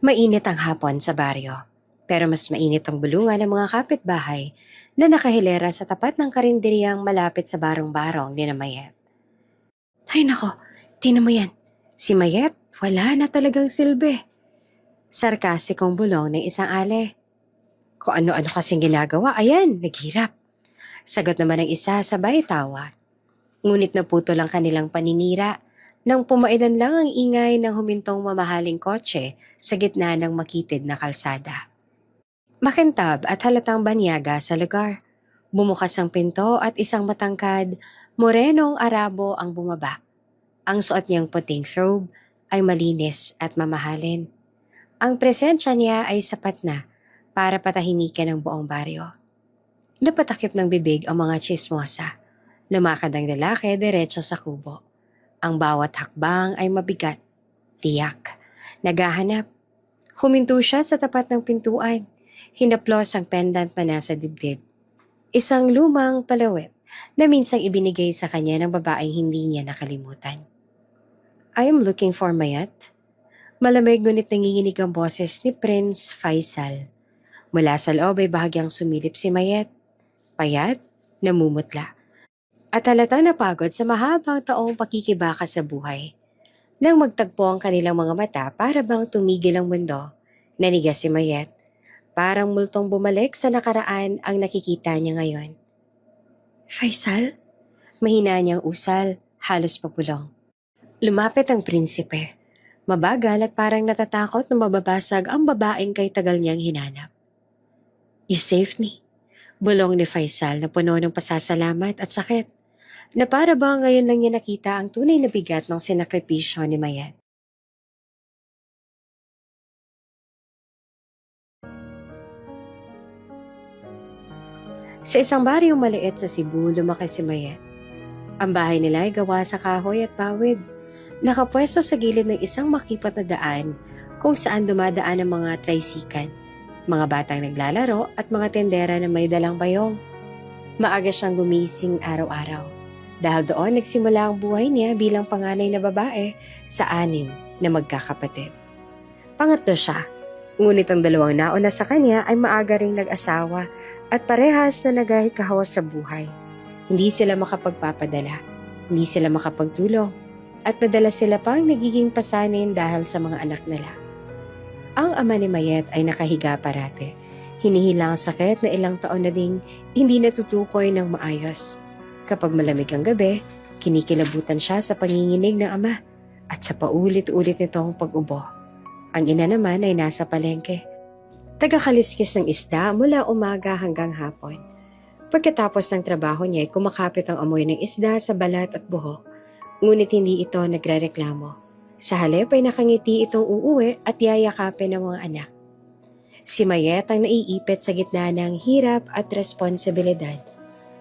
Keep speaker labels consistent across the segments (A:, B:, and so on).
A: Mainit ang hapon sa baryo, pero mas mainit ang bulungan ng mga kapitbahay na nakahilera sa tapat ng karinderyang malapit sa barong-barong ni na Mayet. Ay nako, tingnan mo yan. Si Mayet, wala na talagang silbi. Sarkastikong bulong ng isang ale. Kung ano-ano kasing ginagawa, ayan, naghirap. Sagot naman ng isa sabay tawa. Ngunit naputo lang kanilang paninira nang pumailan lang ang ingay ng humintong mamahaling kotse sa gitna ng makitid na kalsada. Makintab at halatang banyaga sa lugar. Bumukas ang pinto at isang matangkad, morenong Arabo ang bumaba. Ang suot niyang puting robe ay malinis at mamahalin. Ang presensya niya ay sapat na para patahimikan ang buong baryo. Napatakip ng bibig ang mga chismosa. Lumakad ang lalaki diretso sa kubo. Ang bawat hakbang ay mabigat, tiyak. Naghahanap. Huminto siya sa tapat ng pintuan. Hinaplos ang pendant na nasa dibdib. Isang lumang palawit na minsang ibinigay sa kanya ng babaeng hindi niya nakalimutan. I am looking for Mayat. Malamig ngunit nanginginig ang boses ni Prince Faisal. Mula sa loob ay bahagyang sumilip si Mayet. Payat, namumutla. At halatang napagod sa mahabang taong pakikibaka sa buhay. Nang magtagpo ang kanilang mga mata para bang tumigil ang mundo, nanigas si Mayet. Parang multong bumalik sa nakaraan ang nakikita niya ngayon. Faisal? Mahina niyang usal, halos papulong. Lumapit ang prinsipe. Mabagal at parang natatakot na mababasag ang babaeng kay tagal niyang hinanap. You saved me. Bulong ni Faisal na puno ng pasasalamat at sakit. Na para ba ngayon lang niya nakita ang tunay na bigat ng sinakripisyo ni Mayat. Sa isang baryong maliit sa Cebu, lumaki si Mayat. Ang bahay nila ay gawa sa kahoy at pawid. Nakapwesto sa gilid ng isang makipot na daan kung saan dumadaan ang mga tricycle, mga batang naglalaro at mga tendera na may dalang bayong. Maaga siyang gumising araw-araw. Dahil doon nagsimula ang buhay niya bilang panganay na babae sa 6 na magkakapatid. Pangatlo siya, ngunit ang dalawang nauna sa kanya ay maaga ring nag-asawa at parehas na nagkakahawa sa buhay. Hindi sila makapagpapadala, hindi sila makapagtulong, at madalas sila pang nagiging pasanin dahil sa mga anak nila. Ang ama ni Mayet ay nakahiga parate. Hinihila ang sakit na ilang taon na ding hindi natutukoy ng maayos. Kapag malamig ang gabi, kinikilabutan siya sa panginginig ng ama at sa paulit-ulit nitong pag-ubo. Ang ina naman ay nasa palengke. Tagakaliskis ng isda mula umaga hanggang hapon. Pagkatapos ng trabaho niya ay kumakapit ang amoy ng isda sa balat at buhok, ngunit hindi ito nagrereklamo. Sa halip ay nakangiti itong uuwi at yayakapin ng mga anak. Si Mayet ang naiipit sa gitna ng hirap at responsibilidad.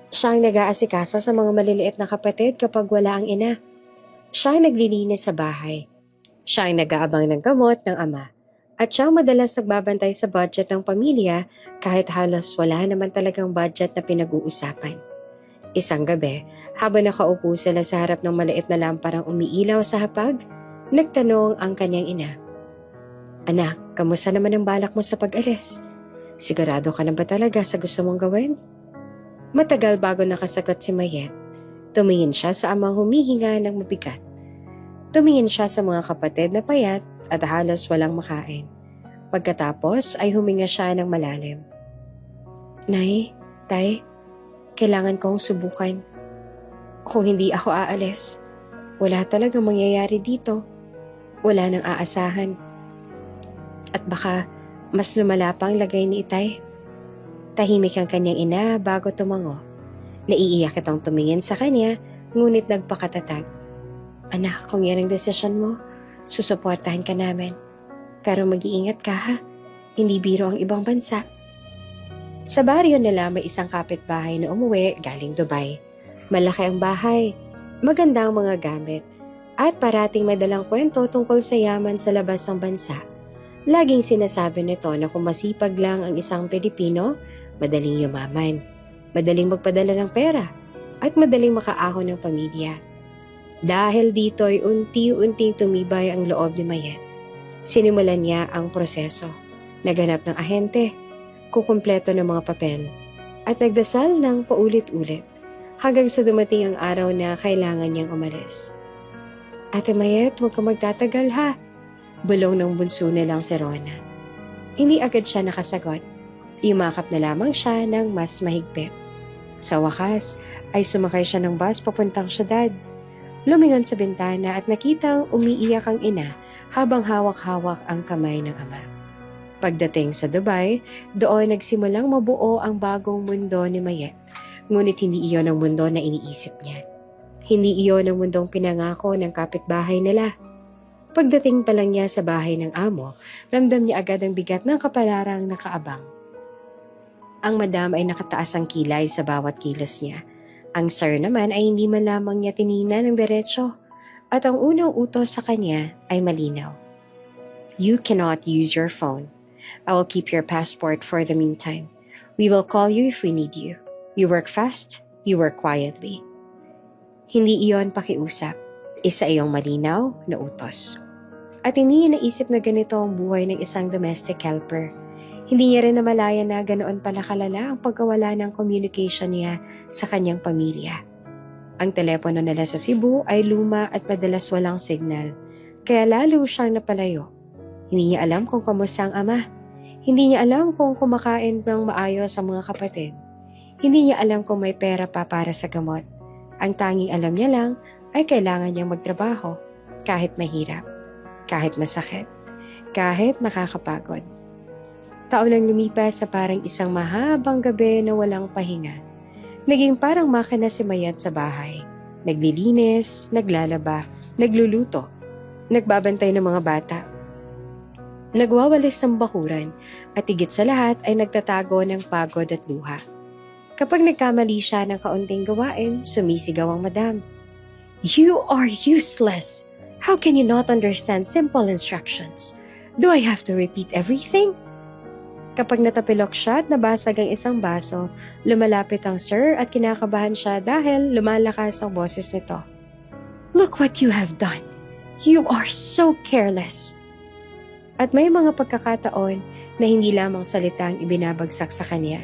A: Siya ang nag-aasikaso sa mga maliliit na kapatid kapag wala ang ina. Siya ang naglilinis sa bahay. Siya ang nag-aabang ng gamot ng ama. At siya ang madalas nagbabantay sa budget ng pamilya kahit halos wala naman talagang budget na pinag-uusapan. Isang gabi, habang nakaupo sila sa harap ng maliit na lamparang umiilaw sa hapag, nagtanong ang kanyang ina. Anak, kamusta naman ang balak mo sa pag-alis? Sigurado ka na ba talaga sa gusto mong gawin? Matagal bago nakasagot si Mayet. Tumingin siya sa amang humihinga ng mabigat. Tumingin siya sa mga kapatid na payat at halos walang makain. Pagkatapos ay huminga siya ng malalim. Nay, Tay, kailangan kong subukan. Kung hindi ako aalis, wala talagang mangyayari dito. Wala nang aasahan. At baka mas lumala pa ang lagay ni Itay. Tahimik ang kanyang ina bago tumango. Naiiyak itong tumingin sa kanya, ngunit nagpakatatag. Anak, kung yan ang desisyon mo, susuportahan ka namin. Pero mag-iingat ka ha, hindi biro ang ibang bansa. Sa baryo nila may isang kapitbahay na umuwi galing Dubai. Malaki ang bahay, maganda ang mga gamit, at parating may dalang kwento tungkol sa yaman sa labas ng bansa. Laging sinasabi nito na kung masipag lang ang isang Pilipino, madaling yumaman, madaling magpadala ng pera, at madaling makaahon ng pamilya. Dahil dito ay unti-unting tumibay ang loob ni Mayet. Sinimulan niya ang proseso. Naghanap ng ahente, kukumpleto ng mga papel, at nagdasal ng paulit-ulit hanggang sa dumating ang araw na kailangan niyang umalis. Ate Mayet, huwag ka magtatagal ha. Bulong ng bunso nilang si Rona. Hindi agad siya nakasagot. Imakap na lamang siya ng mas mahigpit. Sa wakas, ay sumakay siya ng bus papuntang syudad. Lumingon sa bintana at nakitang umiiyak ang ina habang hawak-hawak ang kamay ng ama. Pagdating sa Dubai, doon nagsimulang mabuo ang bagong mundo ni Mayet. Ngunit hindi iyon ang mundo na iniisip niya. Hindi iyon ang mundong pinangako ng kapitbahay nila. Pagdating pa lang niya sa bahay ng amo, ramdam niya agad ang bigat ng kapalarang nakaabang. Ang madam ay nakataas ang kilay sa bawat kilos niya. Ang sir naman ay hindi man lamang niya tiningnan ng diretsyo at ang unang utos sa kanya ay malinaw. You cannot use your phone. I will keep your passport for the meantime. We will call you if we need you. You work fast, you work quietly. Hindi iyon pakiusap. Isa iyong malinaw na utos. At hindi niya naisip na ganito ang buhay ng isang domestic helper. Hindi niya rin namalaya na ganoon pala kalala ang pagkawala ng communication niya sa kanyang pamilya. Ang telepono nila sa Cebu ay luma at madalas walang signal, kaya lalo siyang napalayo. Hindi niya alam kung kamusta ang ama. Hindi niya alam kung kumakain ng maayos ang mga kapatid. Hindi niya alam kung may pera pa para sa gamot. Ang tanging alam niya lang ay kailangan niyang magtrabaho kahit mahirap, kahit masakit, kahit nakakapagod. Taon ang lumipas sa parang isang mahabang gabi na walang pahinga. Naging parang makina si Mayet sa bahay. Naglilinis, naglalaba, nagluluto, nagbabantay ng mga bata. Nagwawalis ng bakuran at higit sa lahat ay nagtatago ng pagod at luha. Kapag nagkamali siya ng kaunting gawain, sumisigaw ang madam. You are useless! How can you not understand simple instructions? Do I have to repeat everything? Kapag natapilok siya at nabasag ang isang baso, lumalapit ang sir at kinakabahan siya dahil lumalakas ang boses nito. Look what you have done! You are so careless! At may mga pagkakataon na hindi lamang salita ang ibinabagsak sa kanya.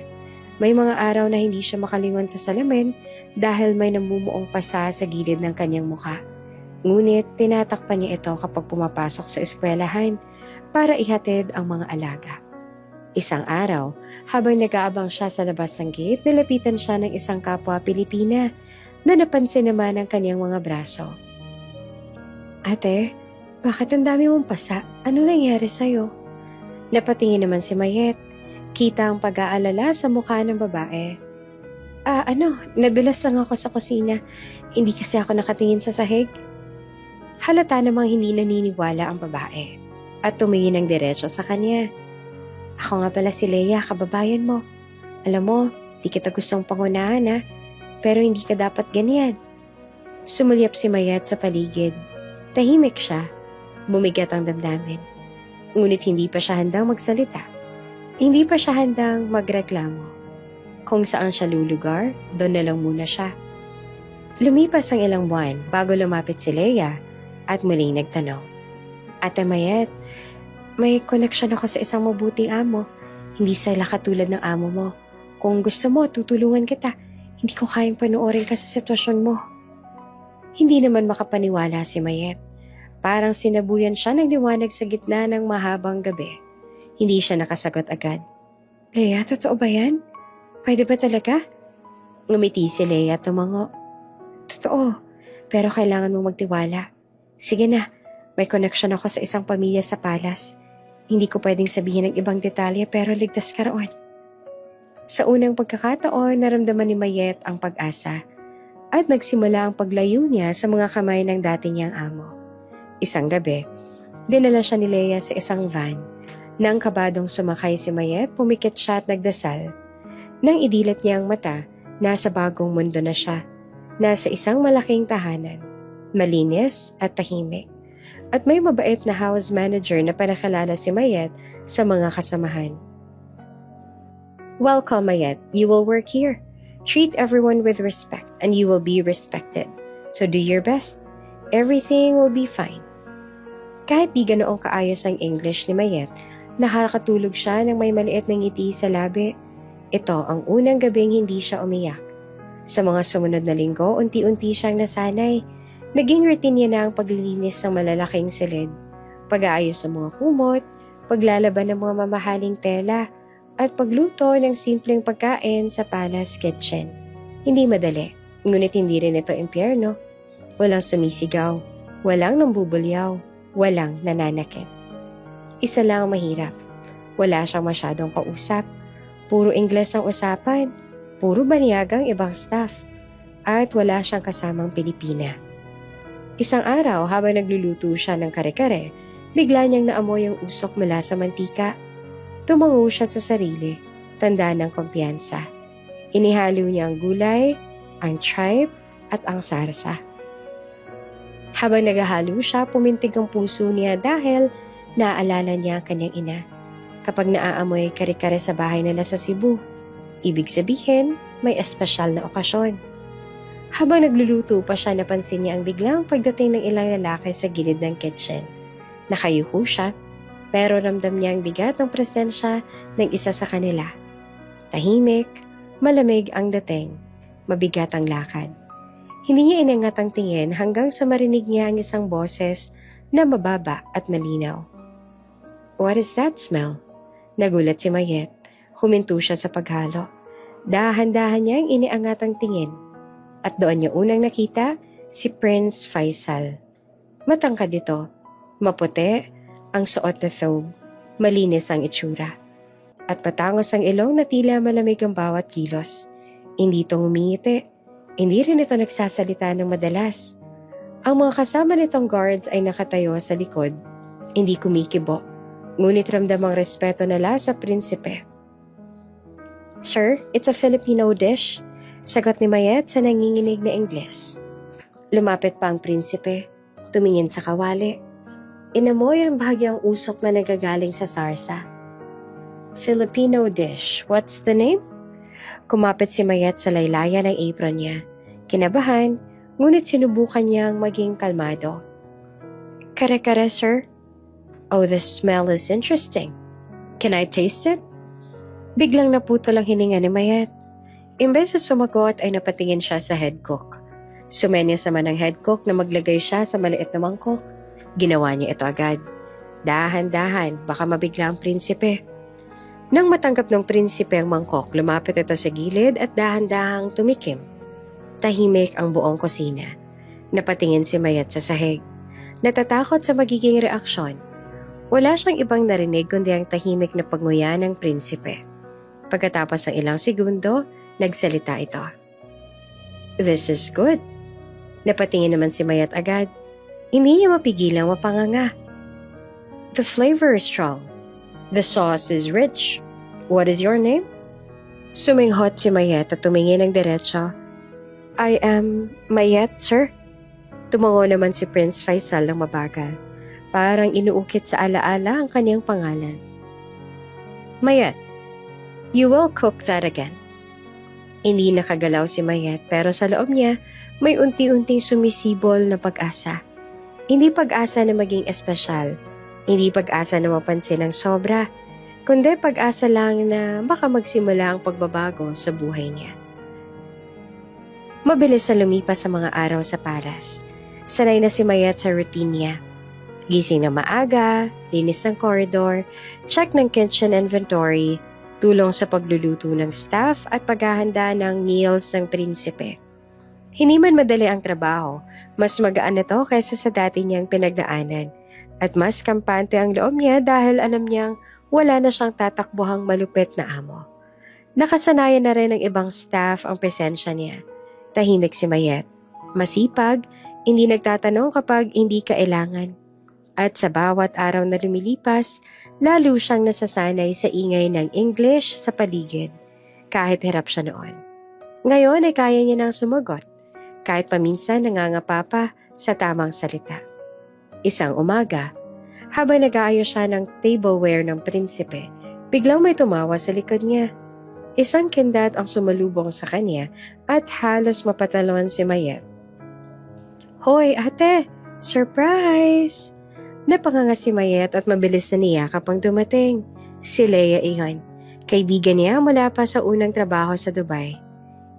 A: May mga araw na hindi siya makalingon sa salamin dahil may namumuong pasa sa gilid ng kanyang muka. Ngunit tinatakpan niya ito kapag pumapasok sa eskwelahan para ihatid ang mga alaga. Isang araw, habang nag-aabang siya sa labas ng gate, nilapitan siya ng isang kapwa Pilipina na napansin naman ang kanyang mga braso. Ate, bakit ang dami mong pasa? Ano nangyari sa'yo? Napatingin naman si Mayet. Kita ang pag-aalala sa mukha ng babae. Nadulas lang ako sa kusina. Hindi kasi ako nakatingin sa sahig. Halata namang hindi naniniwala ang babae at tumingin ng diretso sa kanya. Ako nga pala si Leia, kababayan mo. Alam mo, di kita gustong pangunahan ha, pero hindi ka dapat ganyan. Sumulyap si Mayet sa paligid. Tahimik siya. Bumigat ang damdamin. Ngunit hindi pa siya handang magsalita. Hindi pa siya handang magreklamo. Kung saan siya lulugar, doon na lang muna siya. Lumipas ang ilang buwan bago lumapit si Leia at muling nagtanong. Ate Mayet, may koneksyon ako sa isang mabuting amo. Hindi sila katulad ng amo mo. Kung gusto mo, tutulungan kita. Hindi ko kayang panoorin ka sa sitwasyon mo. Hindi naman makapaniwala si Mayet. Parang sinabuyan siya ng liwanag sa gitna ng mahabang gabi. Hindi siya nakasagot agad. Leia, totoo ba yan? Pwede ba talaga? Ngumiti si Leia at tumango. Totoo, pero kailangan mong magtiwala. Sige na, may koneksyon ako sa isang pamilya sa Palas. Hindi ko pwedeng sabihin ng ibang detalye pero ligtas ka roon. Sa unang pagkakataon, naramdaman ni Mayet ang pag-asa at nagsimula ang paglayo niya sa mga kamay ng dati niyang amo. Isang gabi, dinala siya ni Leia sa isang van. Nang kabadong sumakay si Mayet, pumikit siya at nagdasal. Nang idilat niya ang mata, nasa bagong mundo na siya. Nasa isang malaking tahanan, malinis at tahimik. At may mabait na house manager na panakalala si Mayet sa mga kasamahan. Welcome, Mayet. You will work here. Treat everyone with respect and you will be respected. So do your best. Everything will be fine. Kahit di ganoong kaayos ang English ni Mayet, nakakatulog siya ng may maliit na ngiti sa labi. Ito ang unang gabing hindi siya umiyak. Sa mga sumunod na linggo, unti-unti siyang nasanay. Naging routine niya na ang paglilinis ng malalaking silid, pag-aayos ng mga kumot, paglalaban ng mga mamahaling tela, at pagluto ng simpleng pagkain sa palace kitchen. Hindi madali, ngunit hindi rin ito impyerno. Walang sumisigaw, walang nambubulyaw, walang nananakit. Isa lang ang mahirap. Wala siyang masyadong kausap. Puro Ingles ang usapan, puro banyagang ibang staff, at wala siyang kasamang Pilipina. Isang araw habang nagluluto siya ng kare-kare, bigla niyang naamoy ang usok mula sa mantika. Tumango siya sa sarili, tanda ng kumpiyansa. Inihalo niya ang gulay, ang tripe, at ang sarsa. Habang naghahalo siya, pumintig ang puso niya dahil naaalala niya ang kanyang ina. Kapag naaamoy kare-kare sa bahay nila sa Cebu, ibig sabihin may espesyal na okasyon. Habang nagluluto pa siya, napansin niya ang biglang pagdating ng ilang lalaki sa gilid ng kitchen. Nakayuko siya, pero ramdam niya ang bigat ng presensya ng isa sa kanila. Tahimik, malamig ang dating, mabigat ang lakad. Hindi niya inangat ang tingin hanggang sa marinig niya ang isang boses na mababa at malinaw. "What is that smell?" Nagulat si Mayet. Huminto siya sa paghalo. Dahan-dahan niyang iniangat ang tingin. At doon niya unang nakita si Prince Faisal. Matangkad ito, maputi ang suot na thobe, malinis ang itsura. At patangos ang ilong na tila malamig ang bawat kilos. Hindi ito ngumingiti, hindi rin ito nagsasalita ng madalas. Ang mga kasama nitong guards ay nakatayo sa likod, hindi kumikibo, ngunit ramdam ang respeto nila sa prinsipe. "Sir, it's a Filipino dish," sagot ni Mayet sa nanginginig na Ingles. Lumapit pa ang prinsipe, tumingin sa kawali. Inamoy ang bahagyang usok na nagagaling sa sarsa. "Filipino dish, what's the name?" Kumapit si Mayet sa laylayan ng apron niya. Kinabahan, ngunit sinubukan niyang maging kalmado. "Kare-kare, sir." "Oh, the smell is interesting. Can I taste it?" Biglang naputol ang hininga ni Mayet. Imbes sa sumagot ay napatingin siya sa head cook. Sumenyas naman ang head cook na maglagay siya sa maliit na mangkok. Ginawa niya ito agad. Dahan-dahan, baka mabigla ang prinsipe. Nang matanggap ng prinsipe ang mangkok, lumapit ito sa gilid at dahan-dahang tumikim. Tahimik ang buong kusina. Napatingin si Mayet sa sahig. Natatakot sa magiging reaksyon. Wala siyang ibang narinig kundi ang tahimik na pagnguya ng prinsipe. Pagkatapos ng ilang segundo, nagsalita ito. "This is good." Napatingin naman si Mayet agad. Hindi niya mapigilang mapanganga. "The flavor is strong. The sauce is rich. What is your name?" Suminghot si Mayet at tumingin ng diretso. "I am Mayet, sir." Tumango naman si Prince Faisal ng mabagal. Parang inuukit sa alaala ang kanyang pangalan. "Mayet, you will cook that again." Hindi nakagalaw si Mayet pero sa loob niya may unti-unting sumisibol na pag-asa. Hindi pag-asa na maging espesyal, hindi pag-asa na mapansin ng sobra, kundi pag-asa lang na baka magsimula ang pagbabago sa buhay niya. Mabilis na lumipas sa mga araw sa palas. Sanay na si Mayet sa routine niya. Gising na maaga, linis ng corridor, check ng kitchen inventory, tulong sa pagluluto ng staff at paghahanda ng meals ng prinsipe. Hindi man madali ang trabaho, mas magaan ito kaysa sa dati niyang pinagdaanan. At mas kampante ang loob niya dahil alam niyang wala na siyang tatakbuhang malupit na amo. Nakasanayan na rin ng ibang staff ang presensya niya. Tahimik si Mayet. Masipag, hindi nagtatanong kapag hindi kailangan. At sa bawat araw na lumilipas, lalo siyang nasasanay sa ingay ng English sa paligid. Kahit hirap siya noon. Ngayon ay kaya niya nang sumagot. Kahit paminsan nangangapa pa sa tamang salita. Isang umaga, habang nag-aayos siya ng tableware ng prinsipe, biglang may tumawa sa likod niya. Isang kindat ang sumalubong sa kanya at halos mapatalon si Mayet. "Hoy, ate! Surprise!" Napanganga si Mayet at mabilis na niya kapag dumating. Si Leia iyon. Kaibigan niya mula pa sa unang trabaho sa Dubai.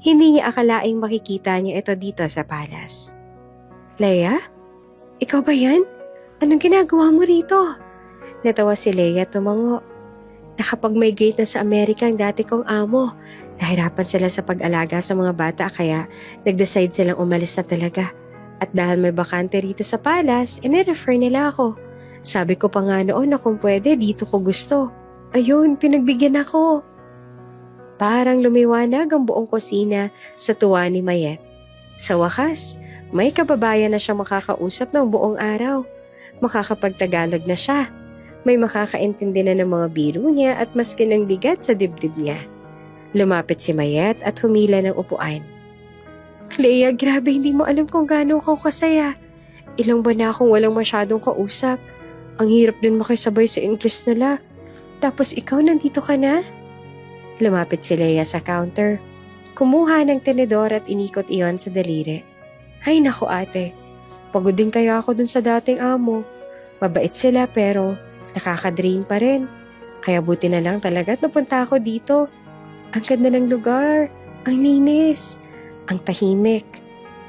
A: Hindi niya akalaing makikita niya ito dito sa palace. Leia? Ikaw ba yan? Anong ginagawa mo rito? Natawa si Leia tumango. Nakapag-migrate na sa Amerika ang dati kong amo. Nahirapan sila sa pag-alaga sa mga bata kaya nag-decide silang umalis na talaga. At dahil may bakante rito sa palace, inirefer nila ako. Sabi ko pa nga noon na kung pwede dito ko gusto. Ayun, pinagbigyan ako. Parang lumiwanag ang buong kusina sa tuwa ni Mayet. Sa wakas, may kababayan na siyang makakausap ng buong araw. Makakapagtagalog na siya. May makakaintindi na ng mga biro niya at maskin ang bigat sa dibdib niya. Lumapit si Mayet at humila ng upuan. Leia, grabe hindi mo alam kung gaano ako kasaya. Ilang buwan na akong walang masyadong kausap. Ang hirap din makisabay sa English nila. Tapos ikaw nandito ka na? Lumapit si Leia sa counter. Kumuha ng tenedor at inikot iyon sa daliri. Ay naku ate, pagod din kaya ako dun sa dating amo. Mabait sila pero nakaka-drain pa rin. Kaya buti na lang talaga at napunta ako dito. Ang ganda ng lugar, ang linis, ang tahimik.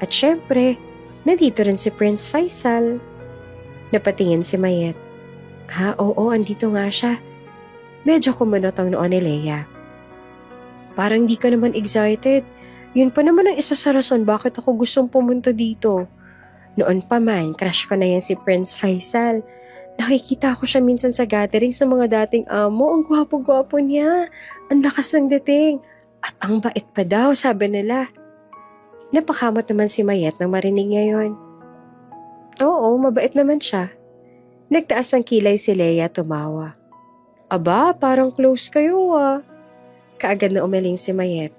A: At syempre, nandito rin si Prince Faisal. Napatingin si Mayet. Ha, oo, andito nga siya. Medyo kumunot ang noon ni Leia. Parang di ka naman excited. Yun pa naman ang isa sa rason bakit ako gustong pumunta dito. Noon pa man, crush ko na yan si Prince Faisal. Nakikita ko siya minsan sa gathering sa mga dating amo. Ang gwapo-gwapo niya. Ang lakas ng dating. At ang bait pa daw, sabi nila. Napakamot naman si Mayet nang marinig niya yun. Oo, mabait naman siya. Nagtaas ang kilay si Leia, tumawa. Aba, parang close kayo ah. Kaagad na umiling si Mayet.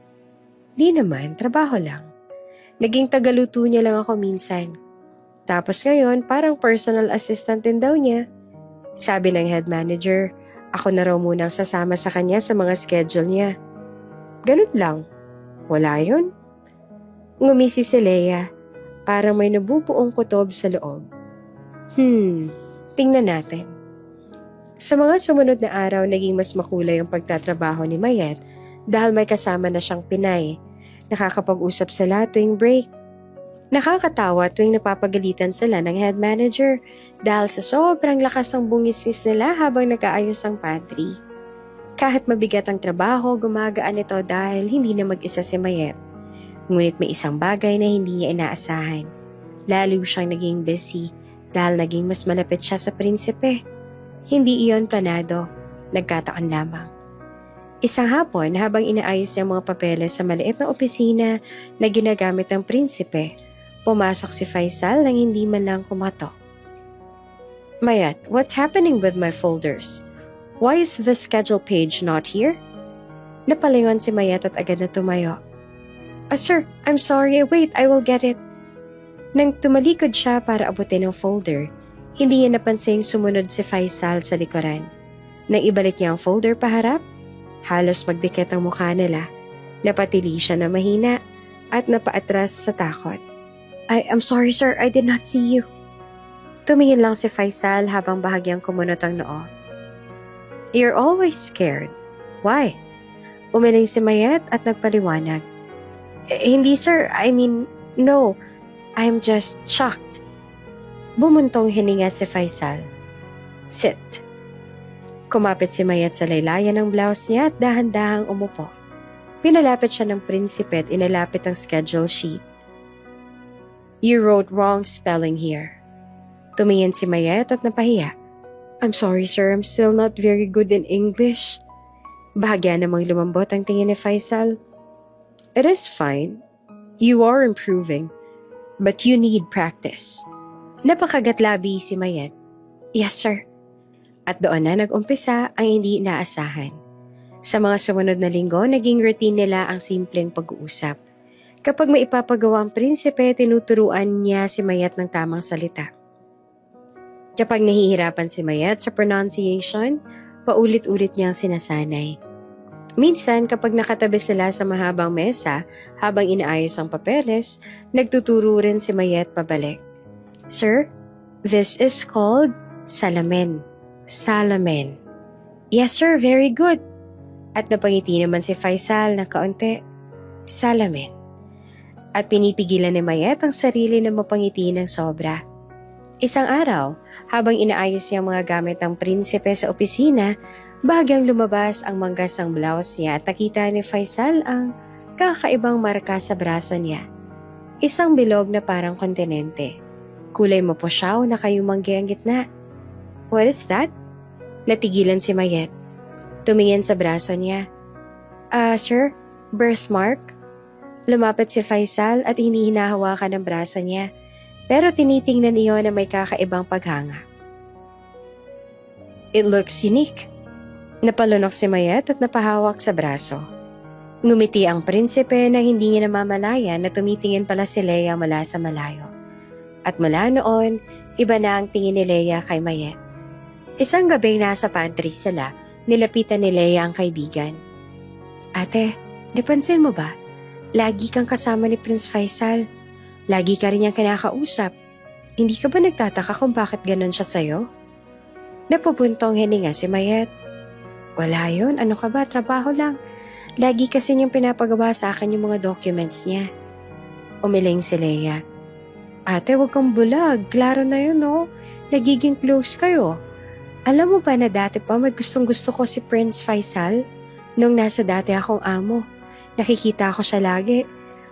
A: Di naman, trabaho lang. Naging tagaluto niya lang ako minsan. Tapos ngayon, parang personal assistant din daw niya. Sabi ng head manager, ako na raw munang sasama sa kanya sa mga schedule niya. Ganun lang. Wala yun. Ngumisi si Leia, parang may nabubuong kutob sa loob. Tingnan natin. Sa mga sumunod na araw, naging mas makulay ang pagtatrabaho ni Mayet dahil may kasama na siyang Pinay. Nakakapag-usap sila tuwing break. Nakakatawa tuwing napapagalitan sila ng head manager dahil sa sobrang lakas ng bungisnis nila habang nag-aayos ang pantry. Kahit mabigat ang trabaho, gumagaan ito dahil hindi na mag-isa si Mayet. Ngunit may isang bagay na hindi niya inaasahan. Lalo siyang naging busy dahil naging mas malapit siya sa prinsipe. Hindi iyon planado, nagkataon lamang. Isang hapon habang inaayos niya mga papeles sa maliit na opisina na ginagamit ng prinsipe, pumasok si Faisal nang hindi man lang kumatok. Mayet, what's happening with my folders? Why is the schedule page not here? Napalingon si Mayet at agad na tumayo. Sir, I'm sorry. Wait, I will get it. Nang tumalikod siya para abutin ang folder, hindi niya napansing sumunod si Faisal sa likuran. Nang ibalik niya ang folder paharap, halos magdikit ang mukha nila. Napatili siya na mahina at napaatras sa takot. I'm sorry sir, I did not see you. Tumingin lang si Faisal habang bahagyang kumunot ang noo. You're always scared. Why? Umiling si Mayet at nagpaliwanag. Hindi sir, no. I'm just shocked. Bumuntong hininga si Faisal. Sit. Kumapit si Mayet sa laylayan ng blouse niya at dahan-dahang umupo. Pinalapit siya ng prinsipe at inalapit ang schedule sheet. You wrote wrong spelling here. Tumingin si Mayet at napahiya. I'm sorry sir, I'm still not very good in English. Bahagya namang lumambot ang tingin ni Faisal. It is fine. You are improving. But you need practice. Napakagatlabi si Mayet. Yes sir. At doon na nag-umpisa ang hindi inaasahan. Sa mga sumunod na linggo, naging routine nila ang simpleng pag-uusap. Kapag may ipapagawa ang prinsipe, tinuturuan niya si Mayet ng tamang salita. Kapag nahihirapan si Mayet sa pronunciation, paulit-ulit niyang sinasanay. Minsan, kapag nakatabi sila sa mahabang mesa habang inaayos ang papeles, nagtuturo rin si Mayet pabalik. Sir, this is called Salamin. Salamin. Yes sir, very good. At napangiti naman si Faisal na kaunti. Salamin. At pinipigilan ni Mayet ang sarili na mapangiti ng sobra. Isang araw, habang inaayos niya ang mga gamit ng prinsipe sa opisina, bagyang lumabas ang manggas ng blouse niya at nakita ni Faisal ang kakaibang marka sa braso niya. Isang bilog na parang kontinente. Kulay mapusyaw na kayumanggi ang gitna. What is that? Natigilan si Mayet. Tumingin sa braso niya. Sir, birthmark? Lumapit si Faisal at hinihinahawakan ang braso niya. Pero tinitingnan niyo na may kakaibang paghanga. It looks unique. Napalunok si Mayet at napahawak sa braso. Ngumiti ang prinsipe nang hindi niya namamalayan na tumitingin pala si Leia mula sa malayo. At mula noon, iba na ang tingin ni Leia kay Mayet. Isang gabing nasa pantry sila, nilapitan ni Leia ang kaibigan. Ate, napansin mo ba? Lagi kang kasama ni Prince Faisal. Lagi ka rin niyang kinakausap. Hindi ka ba nagtataka kung bakit ganon siya sa'yo? Napupuntong hininga si Mayet. Wala yun, ano ka ba, trabaho lang. Lagi kasi niyang pinapagawa sa akin yung mga documents niya. Umiling si Leia. Ate, huwag kang bulag. Klaro na yun, no? Nagiging close kayo. Alam mo ba na dati pa may gustong-gusto ko si Prince Faisal? Nung nasa dati akong amo. Nakikita ko siya lagi.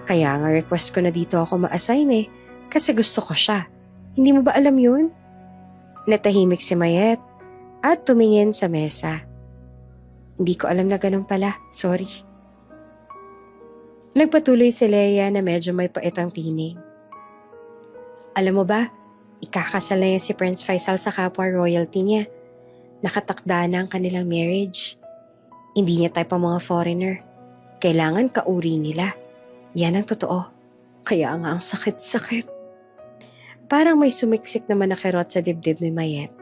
A: Kaya nga request ko na dito ako ma-assign kasi gusto ko siya. Hindi mo ba alam yun? Natahimik si Mayet at tumingin sa mesa. Hindi ko alam na ganun pala. Sorry. Nagpatuloy si Leia na medyo may pait ang tinig. Alam mo ba, ikakasal na yan si Prince Faisal sa kapwa royalty niya. Nakatakda na ang kanilang marriage. Hindi niya type ang mga foreigner. Kailangan kauri nila. Yan ang totoo. Kaya nga ang sakit-sakit. Parang may sumiksik naman na kirot sa dibdib ni Mayet.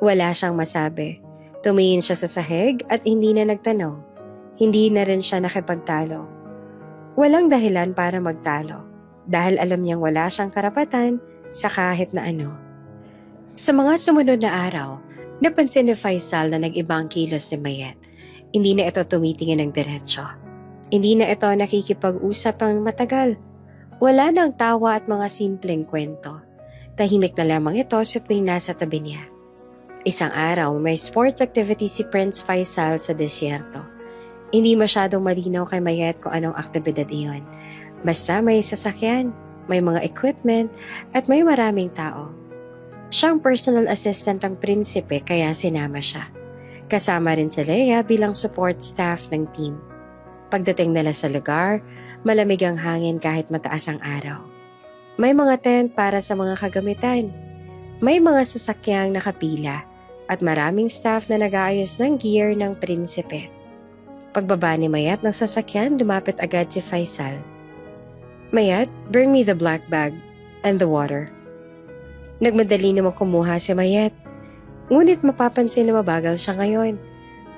A: Wala siyang masabi. Tumingin siya sa sahig at hindi na nagtanong. Hindi na rin siya nakipagtalo. Walang dahilan para magtalo. Dahil alam niyang wala siyang karapatan sa kahit na ano. Sa mga sumunod na araw, napansin ni Faisal na nag-ibang kilos ni Mayet. Hindi na ito tumitingin ng diretsyo. Hindi na ito nakikipag-usap ng matagal. Wala nang tawa at mga simpleng kwento. Tahimik na lamang ito sa tuwing nasa tabi niya. Isang araw, may sports activity si Prince Faisal sa disyerto. Hindi masyadong malinaw kay Mayet kung anong aktibidad iyon. Basta may sasakyan, may mga equipment, at may maraming tao. Siyang personal assistant ng prinsipe kaya sinama siya. Kasama rin si Leia bilang support staff ng team. Pagdating nila sa lugar, malamig ang hangin kahit mataas ang araw. May mga tent para sa mga kagamitan. May mga sasakyang nakapila at maraming staff na nag-aayos ng gear ng prinsipe. Pagbaba ni Mayet ng sasakyan, lumapit agad si Faisal. Mayet, bring me the black bag and the water. Nagmadali naman kumuha si Mayet. Ngunit mapapansin na mabagal siya ngayon.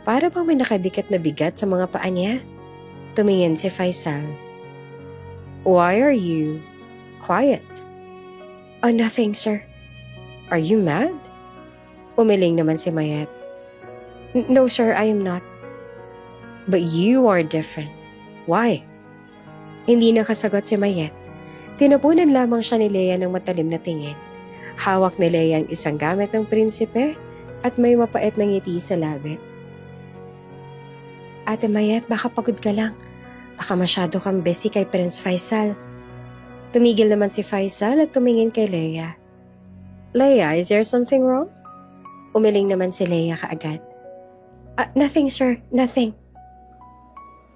A: Para bang may nakadikit na bigat sa mga paa niya? Tumingin si Faisal. Why are you quiet? Oh, nothing, sir. Are you mad? Umiling naman si Mayet. No, sir, I am not. But you are different. Why? Hindi nakasagot si Mayet. Tinapunan lamang siya ni Leia ng matalim na tingin. Hawak ni Leia ang isang gamit ng prinsipe at may mapait na ngiti sa labi. Ate Mayet, baka pagod ka lang. Baka masyado kang busy kay Prince Faisal. Tumigil naman si Faisal at tumingin kay Leia. Leia, is there something wrong? Umiling naman si Leia kaagad. Nothing, sir. Nothing.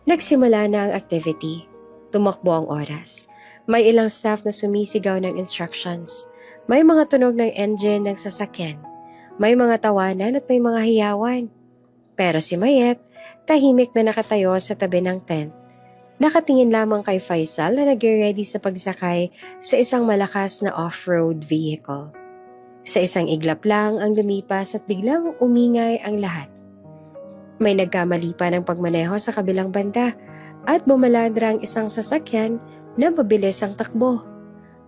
A: Nagsimula na ang activity. Tumakbo ang oras. May ilang staff na sumisigaw ng instructions. May mga tunog ng engine ng sasakyan. May mga tawanan at may mga hiyawan. Pero si Mayet, tahimik na nakatayo sa tabi ng tent. Nakatingin lamang kay Faisal na nag-ready sa pagsakay sa isang malakas na off-road vehicle. Sa isang iglap lang ang lumipas at biglang umingay ang lahat. May nagkamali pa ng pagmaneho sa kabilang banda at bumaladra ang isang sasakyan na mabilis ang takbo.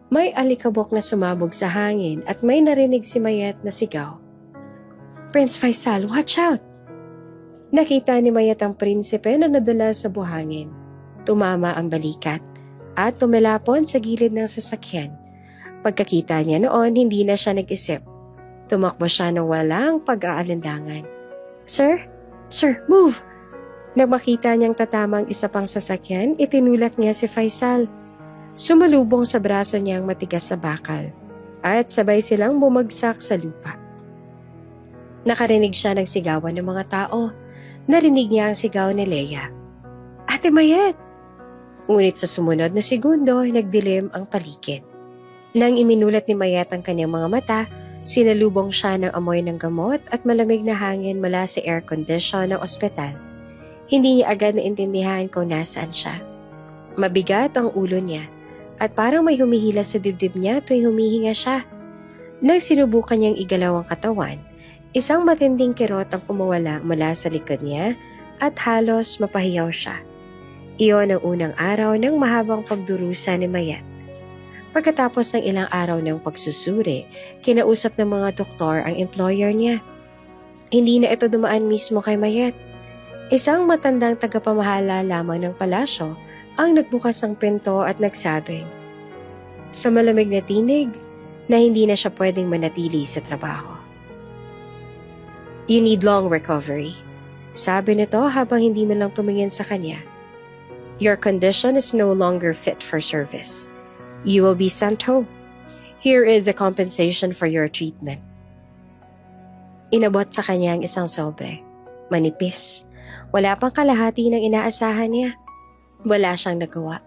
A: May alikabok na sumabog sa hangin at may narinig si Mayet na sigaw. "Prince Faisal, watch out!" Nakita ni Mayet ang prinsipe na nadala sa buhangin. Tumama ang balikat at tumilapon sa gilid ng sasakyan. Pagkakita niya noon, hindi na siya nag-isip. Tumakbo siya ng walang pag-aalinlangan. Sir? Sir, move!" Nang makita niyang tatamang isa pang sasakyan, itinulak niya si Faisal. Sumalubong sa braso niya ang matigas sa bakal at sabay silang bumagsak sa lupa. Nakarinig siya ng sigawan ng mga tao. Narinig niya ang sigaw ni Leia. "Ate Mayet!" Ngunit sa sumunod na segundo, nagdilim ang paligid. Nang iminulat ni Mayet ang kanyang mga mata, sinalubong siya ng amoy ng gamot at malamig na hangin mula sa air condition ng ospital. Hindi niya agad naintindihan kung nasaan siya. Mabigat ang ulo niya at parang may humihila sa dibdib niya tuwing humihinga siya. Nang sinubukan niyang igalaw ang katawan, isang matinding kirot ang kumawala mula sa likod niya at halos mapahiyaw siya. Iyon ang unang araw ng mahabang pagdurusa ni Mayet. Pagkatapos ng ilang araw ng pagsusuri, kinausap ng mga doktor ang employer niya. Hindi na ito dumaan mismo kay Mayet. Isang matandang tagapamahala lamang ng palasyo ang nagbukas ng pinto at nagsabing, sa malamig na tinig, na hindi na siya pwedeng manatili sa trabaho. "You need long recovery," sabi nito habang hindi man lang tumingin sa kanya. "Your condition is no longer fit for service. You will be sent home. Here is the compensation for your treatment." Inabot sa kanya ang isang sobre. Manipis. Wala pang kalahati ng inaasahan niya. Wala siyang nagawa.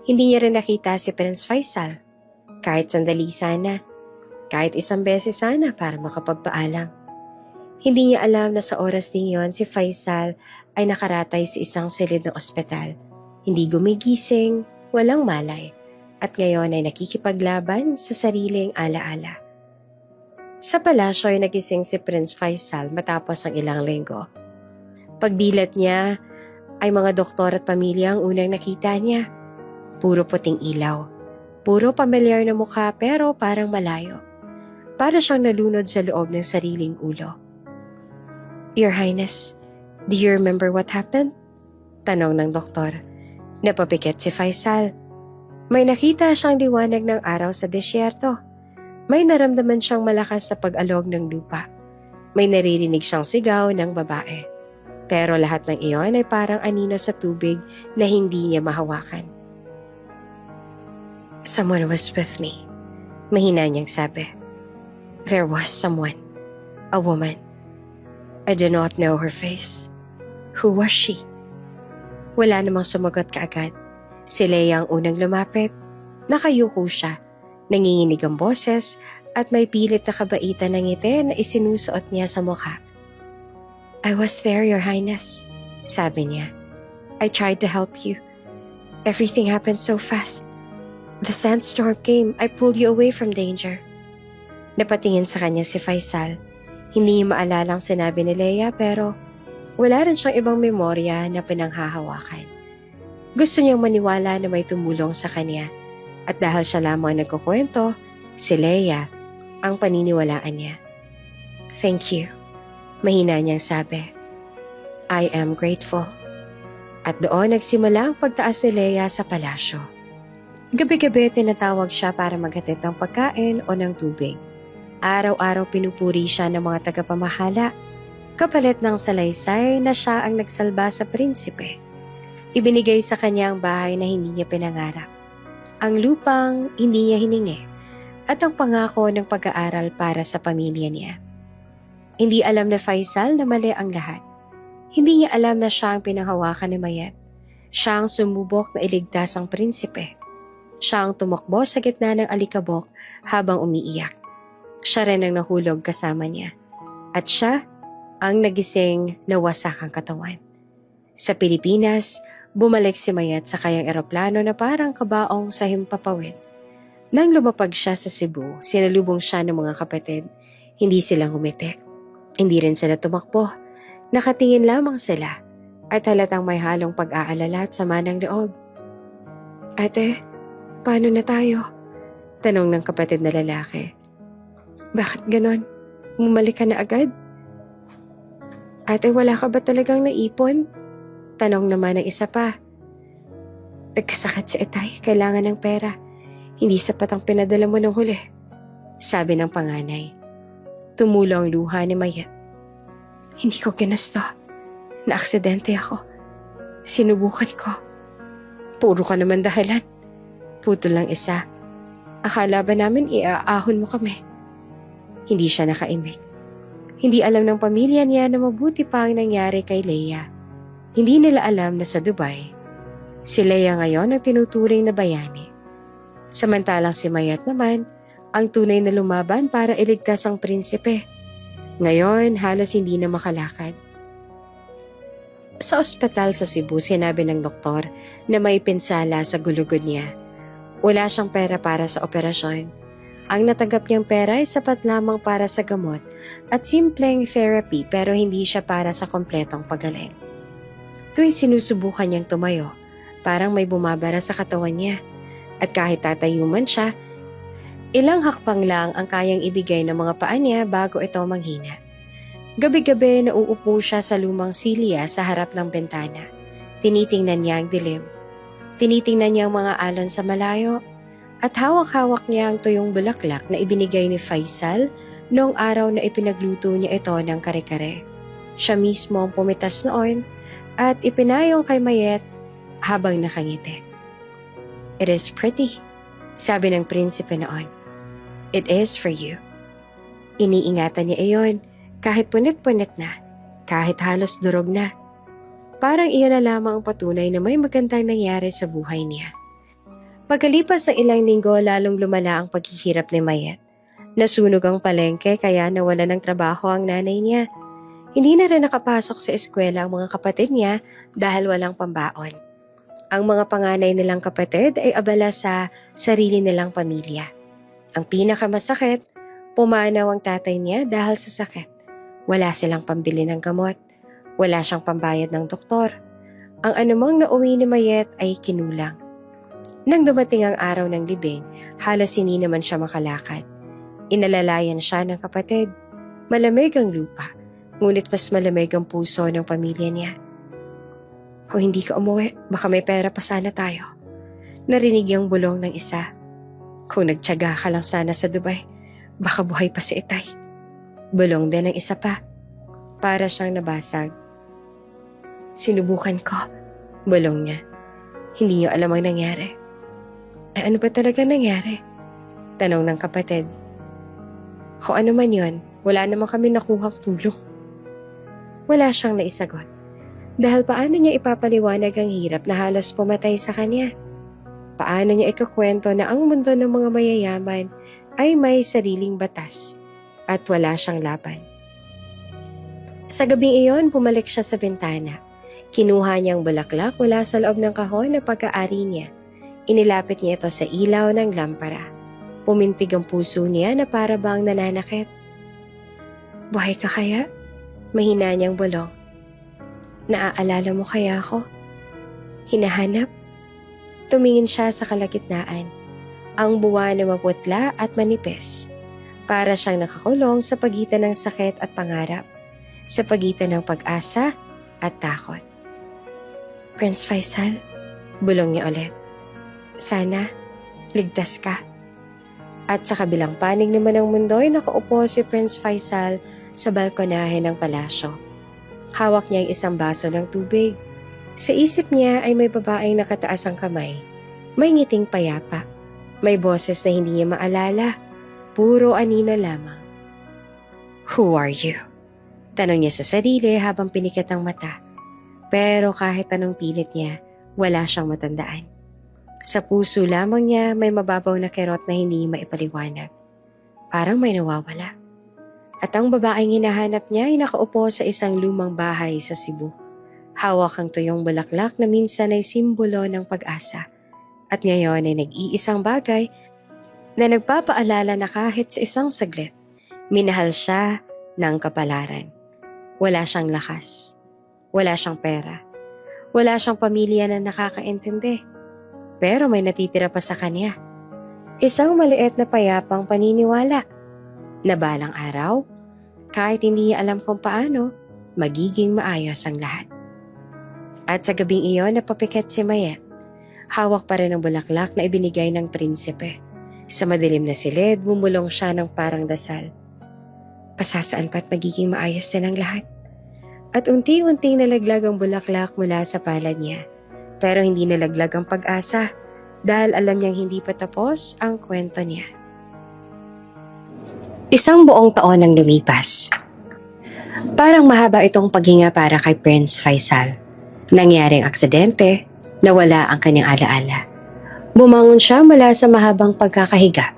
A: Hindi niya rin nakita si Prince Faisal. Kahit sandali sana. Kahit isang beses sana para makapagpaalam. Hindi niya alam na sa oras ding yon si Faisal ay nakaratay sa isang silid ng ospital. Hindi gumigising, walang malay. At ngayon ay nakikipaglaban sa sariling alaala. Sa palasyo ay nagising si Prince Faisal matapos ang ilang linggo. Pagdilat niya ay mga doktor at pamilya ang unang nakita niya. Puro puting ilaw. Puro pamilyar na mukha pero parang malayo. Para siyang nalunod sa loob ng sariling ulo. "Your Highness, do you remember what happened?" Tanong ng doktor. Napapikit si Faisal. May nakita siyang liwanag ng araw sa disyerto. May naramdaman siyang malakas sa pag-alog ng lupa. May naririnig siyang sigaw ng babae. Pero lahat ng iyon ay parang anino sa tubig na hindi niya mahawakan. "Someone was with me," mahina niyang sabi. "There was someone. A woman. I do not know her face. Who was she?" Wala namang sumagot kaagad. Si Leia ang unang lumapit. Nakayuko siya. Nanginginig ang boses at may pilit na kabaitan ng ngiti na isinusuot niya sa mukha. "I was there, Your Highness," sabi niya. "I tried to help you. Everything happened so fast. The sandstorm came. I pulled you away from danger." Napatingin sa kanya si Faisal. Hindi niya maalala ang sinabi ni Leia pero wala rin siyang ibang memorya na pinanghahawakan. Gusto niyang maniwala na may tumulong sa kanya. At dahil siya lamang nagkukwento, si Leia ang paniniwalaan niya. "Thank you," mahina niyang sabi. "I am grateful." At doon nagsimula ang pagtaas ni Leia sa palasyo. Gabi-gabi tinatawag siya para maghatid ng pagkain o ng tubig. Araw-araw pinupuri siya ng mga tagapamahala, kapalit ng salaysay na siya ang nagsalba sa prinsipe. Ibinigay sa kanya ang bahay na hindi niya pinangarap, ang lupang hindi niya hiningi, at ang pangako ng pag-aaral para sa pamilya niya. Hindi alam na Faisal na mali ang lahat. Hindi niya alam na siya ang pinanghawakan ni Mayet. Siya ang sumubok na iligtas ang prinsipe. Siya ang tumakbo sa gitna ng alikabok habang umiiyak. Siya rin ang nahulog kasama niya. At siya ang nagising na wasak ang katawan. Sa Pilipinas, bumalik si Mayet sa kayang eroplano na parang kabaong sa himpapawid. Nang lumapag siya sa Cebu, sinalubong siya ng mga kapatid. Hindi sila ngumiti. Hindi rin sila tumakbo. Nakatingin lamang sila at halatang may halong pag-aalala at sama ng loob. "Ate, paano na tayo?" Tanong ng kapatid na lalaki. Bakit ganon? Bumalik ka na agad? Ate, wala ka ba talagang naipon? Tanong naman ng isa pa. Nagkasakit si Itay, kailangan ng pera. Hindi sapat ang pinadala mo nung huli. Sabi ng panganay. Tumulo ang luha ni Mayet. Hindi ko ginusto. Naaksidente ako. Sinubukan ko. Puro ka naman dahilan. Putol lang isa. Akala ba namin iaahon mo kami? Hindi siya nakaimik. Hindi alam ng pamilya niya na mabuti pa ang nangyari kay Leia. Hindi nila alam na sa Dubai, si Leia ngayon ang tinuturing na bayani. Samantalang si Mayat naman, ang tunay na lumaban para iligtas ang prinsipe. Ngayon, halos hindi na makalakad. Sa ospital sa Cebu, sinabi ng doktor na may pinsala sa gulugod niya. Wala siyang pera para sa operasyon. Ang natanggap niyang pera ay sapat lamang para sa gamot at simpleng therapy pero hindi siya para sa kompletong pagaling. Tuwing sinusubukan niyang tumayo, parang may bumabara sa katawan niya. At kahit tatayo man siya, ilang hakbang lang ang kayang ibigay ng mga paa niya bago ito manghina. Gabi-gabi nauupo siya sa lumang silya sa harap ng bintana. Tinitingnan niya ang dilim. Tinitingnan niya ang mga alon sa malayo. At hawak-hawak niya ang tuyong bulaklak na ibinigay ni Faisal noong araw na ipinagluto niya ito ng kare-kare. Siya mismo ang pumitas noon at ipinayong kay Mayet habang nakangiti. It is pretty, sabi ng prinsipe noon. It is for you. Iniingatan niya iyon kahit punit-punit na, kahit halos durog na. Parang iyon na lamang ang patunay na may magandang nangyari sa buhay niya. Pagkalipas ng ilang linggo, lalong lumala ang paghihirap ni Mayet. Nasunog ang palengke kaya nawala ng trabaho ang nanay niya. Hindi na rin nakapasok sa eskwela ang mga kapatid niya dahil walang pambaon. Ang mga panganay nilang kapatid ay abala sa sarili nilang pamilya. Ang pinakamasakit, pumanaw ang tatay niya dahil sa sakit. Wala silang pambili ng gamot. Wala siyang pambayad ng doktor. Ang anumang nauwi ni Mayet ay kinulang. Nang dumating ang araw ng libing, halos hindi naman siya makalakad. Inalalayan siya ng kapatid. Malamig ang lupa, ngunit mas malamig ang puso ng pamilya niya. Kung hindi ka umuwi, baka may pera pa sana tayo. Narinig yung bulong ng isa. Kung nagtiyaga ka lang sana sa Dubai, baka buhay pa si Itay. Bulong din ng isa pa. Para siyang nabasag. Sinubukan ko. Bulong niya. Hindi niyo alam ang nangyari. Ano ba talaga nangyari? Tanong ng kapatid. Kung ano man yon, wala naman kami nakuhang tulong. Wala siyang naisagot. Dahil paano niya ipapaliwanag ang hirap na halos pumatay sa kanya? Paano niya ikakwento na ang mundo ng mga mayayaman ay may sariling batas at wala siyang laban? Sa gabing iyon, bumalik siya sa bintana. Kinuha niya ang bulaklak mula sa loob ng kahon na pag-aari niya. Inilapit niya ito sa ilaw ng lampara. Pumintig ang puso niya na para bang nananakit. Buhay ka kaya? Mahina niyang bulong. Naaalala mo kaya ako? Hinahanap? Tumingin siya sa kalagitnaan. Ang buwan na maputla at manipis. Para siyang nakakulong sa pagitan ng sakit at pangarap. Sa pagitan ng pag-asa at takot. Prince Faisal, bulong niya ulit. Sana, ligtas ka. At sa kabilang panig naman ng mundo ay nakaupo si Prince Faisal sa balkonahe ng palasyo. Hawak niya ang isang baso ng tubig. Sa isip niya ay may babaeng nakataas ang kamay. May ngiting payapa. May boses na hindi niya maalala. Puro anino lamang. Who are you? Tanong niya sa sarili habang pinikit ang mata. Pero kahit anong pilit niya, wala siyang matandaan. Sa puso lamang niya may mababaw na kerot na hindi maipaliwanag. Parang may nawawala. At ang babaeng hinahanap niya ay nakaupo sa isang lumang bahay sa Cebu. Hawak ang tuyong bulaklak na minsan ay simbolo ng pag-asa. At ngayon ay nag-iisang bagay na nagpapaalala na kahit sa isang saglit, minahal siya ng kapalaran. Wala siyang lakas. Wala siyang pera. Wala siyang pamilya na nakakaintindi. Pero may natitira pa sa kanya. Isang maliit na payapang paniniwala na balang araw, kahit hindi niya alam kung paano, magiging maayos ang lahat. At sa gabing iyon napapikit si Mayet. Hawak pa rin ang bulaklak na ibinigay ng prinsipe. Sa madilim na silid, bumulong siya ng parang dasal. Pasasaan pa't magiging maayos din ang lahat. At unti-unting nalaglag ang bulaklak mula sa palad niya. Pero hindi nalaglag ang pag-asa dahil alam niyang hindi pa tapos ang kwento niya. Isang buong taon ang lumipas. Parang mahaba itong paghinga para kay Prince Faisal. Nangyaring aksidente, nawala ang kanyang alaala. Bumangon siya mula sa mahabang pagkakahiga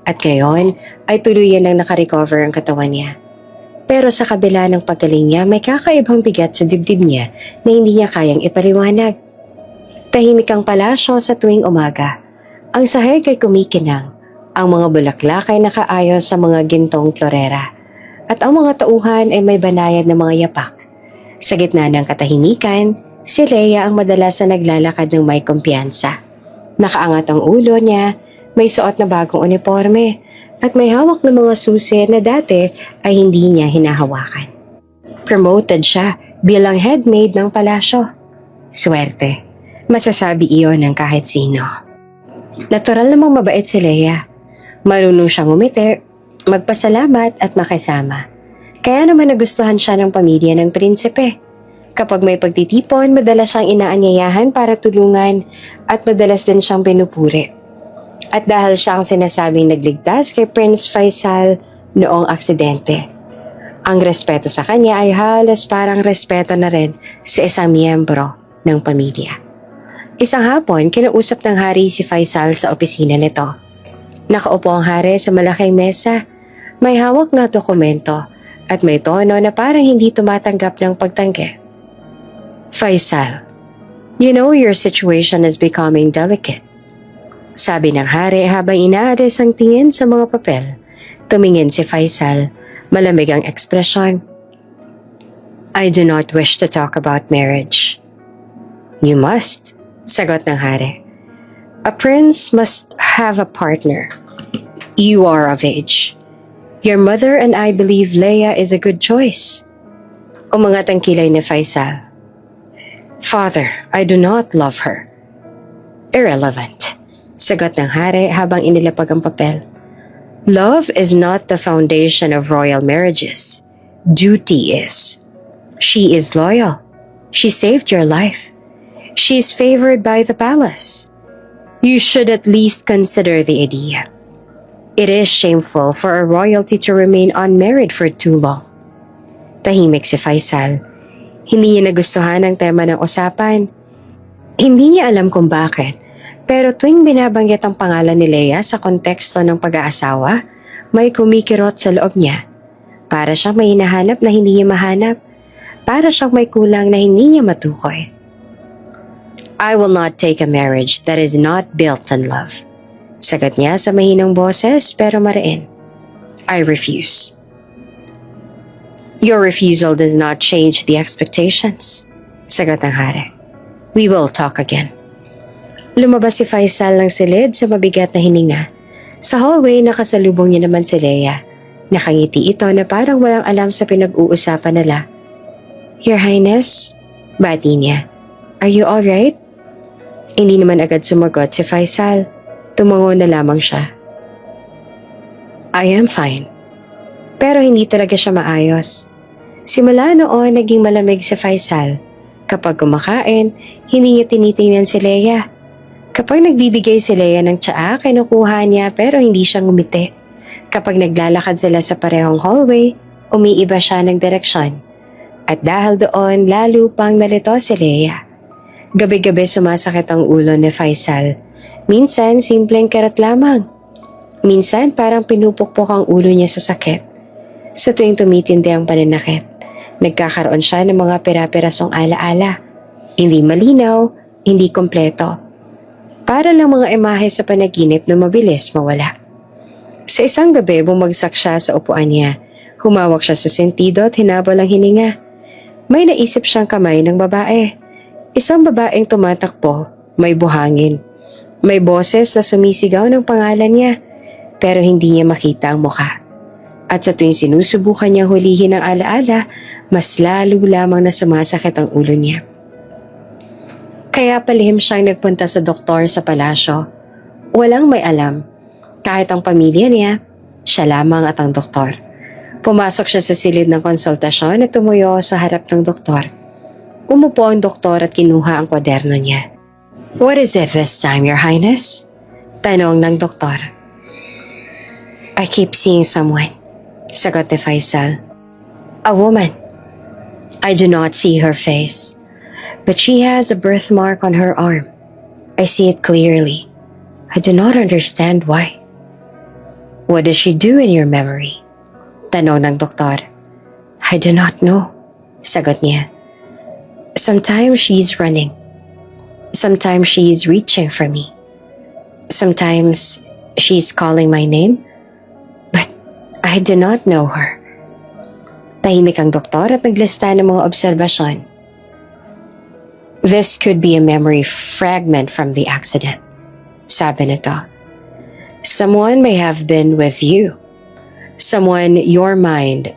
A: at ngayon ay tuluyan nang nakarecover ang katawan niya. Pero sa kabila ng paggaling niya, may kakaibang bigat sa dibdib niya na hindi niya kayang ipaliwanag. Tahimik ang palasyo sa tuwing umaga. Ang sahig ay kumikinang. Ang mga bulaklak ay nakaayos sa mga gintong florera. At ang mga tauhan ay may banayad na mga yapak. Sa gitna ng katahimikan, si Leia ang madalas na naglalakad ng may kumpiyansa. Nakaangat ang ulo niya, may suot na bagong uniforme, at may hawak na mga susi na dati ay hindi niya hinahawakan. Promoted siya bilang headmaid ng palasyo. Swerte. Masasabi iyon ng kahit sino. Natural namang mabait si Leia. Marunong siyang umiti, magpasalamat at makisama. Kaya naman nagustuhan siya ng pamilya ng prinsipe. Kapag may pagtitipon, madalas siyang inaanyayahan para tulungan at madalas din siyang pinupuri. At dahil siya ang sinasabing nagligtas kay Prince Faisal noong aksidente, ang respeto sa kanya ay halos parang respeto na rin sa isang miyembro ng pamilya. Isang hapon, kinausap ng hari si Faisal sa opisina nito. Nakaupo ang hari sa malaking mesa, may hawak na dokumento at may tono na parang hindi tumatanggap ng pagtanggi. Faisal, you know your situation is becoming delicate. Sabi ng hari habang inaalis ang tingin sa mga papel. Tumingin si Faisal, malamig ang ekspresyon. I do not wish to talk about marriage. You must. Sagot ng hari. A prince must have a partner. You are of age. Your mother and I believe Leia is a good choice. Umangat ang kilay ni Faisal. Father, I do not love her. Irrelevant. Sagot ng hari habang inilapag ang papel. Love is not the foundation of royal marriages. Duty is. She is loyal. She saved your life. She is favored by the palace. You should at least consider the idea. It is shameful for a royalty to remain unmarried for too long. Tahimik si Faisal. Hindi niya nagustuhan ang tema ng usapan. Hindi niya alam kung bakit, pero tuwing binabanggit ang pangalan ni Leia sa konteksto ng pag-aasawa, may kumikirot sa loob niya. Para siyang may hinahanap na hindi niya mahanap. Para siyang may kulang na hindi niya matukoy. I will not take a marriage that is not built on love. Sagot niya sa mahinang boses pero mariin. I refuse. Your refusal does not change the expectations. Sagot ng hari. We will talk again. Lumabas si Faisal ng silid sa mabigat na hininga. Sa hallway nakasalubong niya naman si Leia. Nakangiti ito na parang walang alam sa pinag-uusapan nila. Your Highness, bati niya. Are you alright? Hindi naman agad sumagot si Faisal. Tumango na lamang siya. I am fine. Pero hindi talaga siya maayos. Simula noon naging malamig si Faisal. Kapag kumakain, hindi niya tinitingnan si Leia. Kapag nagbibigay si Leia ng tsaa, kinukuha niya pero hindi siya ngumiti. Kapag naglalakad sila sa parehong hallway, umiiba siya ng direksyon. At dahil doon, lalo pang nalito si Leia. Gabi-gabi sumasakit ang ulo ni Faisal. Minsan, simpleng karat lamang. Minsan, parang pinupukpok ang ulo niya sa sakit. Sa tuwing tumitindi ang pananakit, nagkakaroon siya ng mga pira-pirasong alaala. Hindi malinaw, hindi kompleto. Para lang mga imahe sa panaginip na mabilis mawala. Sa isang gabi, bumagsak siya sa upuan niya. Humawak siya sa sentido at hinabol ang hininga. May naisip siyang kamay ng babae. Isang babaeng tumatakbo, may buhangin. May boses na sumisigaw ng pangalan niya pero hindi niya makita ang mukha. At sa tuwing sinusubukan niyang hulihin ang alaala, mas lalo lamang na sumasakit ang ulo niya. Kaya palihim siyang nagpunta sa doktor sa palasyo. Walang may alam. Kahit ang pamilya niya, siya lamang at ang doktor. Pumasok siya sa silid ng konsultasyon at tumuyo sa harap ng doktor. Umupo ang doktor at kinuha ang kwaderno niya. "What is it this time, Your Highness?" Tanong ng doktor. "I keep seeing someone," sagot ni Faisal. "A woman. I do not see her face, but she has a birthmark on her arm. I see it clearly. I do not understand why." "What does she do in your memory?" Tanong ng doktor. "I do not know," sagot niya. "Sometimes she's running. Sometimes she's reaching for me. Sometimes she's calling my name. But I do not know her." Tahimik ang doktor at naglista ng mga obserbasyon. "This could be a memory fragment from the accident," sabi nito. "Someone may have been with you. Someone your mind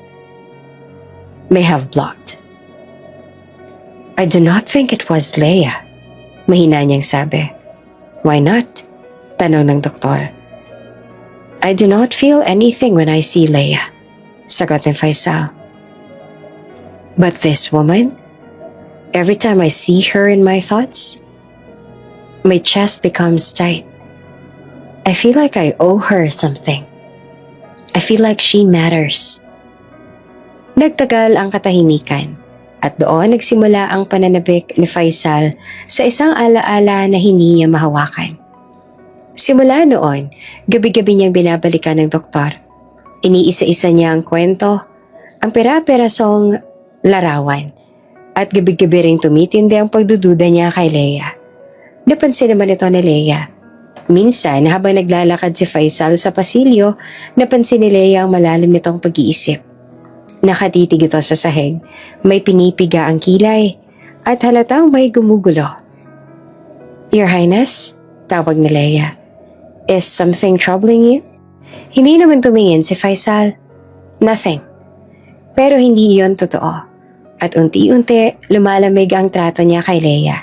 A: may have blocked." "I do not think it was Leia," mahina niyang sabi. "Why not?" Tanong ng doktor. "I do not feel anything when I see Leia," sagot ni Faisal. "But this woman, every time I see her in my thoughts, my chest becomes tight. I feel like I owe her something. I feel like she matters." Nagtagal ang katahimikan at doon nagsimula ang pananabik ni Faisal sa isang alaala na hindi niya mahawakan. Simula noon, gabi-gabi niyang binabalikan ng doktor. Iniisa-isa niya ang kwento, ang pera-perasong larawan, at gabi-gabi ring tumitindi ang pagdududa niya kay Leia. Napansin naman ito ni Leia. Minsan, habang naglalakad si Faisal sa pasilyo, napansin ni Leia ang malalim nitong pag-iisip. Nakatitig ito sa sahig, may pinipiga ang kilay, at halatang may gumugulo. "Your Highness," tawag ni Leia. "Is something troubling you?" Hindi naman tumingin si Faisal. "Nothing." Pero hindi iyon totoo. At unti-unti, lumalamig ang trato niya kay Leia.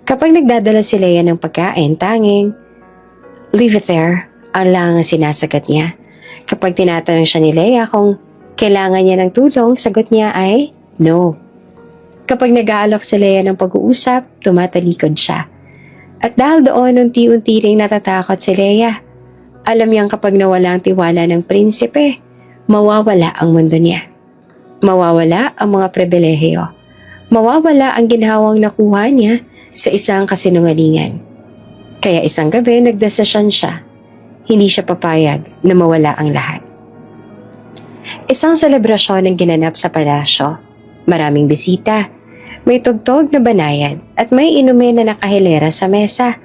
A: Kapag nagdadala si Leia ng pagkain, tanging, "Leave it there," ang lang ang sinasagot niya. Kapag tinatanong siya ni Leia kung kailangan niya ng tulong, sagot niya ay no. Kapag nag-aalok si Leia ng pag-uusap, tumatalikod siya. At dahil doon, unti-unti ring natatakot si Leia. Alam niyang kapag nawala ang tiwala ng prinsipe, mawawala ang mundo niya. Mawawala ang mga pribilehiyo. Mawawala ang ginhawang nakuha niya sa isang kasinungalingan. Kaya isang gabi nagdesisyon siya. Hindi siya papayag na mawala ang lahat. Isang selebrasyon ang ginanap sa palasyo. Maraming bisita. May tugtog na banayad at may inumin na nakahilera sa mesa.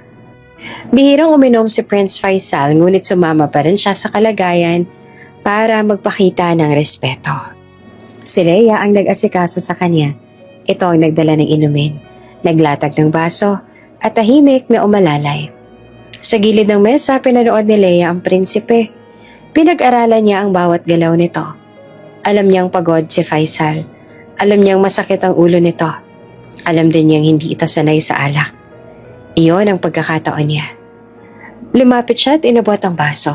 A: Bihirang uminom si Prince Faisal ngunit sumama pa rin siya sa kalagayan para magpakita ng respeto. Si Leia ang nag-asikaso sa kanya. Ito ang nagdala ng inumin, naglatag ng baso at tahimik na umalalay. Sa gilid ng mesa, pinanood ni Leia ang prinsipe. Pinag-aralan niya ang bawat galaw nito. Alam niyang pagod si Faisal. Alam niyang masakit ang ulo nito. Alam din niyang hindi ito sanay sa alak. Iyon ang pagkakataon niya. Lumapit siya at inabot ang baso.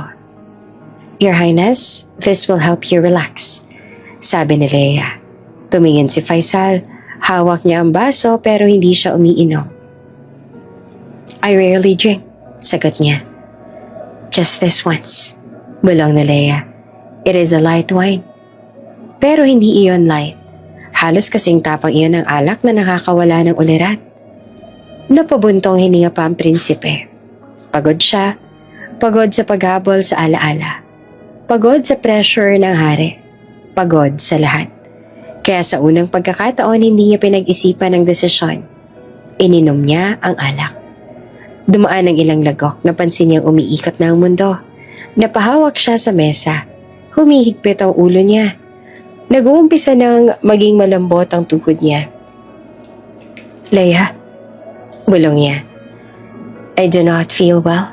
A: "Your Highness, this will help you relax," sabi ni Leia. Tumingin si Faisal. Hawak niya ang baso pero hindi siya umiinom. "I rarely drink," sagot niya. "Just this once," bulong ni Leia. "It is a light wine." Pero hindi iyon light. Halos kasing tapang iyon ng alak na nakakawala ng ulirat. Napabuntong hininga pa ang prinsipe. Pagod siya. Pagod sa paghabol sa alaala. Pagod sa pressure ng hari. Pagod sa lahat. Kaya sa unang pagkakataon hindi niya pinag-isipan ang desisyon. Ininom niya ang alak. Dumaan ang ilang lagok, napansin niyang umiikot na ang mundo. Napahawak siya sa mesa. Humihigpit ang ulo niya. Nag-uumpisa ng maging malambot ang tuhod niya. "Leia," bulong niya. I do not feel well.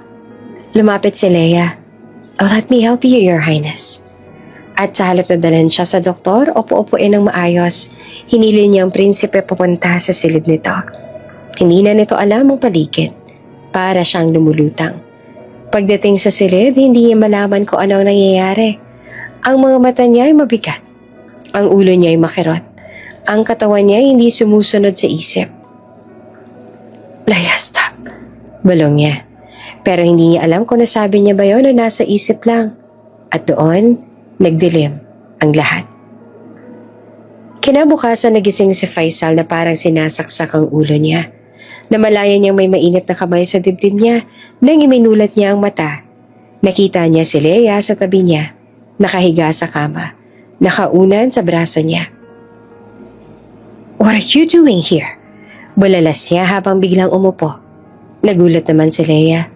A: Lumapit si Leia. Oh, let me help you, Your Highness. At sa halip na dalhin siya sa doktor, upo-upuin ng maayos, hinili niyang prinsipe papunta sa silid nito. Hindi na nito alam ang paligid. Para siyang lumulutang. Pagdating sa silid, hindi niya malaman kung ano ang nangyayari. Ang mga mata niya ay mabigat. Ang ulo niya ay makirot. Ang katawan niya ay hindi sumusunod sa isip. Leia, stop. Bulong niya. Pero hindi niya alam kung nasabi niya ba yun o nasa isip lang. At doon, nagdilim ang lahat. Kinabukasan nagising si Faisal na parang sinasaksak ang ulo niya. Namalayan niyang may mainit na kamay sa dibdib niya nang iminulat niya ang mata. Nakita niya si Leia sa tabi niya, nakahiga sa kama, nakaunan sa braso niya. What are you doing here? Bulalas niya habang biglang umupo. Nagulat naman si Leia.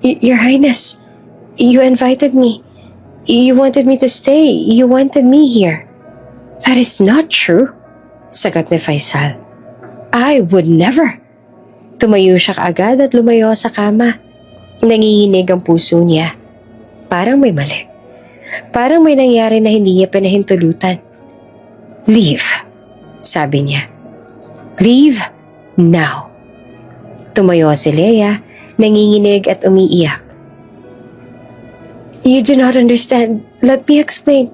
A: Your Highness, you invited me. You wanted me to stay. You wanted me here. That is not true, sagot ni Faisal. I would never. Tumayo siya kaagad at lumayo sa kama. Nanginginig ang puso niya. Parang may mali. Parang may nangyari na hindi niya pinahintulutan. Leave, sabi niya. Leave now. Tumayo si Leia, nanginginig at umiiyak. You do not understand. Let me explain.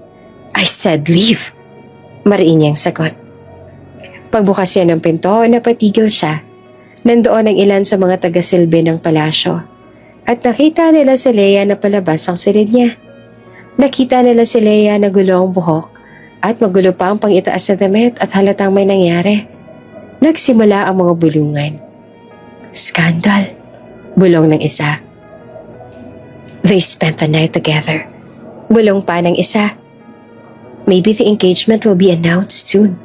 A: I said leave. Mariin niyang sagot. Pagbukas niya ng pinto, napatigil siya. Nandoon ang ilan sa mga taga-silbi ng palasyo. At nakita nila si Leia na palabas ang silid niya. Nakita nila si Leia na gulo ang buhok at magulo pa ang pangitaas na damit at halatang may nangyari. Nagsimula ang mga bulungan. Skandal, bulong ng isa. They spent the night together. Bulong pa ng isa. Maybe the engagement will be announced soon.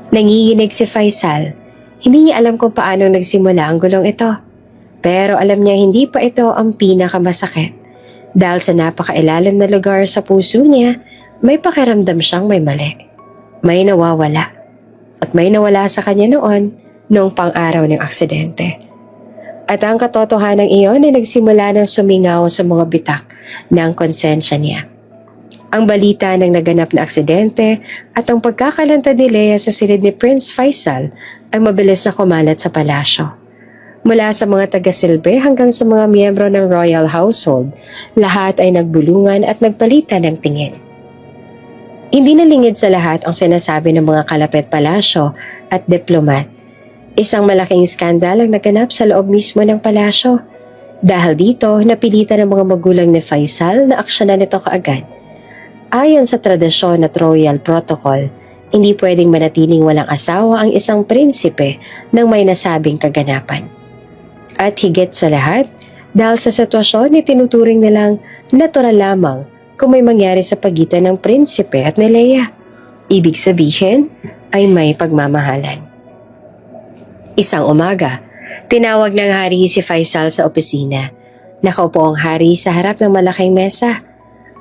A: Nanginginig si Faisal. Hindi niya alam kung paano nagsimula ang gulong ito. Pero alam niya hindi pa ito ang pinakamasakit. Dahil sa napakailalim na lugar sa puso niya, may pakiramdam siyang may mali. May nawawala. At may nawala sa kanya noong pang-araw ng aksidente. At ang katotohanan iyon ay nagsimula ng sumingaw sa mga bitak ng konsensya niya. Ang balita ng naganap na aksidente at ang pagkakalantad ni Leia sa silid ni Prince Faisal ay mabilis na kumalat sa palasyo. Mula sa mga taga-silbi hanggang sa mga miyembro ng royal household, lahat ay nagbulungan at nagpalitan ng tingin. Hindi nalingid sa lahat ang sinasabi ng mga kalapit palasyo at diplomat. Isang malaking skandal ang naganap sa loob mismo ng palasyo. Dahil dito, napilitan ng mga magulang ni Faisal na aksyonan nito kaagad. Ayon sa tradisyon at royal protocol, hindi pwedeng manatiling walang asawa ang isang prinsipe nang may nasabing kaganapan. At higit sa lahat, dahil sa sitwasyon ni tinuturing nilang natural lamang kung may mangyari sa pagitan ng prinsipe at ni Leia. Ibig sabihin ay may pagmamahalan. Isang umaga, tinawag ng hari si Faisal sa opisina. Nakaupo ang hari sa harap ng malaking mesa.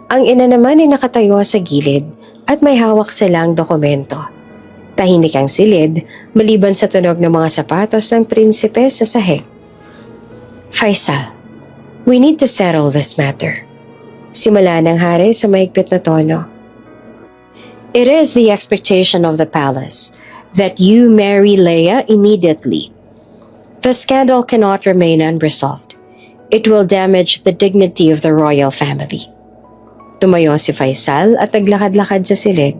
A: Ang ina naman ay nakatayo sa gilid at may hawak silang dokumento. Tahimik ang silid maliban sa tunog ng mga sapatos ng prinsipe sa sahig. Faisal, we need to settle this matter. Simula ng hari sa maigpit na tono. It is the expectation of the palace that you marry Leia immediately. The scandal cannot remain unresolved. It will damage the dignity of the royal family. Tumayo si Faisal at naglakad-lakad sa silid,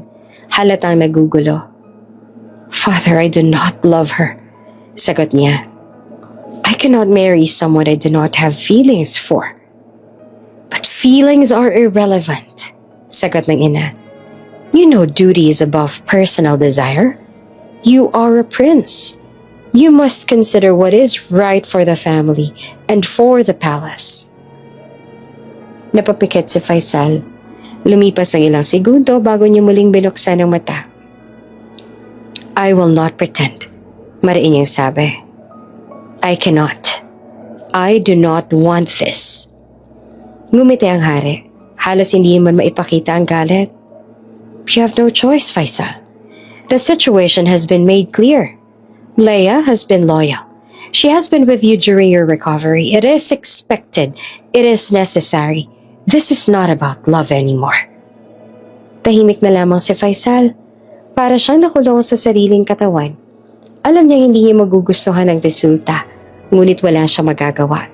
A: halatang nagugulo. Father, I do not love her, sagot niya. I cannot marry someone I do not have feelings for. But feelings are irrelevant, sagot ng ina. You know duty is above personal desire. You are a prince. You must consider what is right for the family and for the palace. Napapikit si Faisal. Lumipas ang ilang segundo bago niya muling binuksan ang mata. I will not pretend, mariin niyang sabi. I cannot. I do not want this. Ngumiti ang hari. Halos hindi man maipakita ang galit. You have no choice, Faisal. The situation has been made clear. Leia has been loyal. She has been with you during your recovery. It is expected. It is necessary. This is not about love anymore. Tahimik na lamang si Faisal. Para siyang nakulong sa sariling katawan. Alam niya hindi niya magugustuhan ang resulta, ngunit wala siya magagawa.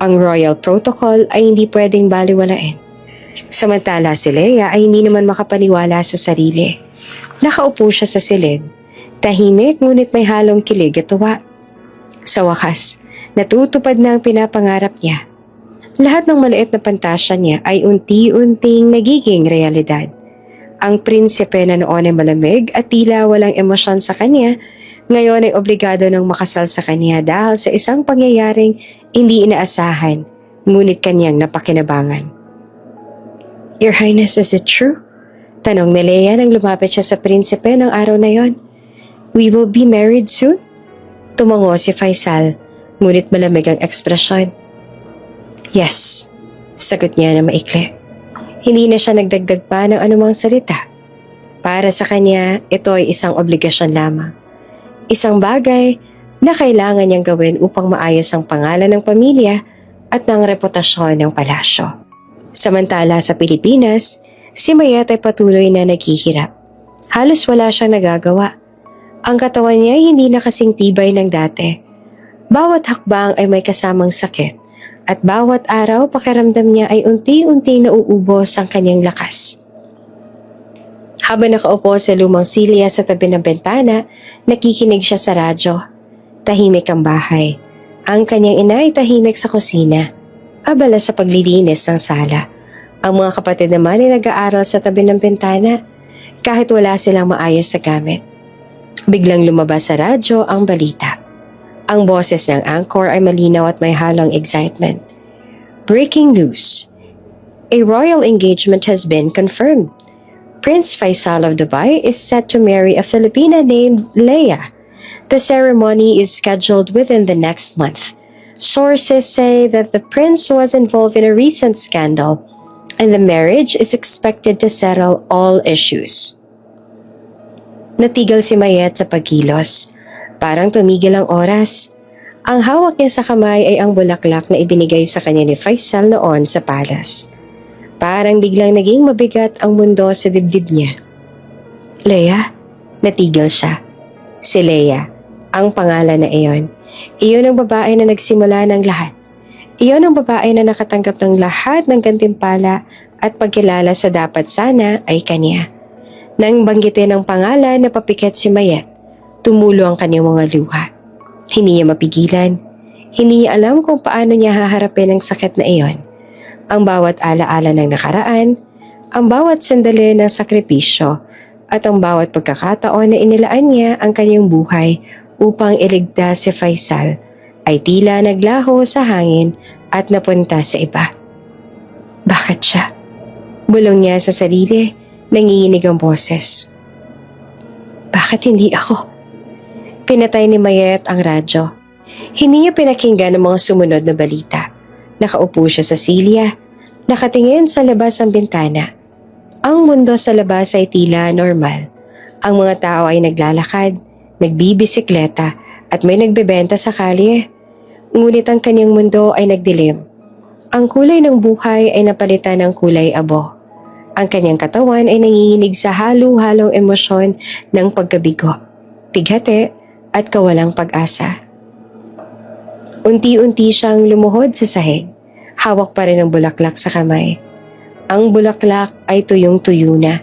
A: Ang royal protocol ay hindi pwedeng baliwalain. Samantala si Leia ay hindi naman makapaniwala sa sarili. Nakaupo siya sa silid. Tahimik ngunit may halong kilig at tuwa. Sa wakas, natutupad na ang pinapangarap niya. Lahat ng maliit na pantasya niya ay unti-unting nagiging realidad. Ang prinsipe na noon ay malamig at tila walang emosyon sa kanya, ngayon ay obligado ng makasal sa kanya dahil sa isang pangyayaring hindi inaasahan, ngunit kanyang napakinabangan. Your Highness, is it true? Tanong ni Leia nang lumapit siya sa prinsipe ng araw na yon. We will be married soon? Tumango si Faisal, ngunit malamig ang ekspresyon. Yes, sagot niya na maikli. Hindi na siya nagdagdag pa ng anumang salita. Para sa kanya, ito ay isang obligasyon lamang. Isang bagay na kailangan niyang gawin upang maayos ang pangalan ng pamilya at ng reputasyon ng palasyo. Samantala sa Pilipinas, si Mayet ay patuloy na naghihirap. Halos wala siyang nagagawa. Ang katawan niya ay hindi na kasing tibay ng dati. Bawat hakbang ay may kasamang sakit. At bawat araw pakiramdam niya ay unti-unting nauubos ang kanyang lakas. Habang nakaupo sa lumang silya sa tabi ng bintana, nakikinig siya sa radyo. Tahimik ang bahay. Ang kanyang ina ay tahimik sa kusina, abala sa paglilinis ng sala. Ang mga kapatid naman ay nag-aaral sa tabi ng bintana, kahit wala silang maayos sa gamit. Biglang lumabas sa radyo ang balita. Ang boses ng anchor ay malinaw at may halong excitement. Breaking news. A royal engagement has been confirmed. Prince Faisal of Dubai is set to marry a Filipina named Leia. The ceremony is scheduled within the next month. Sources say that the prince was involved in a recent scandal, and the marriage is expected to settle all issues. Natigil si Mayet sa pagkilos. Parang tumigil ang oras. Ang hawak niya sa kamay ay ang bulaklak na ibinigay sa kanya ni Faisal noon sa palas. Parang biglang naging mabigat ang mundo sa dibdib niya. Leia? Natigil siya. Si Leia, ang pangalan na iyon. Iyon ang babae na nagsimula ng lahat. Iyon ang babae na nakatanggap ng lahat ng gantimpala at pagkilala sa dapat sana ay kanya. Nang banggitin ang pangalan na papikit si Mayet, tumulo ang kanyang mga luha. Hindi niya mapigilan. Hindi niya alam kung paano niya haharapin ang sakit na iyon. Ang bawat alaala ng nakaraan, ang bawat sandali ng sakripisyo, at ang bawat pagkakataon na inilaan niya ang kanyang buhay upang iligtas si Faisal ay tila naglaho sa hangin at napunta sa iba. Bakit siya? Bulong niya sa sarili, nanginginig ang boses. Bakit hindi ako? Pinatay ni Mayet ang radyo. Hindi niya pinakinggan ang mga sumunod na balita. Nakaupo siya sa silya, nakatingin sa labas ng bintana. Ang mundo sa labas ay tila normal. Ang mga tao ay naglalakad, nagbibisikleta at may nagbebenta sa kalye. Ngunit ang kanyang mundo ay nagdilim. Ang kulay ng buhay ay napalitan ng kulay abo. Ang kanyang katawan ay nanginginig sa halo-halong emosyon ng pagkabigo, pighati at kawalang pag-asa. Unti-unti siyang lumuhod sa sahig. Hawak pa rin ang bulaklak sa kamay. Ang bulaklak ay tuyong-tuyo na,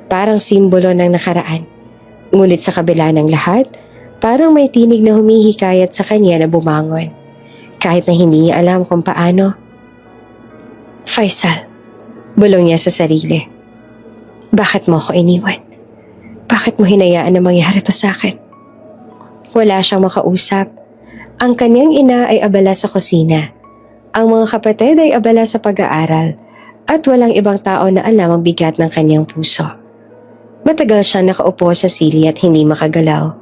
A: parang simbolo ng nakaraan. Ngunit sa kabila ng lahat, parang may tinig na humihikayat sa kanya na bumangon. Kahit na hindi niya alam kung paano. Faisal, bulong niya sa sarili. Bakit mo ako iniwan? Bakit mo hinayaan na mangyari to sa akin? Wala siyang makausap. Ang kanyang ina ay abala sa kusina. Ang mga kapatid ay abala sa pag-aaral at walang ibang tao na alam ang bigat ng kanyang puso. Matagal siyang nakaupo sa silya at hindi makagalaw.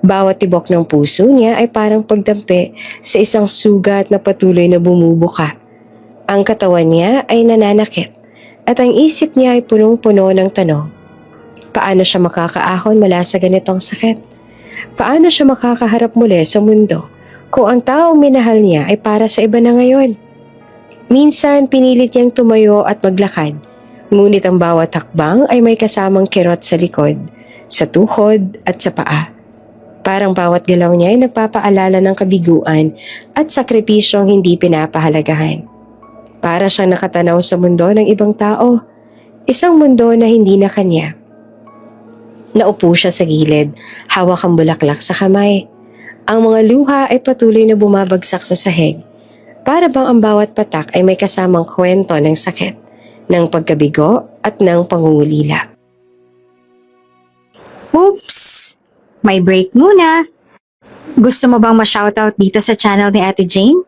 A: Bawat tibok ng puso niya ay parang pagdampi sa isang sugat na patuloy na bumubuka. Ang katawan niya ay nananakit at ang isip niya ay punong-puno ng tanong. Paano siya makakaahon mula sa ganitong sakit? Paano siya makakaharap muli sa mundo kung ang taong minahal niya ay para sa iba na ngayon. Minsan pinilit niyang tumayo at maglakad, ngunit ang bawat hakbang ay may kasamang kirot sa likod, sa tuhod at sa paa. Parang bawat galaw niya ay nagpapaalala ng kabiguan at sakripisyong hindi pinapahalagahan. Para siyang nakatanaw sa mundo ng ibang tao, isang mundo na hindi na kanya. Naupo siya sa gilid, hawak ang bulaklak sa kamay. Ang mga luha ay patuloy na bumabagsak sa sahig. Para bang ang bawat patak ay may kasamang kwento ng sakit, ng pagkabigo at ng pangungulila.
B: Oops! May break muna. Gusto mo bang ma-shoutout dito sa channel ni Ate Jane?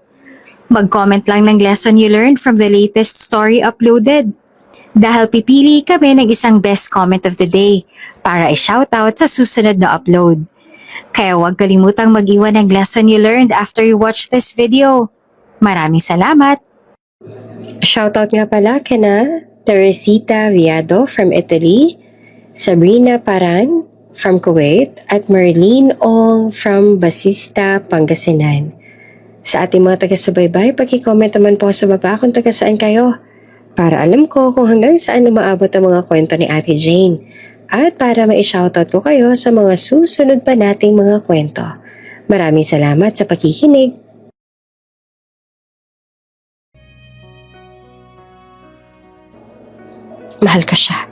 B: Mag-comment lang ng lesson you learned from the latest story uploaded. Dahil pipili kami ng isang best comment of the day para i-shoutout sa susunod na upload. Kaya huwag kalimutang mag-iwan ng lesson you learned after you watch this video. Maraming salamat!
A: Shoutout nga pala kina Teresita Viado from Italy, Sabrina Paran from Kuwait, at Marlene Ong from Basista, Pangasinan. Sa ating mga taga-subaybay, pag-comment naman po sa baba kung taga saan kayo, para alam ko kung hanggang saan umaabot ang mga kwento ni Ate Jane, at para ma-shoutout ko kayo sa mga susunod pa nating mga kwento. Maraming salamat sa pakikinig. Mahal ko siya.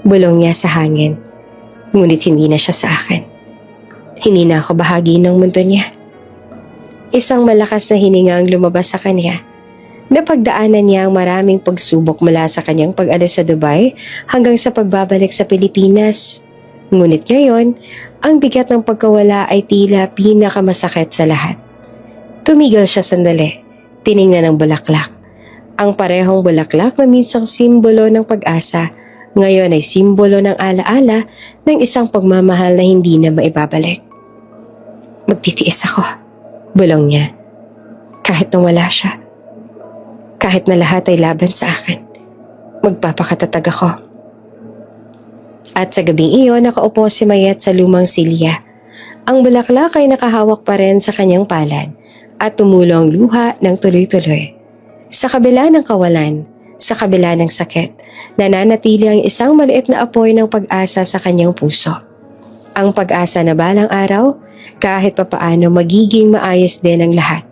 A: Bulong niya sa hangin. Ngunit hindi na siya sa akin. Hindi na ako bahagi ng mundo niya. Isang malakas na hininga ang lumabas sa kanya. Napagdaanan niya ang maraming pagsubok mula sa kanyang pag-alis sa Dubai hanggang sa pagbabalik sa Pilipinas. Ngunit ngayon, ang bigat ng pagkawala ay tila pinakamasakit sa lahat. Tumigil siya sandali. Tiningnan ang bulaklak. Ang parehong bulaklak na minsang simbolo ng pag-asa, ngayon ay simbolo ng alaala ng isang pagmamahal na hindi na maibabalik. Magtitiis ako, bulong niya. Kahit na wala siya. Kahit na lahat ay laban sa akin. Magpapakatatag ako. At sa gabing iyon, nakaupo si Mayet sa lumang silya. Ang bulaklak ay nakahawak pa rin sa kanyang palad at tumulo ang luha ng tuloy-tuloy. Sa kabila ng kawalan, sa kabila ng sakit, nananatili ang isang maliit na apoy ng pag-asa sa kanyang puso. Ang pag-asa na balang araw, kahit papaano magiging maayos din ang lahat.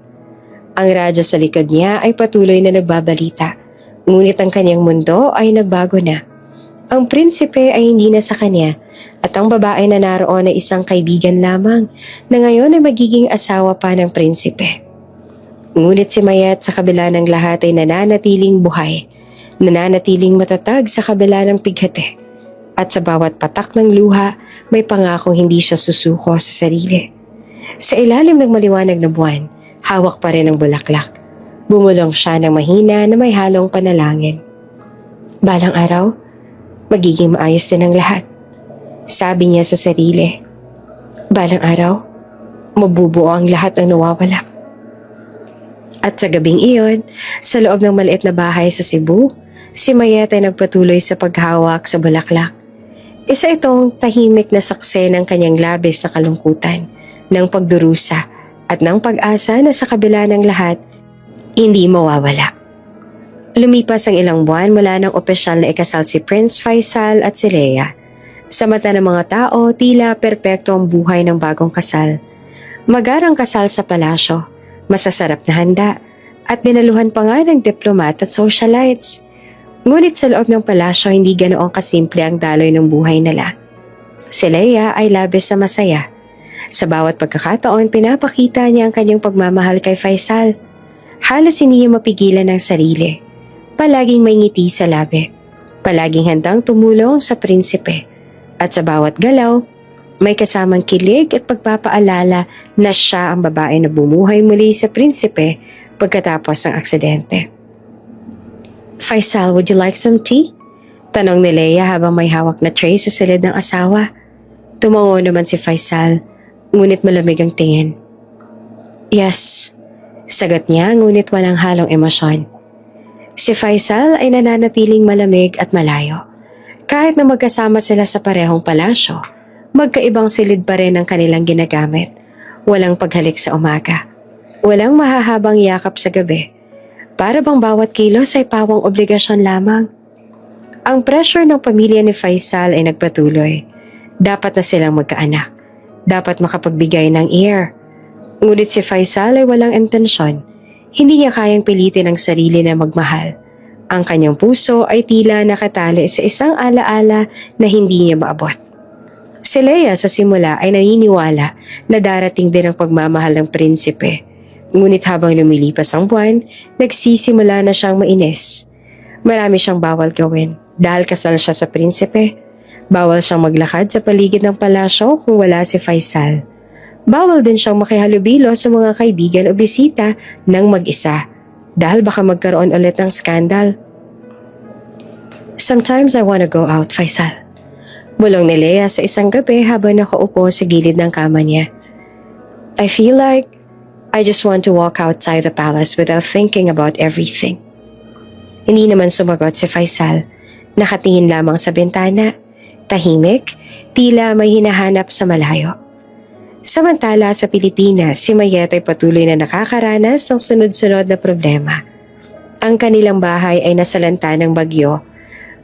A: Ang radyo sa likod niya ay patuloy na nagbabalita, ngunit ang kanyang mundo ay nagbago na. Ang prinsipe ay hindi na sa kanya at ang babae na naroon ay isang kaibigan lamang na ngayon ay magiging asawa pa ng prinsipe. Ngunit si Mayet sa kabila ng lahat ay nananatiling buhay, nananatiling matatag sa kabila ng pighati. At sa bawat patak ng luha, may pangakong hindi siya susuko sa sarili. Sa ilalim ng maliwanag na buwan, hawak pa rin ang bulaklak. Bumulong siya ng mahina na may halong panalangin. Balang araw, magiging maayos din ang lahat. Sabi niya sa sarili. Balang araw, mabubuo ang lahat ng nawawala. At sa gabing iyon, sa loob ng maliit na bahay sa Cebu, si Mayet ay nagpatuloy sa paghawak sa bulaklak. Isa itong tahimik na saksi ng kanyang labis na kalungkutan, ng pagdurusa at ng pag-asa na sa kabila ng lahat, hindi mawawala. Lumipas ang ilang buwan mula nang opisyal na ikasal si Prince Faisal at si Leia. Sa mata ng mga tao, tila perpekto ang buhay ng bagong kasal. Magarang kasal sa palasyo, masasarap na handa, at dinaluhan pa nga ng diplomat at socialites. Ngunit sa loob ng palasyo, hindi ganoong kasimple ang daloy ng buhay nila. Si Leia ay labis na masaya. Sa bawat pagkakataon, pinapakita niya ang kanyang pagmamahal kay Faisal. Halos hindi niya mapigilan ang sarili. Palaging may ngiti sa labi. Palaging handang tumulong sa prinsipe. At sa bawat galaw, may kasamang kilig at pagpapaalala na siya ang babae na bumuhay muli sa prinsipe pagkatapos ng aksidente. Faisal, would you like some tea? Tanong ni Leia habang may hawak na tray sa silid ng asawa. Tumango naman si Faisal, ngunit malamig ang tingin. Yes, sagot niya ngunit walang halong emosyon. Si Faisal ay nananatiling malamig at malayo. Kahit na magkasama sila sa parehong palasyo, magkaibang silid pa rin ang kanilang ginagamit. Walang paghalik sa umaga. Walang mahahabang yakap sa gabi. Para bang bawat kilos ay pawang obligasyon lamang. Ang pressure ng pamilya ni Faisal ay nagpatuloy. Dapat na silang magkaanak. Dapat makapagbigay ng heir. Ngunit si Faisal ay walang intensyon. Hindi niya kayang pilitin ang sarili na magmahal. Ang kanyang puso ay tila nakatali sa isang alaala na hindi niya maabot. Si Leia sa simula ay naniniwala na darating din ang pagmamahal ng prinsipe. Ngunit habang lumilipas ang buwan, nagsisimula na siyang mainis. Marami siyang bawal gawin dahil kasal siya sa prinsipe. Bawal siyang maglakad sa paligid ng palasyo kung wala si Faisal. Bawal din siyang makihalubilo sa mga kaibigan o bisita ng mag-isa dahil baka magkaroon ulit ng skandal. Sometimes I wanna go out, Faisal. Bulong ni Leia sa isang gabi habang nakaupo sa gilid ng kama niya. I feel like I just want to walk outside the palace without thinking about everything. Hindi naman sumagot si Faisal. Nakatingin lamang sa bintana. Tahimik, tila may hinahanap sa malayo. Samantala sa Pilipinas, si Mayet ay patuloy na nakakaranas ng sunod-sunod na problema. Ang kanilang bahay ay nasalanta ng bagyo.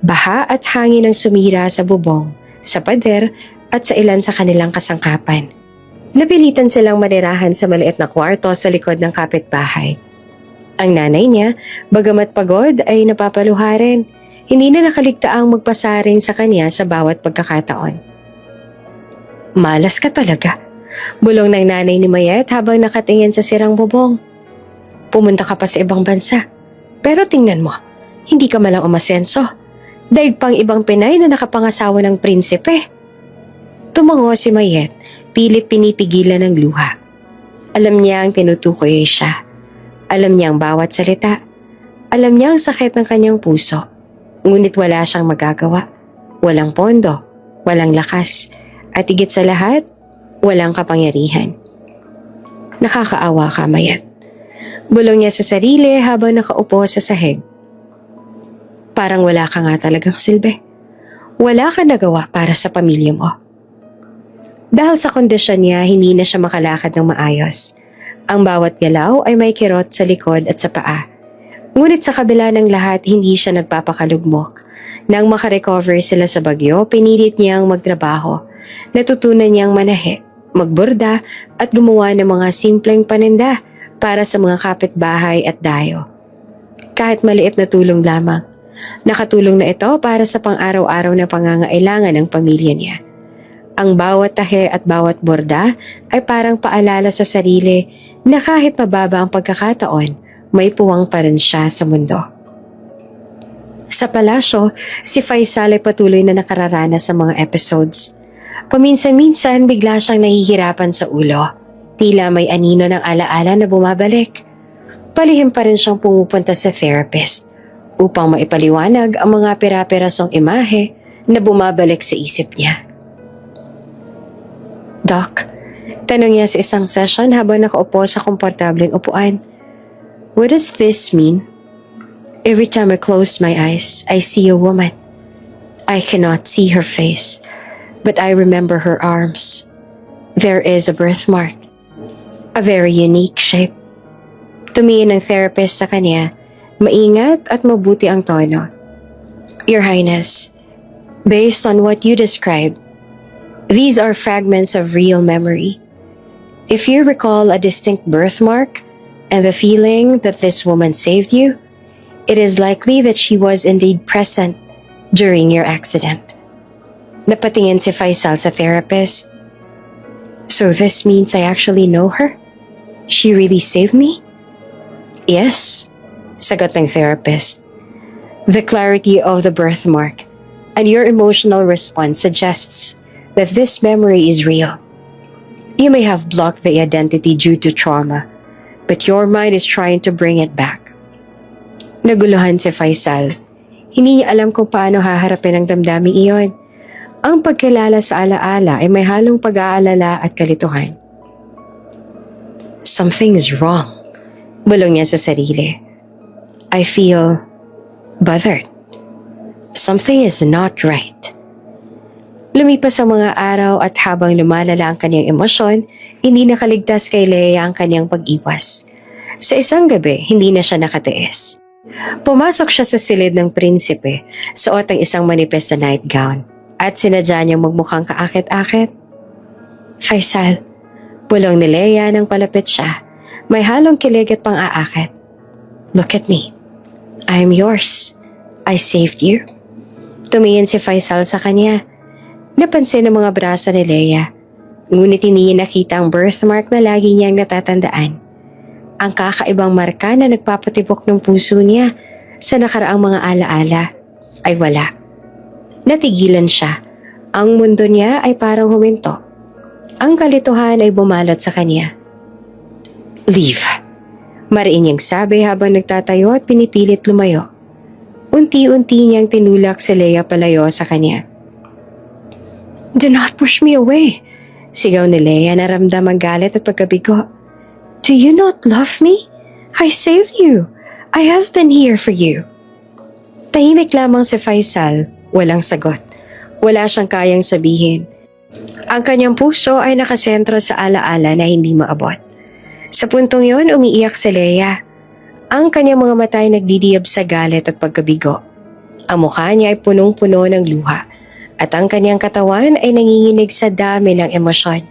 A: Baha at hangin ang sumira sa bubong, sa pader at sa ilan sa kanilang kasangkapan. Napilitan silang manirahan sa maliit na kwarto sa likod ng kapitbahay. Ang nanay niya, bagamat pagod ay napapaluha rin. Hindi na nakaligtaang magpasaring sa kanya sa bawat pagkakataon. Malas ka talaga, bulong ng nanay ni Mayet habang nakatingin sa sirang bubong. Pumunta ka pa sa ibang bansa. Pero tingnan mo, hindi ka malang umasenso. Daig pang ibang Pinay na nakapangasawa ng prinsipe. Tumango si Mayet, pilit pinipigilan ng luha. Alam niya ang tinutukoy ay siya. Alam niya ang bawat salita. Alam niya ang sakit ng kanyang puso. Ngunit wala siyang magagawa. Walang pondo, walang lakas, at higit sa lahat, walang kapangyarihan. Nakakaawa ka, Mayet. Bulong niya sa sarili habang nakaupo sa sahig. Parang wala ka nga talagang silbi. Wala ka nagawa para sa pamilya mo. Dahil sa kondisyon niya, hindi na siya makalakad ng maayos. Ang bawat galaw ay may kirot sa likod at sa paa. Ngunit sa kabila ng lahat, hindi siya nagpapakalugmok. Nang makarecover sila sa bagyo, pinilit niyang magtrabaho. Natutunan niyang manahe, magborda at gumawa ng mga simpleng paninda para sa mga kapitbahay at dayo. Kahit maliit na tulong lamang, nakatulong na ito para sa pang-araw-araw na pangangailangan ng pamilya niya. Ang bawat tahe at bawat borda ay parang paalala sa sarili na kahit mababa ang pagkakataon, may puwang pa rin siya sa mundo. Sa palasyo, si Faisal ay patuloy na nakararanas sa mga episodes. Paminsan-minsan bigla siyang nahihirapan sa ulo. Tila may anino ng alaala na bumabalik. Palihim pa rin siyang pumupunta sa therapist upang maipaliwanag ang mga pera-perasong imahe na bumabalik sa isip niya. Doc, tanong niya sa isang session habang nakaupo sa komportableng upuan. What does this mean? Every time I close my eyes, I see a woman. I cannot see her face, but I remember her arms. There is a birthmark. A very unique shape. Tumingin ng therapist sa kanya, maingat at mabuti ang tono. Your Highness, based on what you described, these are fragments of real memory. If you recall a distinct birthmark and the feeling that this woman saved you, it is likely that she was indeed present during your accident. Napatingin si Faisal sa therapist. So this means I actually know her? She really saved me? Yes, sagot ng therapist. The clarity of the birthmark and your emotional response suggests that this memory is real. You may have blocked the identity due to trauma, but your mind is trying to bring it back. Naguluhan si Faisal. Hindi niya alam kung paano haharapin ang damdaming iyon. Ang pagkilala sa alaala ay may halong pag-aalala at kalituhan. Something is wrong, bulong niya sa sarili. I feel bothered. Something is not right. Lumipas ang mga araw at habang lumalala ang kanyang emosyon, hindi nakaligtas kay Leia ang kanyang pag-iwas. Sa isang gabi, hindi na siya nakatiis. Pumasok siya sa silid ng prinsipe, suot ang isang manipis na nightgown, at sinadya niyang magmukhang kaakit-akit. Faisal, bulong ni Leia nang palapit siya. May halong kilig at pang-aakit. Look at me. I am yours. I saved you. Tumingin si Faisal sa kanya. Napansin ang mga braso ni Leia, ngunit hindi niya nakita ang birthmark na lagi niyang natatandaan. Ang kakaibang marka na nagpapatibok ng puso niya sa nakaraang mga alaala ay wala. Natigilan siya. Ang mundo niya ay parang huminto. Ang kalituhan ay bumalot sa kanya. Leave. Mariin niyang sabi habang nagtatayo at pinipilit lumayo. Unti-unti niyang tinulak si Leia palayo sa kanya. Do not push me away. Sigaw ni Leia na ramdam ang galit at pagkabigo. Do you not love me? I saved you. I have been here for you. Tahimik lamang si Faisal, walang sagot. Wala siyang kayang sabihin. Ang kanyang puso ay nakasentro sa alaala na hindi maabot. Sa puntong yon, umiiyak si Leia. Ang kanyang mga mata ay nagdidiyab sa galit at pagkabigo. Ang mukha niya ay punong-puno ng luha at ang kanyang katawan ay nanginginig sa dami ng emosyon.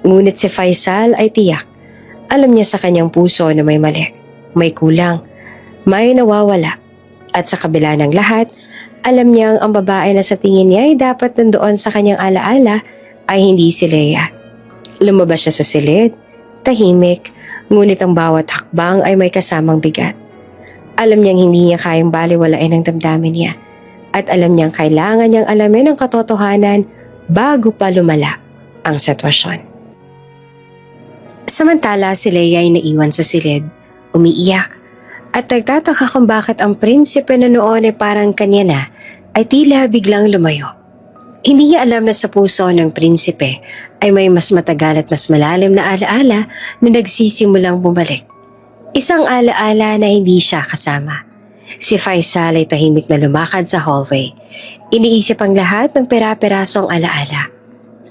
A: Ngunit si Faisal ay tiyak. Alam niya sa kanyang puso na may mali, may kulang, may nawawala. At sa kabila ng lahat, alam niyang ang babae na sa tingin niya ay dapat nandoon sa kanyang alaala ay hindi si Leia. Lumabas siya sa silid, tahimik, ngunit ang bawat hakbang ay may kasamang bigat. Alam niyang hindi niya kayang baliwalain ang damdamin niya at alam niyang kailangan niyang alamin ang katotohanan bago pa lumala ang sitwasyon. Samantala si Leia ay naiwan sa silid, umiiyak at nagtataka kung bakit ang prinsipe na noon ay parang kanya na ay tila biglang lumayo. Hindi niya alam na sa puso ng prinsipe ay may mas matagal at mas malalim na alaala na nagsisimulang bumalik. Isang alaala na hindi siya kasama. Si Faisal ay tahimik na lumakad sa hallway. Iniisip ang lahat ng pera-perasong alaala.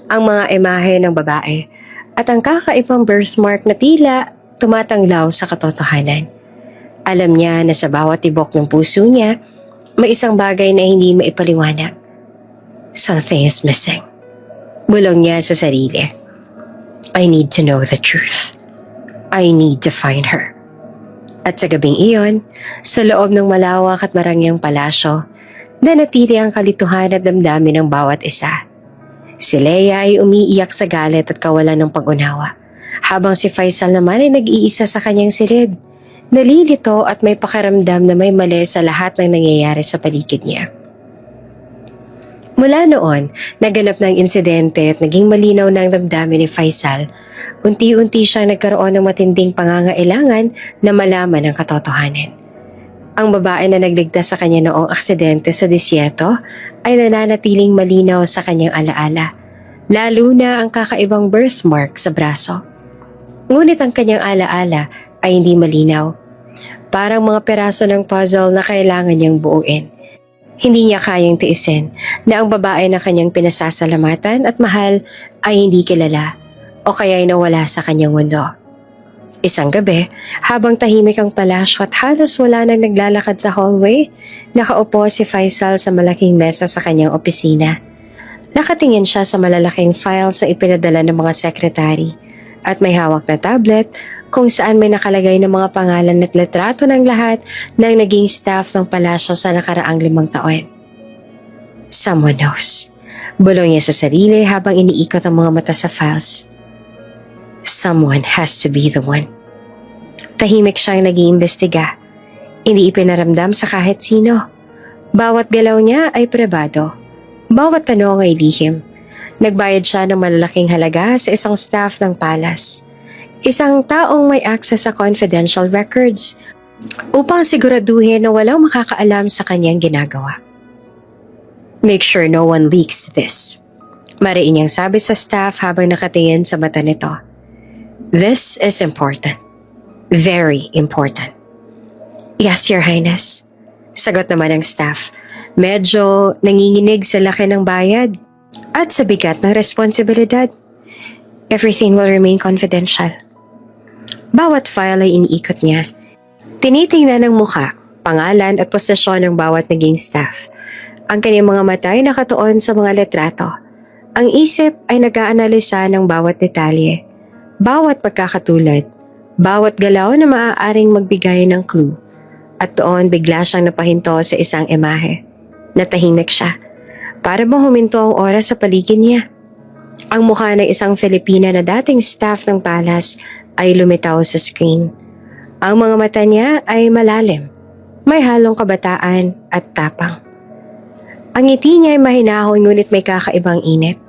A: Ang mga imahe ng babae at ang kakaibang birthmark na tila tumatanglaw sa katotohanan. Alam niya na sa bawat tibok ng puso niya, may isang bagay na hindi maipaliwanag. Something is missing. Bulong niya sa sarili. I need to know the truth. I need to find her. At sa gabing iyon, sa loob ng malawak at marangyang palasyo, nanatili ang kalituhan at damdamin ng bawat isa. Si Leia ay umiiyak sa galit at kawalan ng pag-unawa, habang si Faisal naman ay nag-iisa sa kanyang silid. Nalilito at may pakiramdam na may mali sa lahat ng nangyayari sa paligid niya. Mula noon, naganap ng insidente at naging malinaw na ang damdamin ni Faisal. Unti-unti siyang nagkaroon ng matinding pangangailangan na malaman ang katotohanan. Ang babae na nagligtas sa kanya noong aksidente sa disyerto ay nananatiling malinaw sa kanyang alaala, lalo na ang kakaibang birthmark sa braso. Ngunit ang kanyang alaala ay hindi malinaw. Parang mga peraso ng puzzle na kailangan niyang buuin. Hindi niya kayang tiisin na ang babae na kanyang pinasasalamatan at mahal ay hindi kilala o kaya'y nawala sa kanyang mundo. Isang gabi, habang tahimik ang palasyo at halos wala nang naglalakad sa hallway, nakaupo si Faisal sa malaking mesa sa kanyang opisina. Nakatingin siya sa malalaking files na ipinadala ng mga sekretary at may hawak na tablet kung saan may nakalagay ng mga pangalan at litrato ng lahat ng naging staff ng palasyo sa nakaraang 5 taon. Someone knows. Bulong niya sa sarili habang iniikot ang mga mata sa files. Someone has to be the one. Tahimik siyang nag-iimbestiga. Hindi ipinaramdam sa kahit sino. Bawat galaw niya ay pribado. Bawat tanong ay lihim. Nagbayad siya ng malalaking halaga sa isang staff ng palace. Isang taong may access sa confidential records upang siguraduhin na walang makakaalam sa kanyang ginagawa. Make sure no one leaks this. Mariin niyang sabi sa staff habang nakatingin sa mata nito. This is important. Very important. Yes, Your Highness. Sagot naman ng staff. Medyo nanginginig sa laki ng bayad. At sa bigat ng responsibilidad, everything will remain confidential. Bawat file ay iniikot niya. Tinitingnan ng mukha, pangalan at posisyon ng bawat naging staff. Ang kanyang mga mata ay nakatuon sa mga litrato. Ang isip ay nag-aanalisa ng bawat detalye, bawat pagkakatulad, bawat galaw na maaaring magbigay ng clue. At doon bigla siyang napahinto sa isang imahe. Natahimik siya. Para bang huminto ang oras sa paligid niya. Ang mukha ng isang Filipina na dating staff ng palas ay lumitaw sa screen. Ang mga mata niya ay malalim, may halong kabataan at tapang. Ang ngiti niya ay mahinahon ngunit may kakaibang init.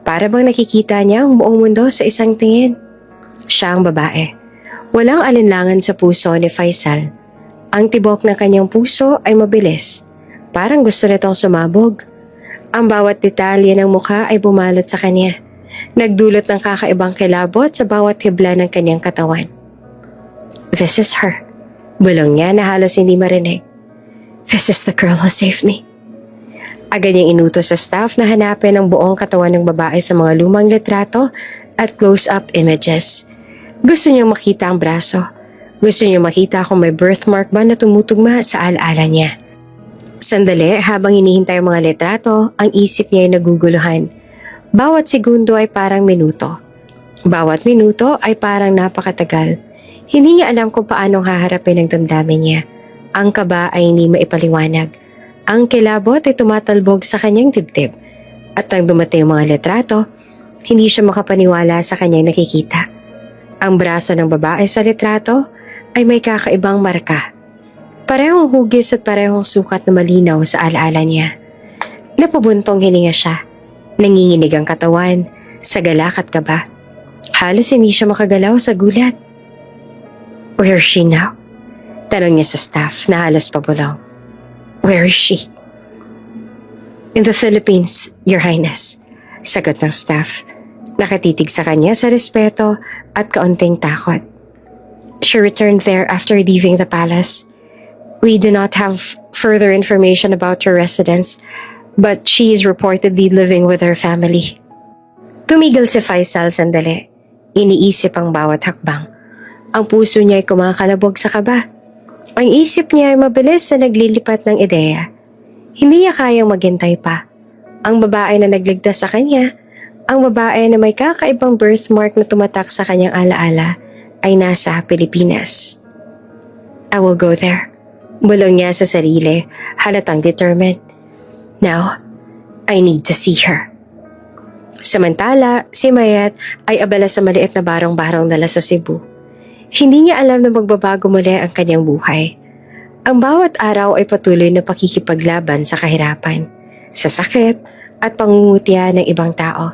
A: Para bang nakikita niya ang buong mundo sa isang tingin. Siya ang babae. Walang alinlangan sa puso ni Faisal. Ang tibok ng kanyang puso ay mabilis. Parang gusto nitong sumabog. Ang bawat detalye ng mukha ay bumalot sa kanya. Nagdulot ng kakaibang kilabot sa bawat hibla ng kanyang katawan. This is her. Bulong niya na halos hindi marinig. This is the girl who saved me. Agad niyang inutos sa staff na hanapin ang buong katawan ng babae sa mga lumang litrato at close-up images. Gusto niyang makita ang braso. Gusto niyang makita kung may birthmark ba na tumutugma sa alaala niya. Sandali, habang hinihintay ang mga litrato, ang isip niya ay naguguluhan. Bawat segundo ay parang minuto. Bawat minuto ay parang napakatagal. Hindi niya alam kung paanong haharapin ang damdamin niya. Ang kaba ay hindi maipaliwanag. Ang kilabot ay tumatalbog sa kanyang dibdib. At nang dumating ang mga litrato, hindi siya makapaniwala sa kanyang nakikita. Ang braso ng babae sa litrato ay may kakaibang marka. Parehong hugis at parehong sukat na malinaw sa alaala niya. Napabuntong hininga siya. Nanginginig ang katawan, sa galak at kaba. Halos hindi siya makagalaw sa gulat. Where is she now? Tanong niya sa staff na halos pabulong. Where is she? In the Philippines, Your Highness. Sagot ng staff. Nakatitig sa kanya sa respeto at kaunting takot. She returned there after leaving the palace. We do not have further information about her residence, but she is reportedly living with her family. Tumigil si Faisal sandali. Iniisip ang bawat hakbang. Ang puso niya ay kumakalabog sa kaba. Ang isip niya ay mabilis na naglilipat ng ideya. Hindi niya kayang maghintay pa. Ang babae na nagligtas sa kanya, ang babae na may kakaibang birthmark na tumatak sa kanyang alaala, ay nasa Pilipinas. I will go there. Bulong niya sa sarili, halatang determined. Now, I need to see her. Samantala, si Mayet ay abala sa maliit na barong-barong dala sa Cebu. Hindi niya alam na magbabago muli ang kanyang buhay. Ang bawat araw ay patuloy na pakikipaglaban sa kahirapan, sa sakit at pangungutya ng ibang tao.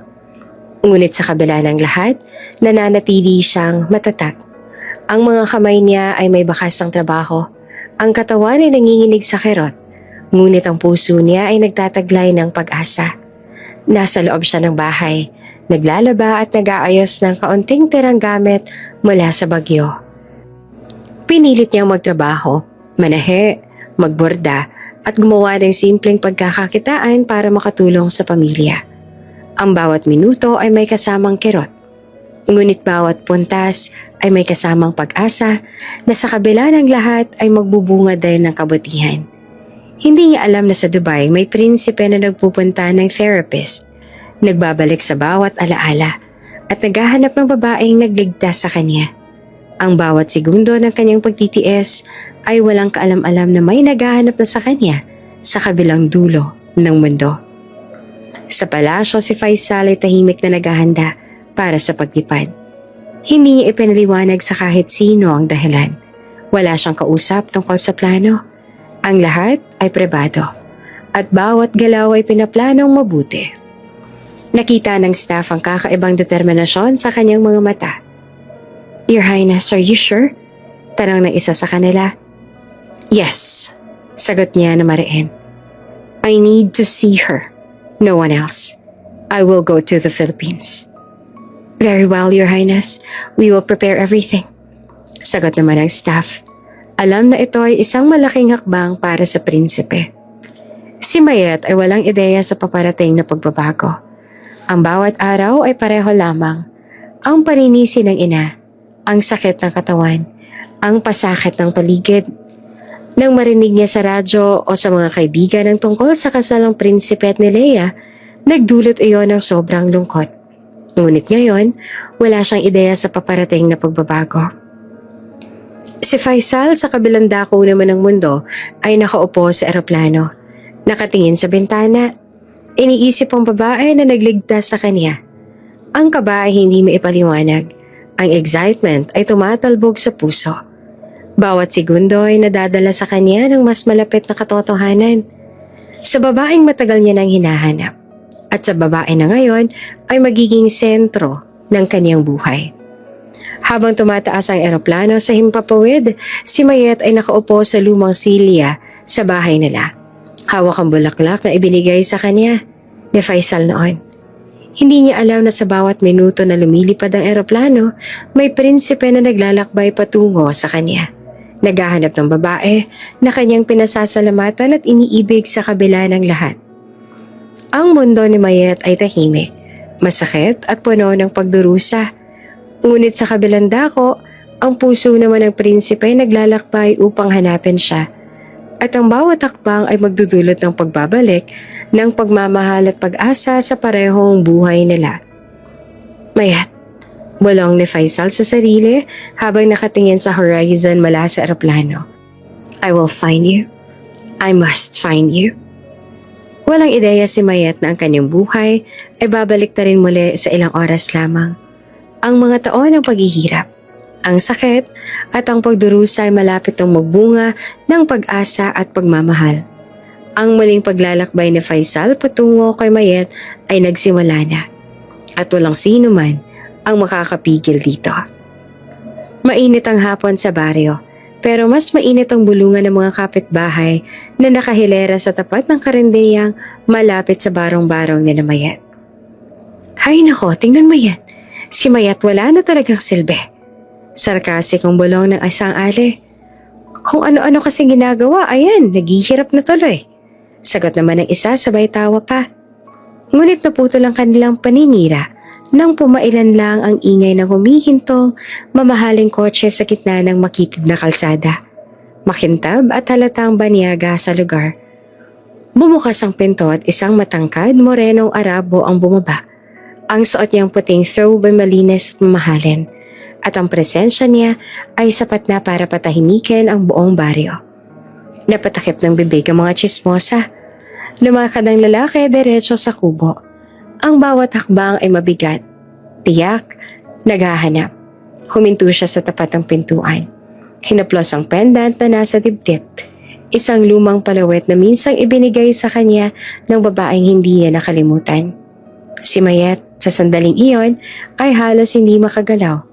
A: Ngunit sa kabila ng lahat, nananatili siyang matatag. Ang mga kamay niya ay may bakas ng trabaho. Ang katawan ay nanginginig sa kirot. Ngunit ang puso niya ay nagtataglay ng pag-asa. Nasa loob siya ng bahay, naglalaba at nag-aayos ng kaunting tirang gamit mula sa bagyo. Pinilit niyang magtrabaho, manahe, magborda at gumawa ng simpleng pagkakakitaan para makatulong sa pamilya. Ang bawat minuto ay may kasamang kirot. Ngunit bawat puntas ay may kasamang pag-asa na sa kabila ng lahat ay magbubunga din ng kabutihan. Hindi niya alam na sa Dubai may prinsipe na nagpupunta ng therapist, nagbabalik sa bawat alaala at naghahanap ng babaeng nagligtas sa kanya. Ang bawat segundo ng kanyang pagtitiis ay walang kaalam-alam na may naghahanap na sa kanya sa kabilang dulo ng mundo. Sa palasyo si Faisal ay tahimik na naghahanda para sa paglipad. Hindi niya ipinaliwanag sa kahit sino ang dahilan. Wala siyang kausap tungkol sa plano. Ang lahat ay pribado at bawat galaw ay pinaplanong mabuti. Nakita ng staff ang kakaibang determinasyon sa kanyang mga mata. Your Highness, are you sure? Tanong ng isa sa kanila. Yes, sagot niya na mariin. I need to see her. No one else. I will go to the Philippines. Very well, Your Highness. We will prepare everything. Sagot naman ng staff. Alam na ito ay isang malaking hakbang para sa prinsipe. Si Mayet ay walang ideya sa paparating na pagbabago. Ang bawat araw ay pareho lamang. Ang paninisi ng ina, ang sakit ng katawan, ang pasakit ng paligid. Nang marinig niya sa radyo o sa mga kaibigan ang tungkol sa kasal ng prinsipe at ni Leia, nagdulot iyon ng sobrang lungkot. Ngunit ngayon, wala siyang ideya sa paparating na pagbabago. Si Faisal sa kabilang dako naman ng mundo ay nakaupo sa eroplano. Nakatingin sa bintana. Iniisip ang babae na nagligtas sa kanya. Ang kaba ay hindi maipaliwanag. Ang excitement ay tumatalbog sa puso. Bawat segundo ay nadadala sa kanya ng mas malapit na katotohanan. Sa babaeng matagal niya nang hinahanap. At sa babae na ngayon ay magiging sentro ng kanyang buhay. Habang tumataas ang eroplano sa himpapawid, si Mayet ay nakaupo sa lumang silya sa bahay nila. Hawak ang bulaklak na ibinigay sa kanya ni Faisal noon. Hindi niya alam na sa bawat minuto na lumilipad ang eroplano, may prinsipe na naglalakbay patungo sa kanya. Naghahanap ng babae na kanyang pinasasalamatan at iniibig sa kabila ng lahat. Ang mundo ni Mayet ay tahimik, masakit at puno ng pagdurusa. Ngunit sa kabilang dako, ang puso naman ng prinsipe ay naglalakbay upang hanapin siya. At ang bawat hakbang ay magdudulot ng pagbabalik ng pagmamahal at pag-asa sa parehong buhay nila. Mayet, bulong ni Faisal sa sarili habang nakatingin sa horizon mula sa eroplano. I will find you. I must find you. Walang ideya si Mayet na ang kanyang buhay ay babalik na rin muli sa ilang oras lamang. Ang mga taon ng paghihirap, ang sakit at ang pagdurusa ay malapit ng magbunga ng pag-asa at pagmamahal. Ang muling paglalakbay ni Faisal patungo kay Mayet ay nagsimula na. At walang sino man ang makakapigil dito. Mainit ang hapon sa baryo, pero mas mainit ang bulungan ng mga kapitbahay na nakahilera sa tapat ng karindeyang malapit sa barong-barong ni Mayet. Hay nako, tingnan Mayet. Si Mayet wala na talagang silbi. Sarkastik ang bulong ng isang ali. Kung ano-ano kasi ginagawa, ayan, naghihirap na tuloy. Sagot naman ng isa sabay tawa pa. Ngunit naputol ang kanilang paninira nang pumailan lang ang ingay ng humihintong mamahaling kotse sa gitna ng makitid na kalsada. Makintab at halatang banyaga sa lugar. Bumukas ang pinto at isang matangkad morenong Arabo ang bumaba. Ang suot niyang puting throw ay malinis at mamahalin. At ang presensya niya ay sapat na para patahimikin ang buong baryo. Napatakip ng bibig ang mga tsismosa. Lumakad ang lalaki diretso sa kubo. Ang bawat hakbang ay mabigat. Tiyak, naghahanap. Huminto siya sa tapat ng pintuan. Hinaplos ang pendant na nasa dibdib. Isang lumang palawet na minsang ibinigay sa kanya ng babaeng hindi niya nakalimutan. Si Mayet, sa sandaling iyon, ay halos hindi makagalaw.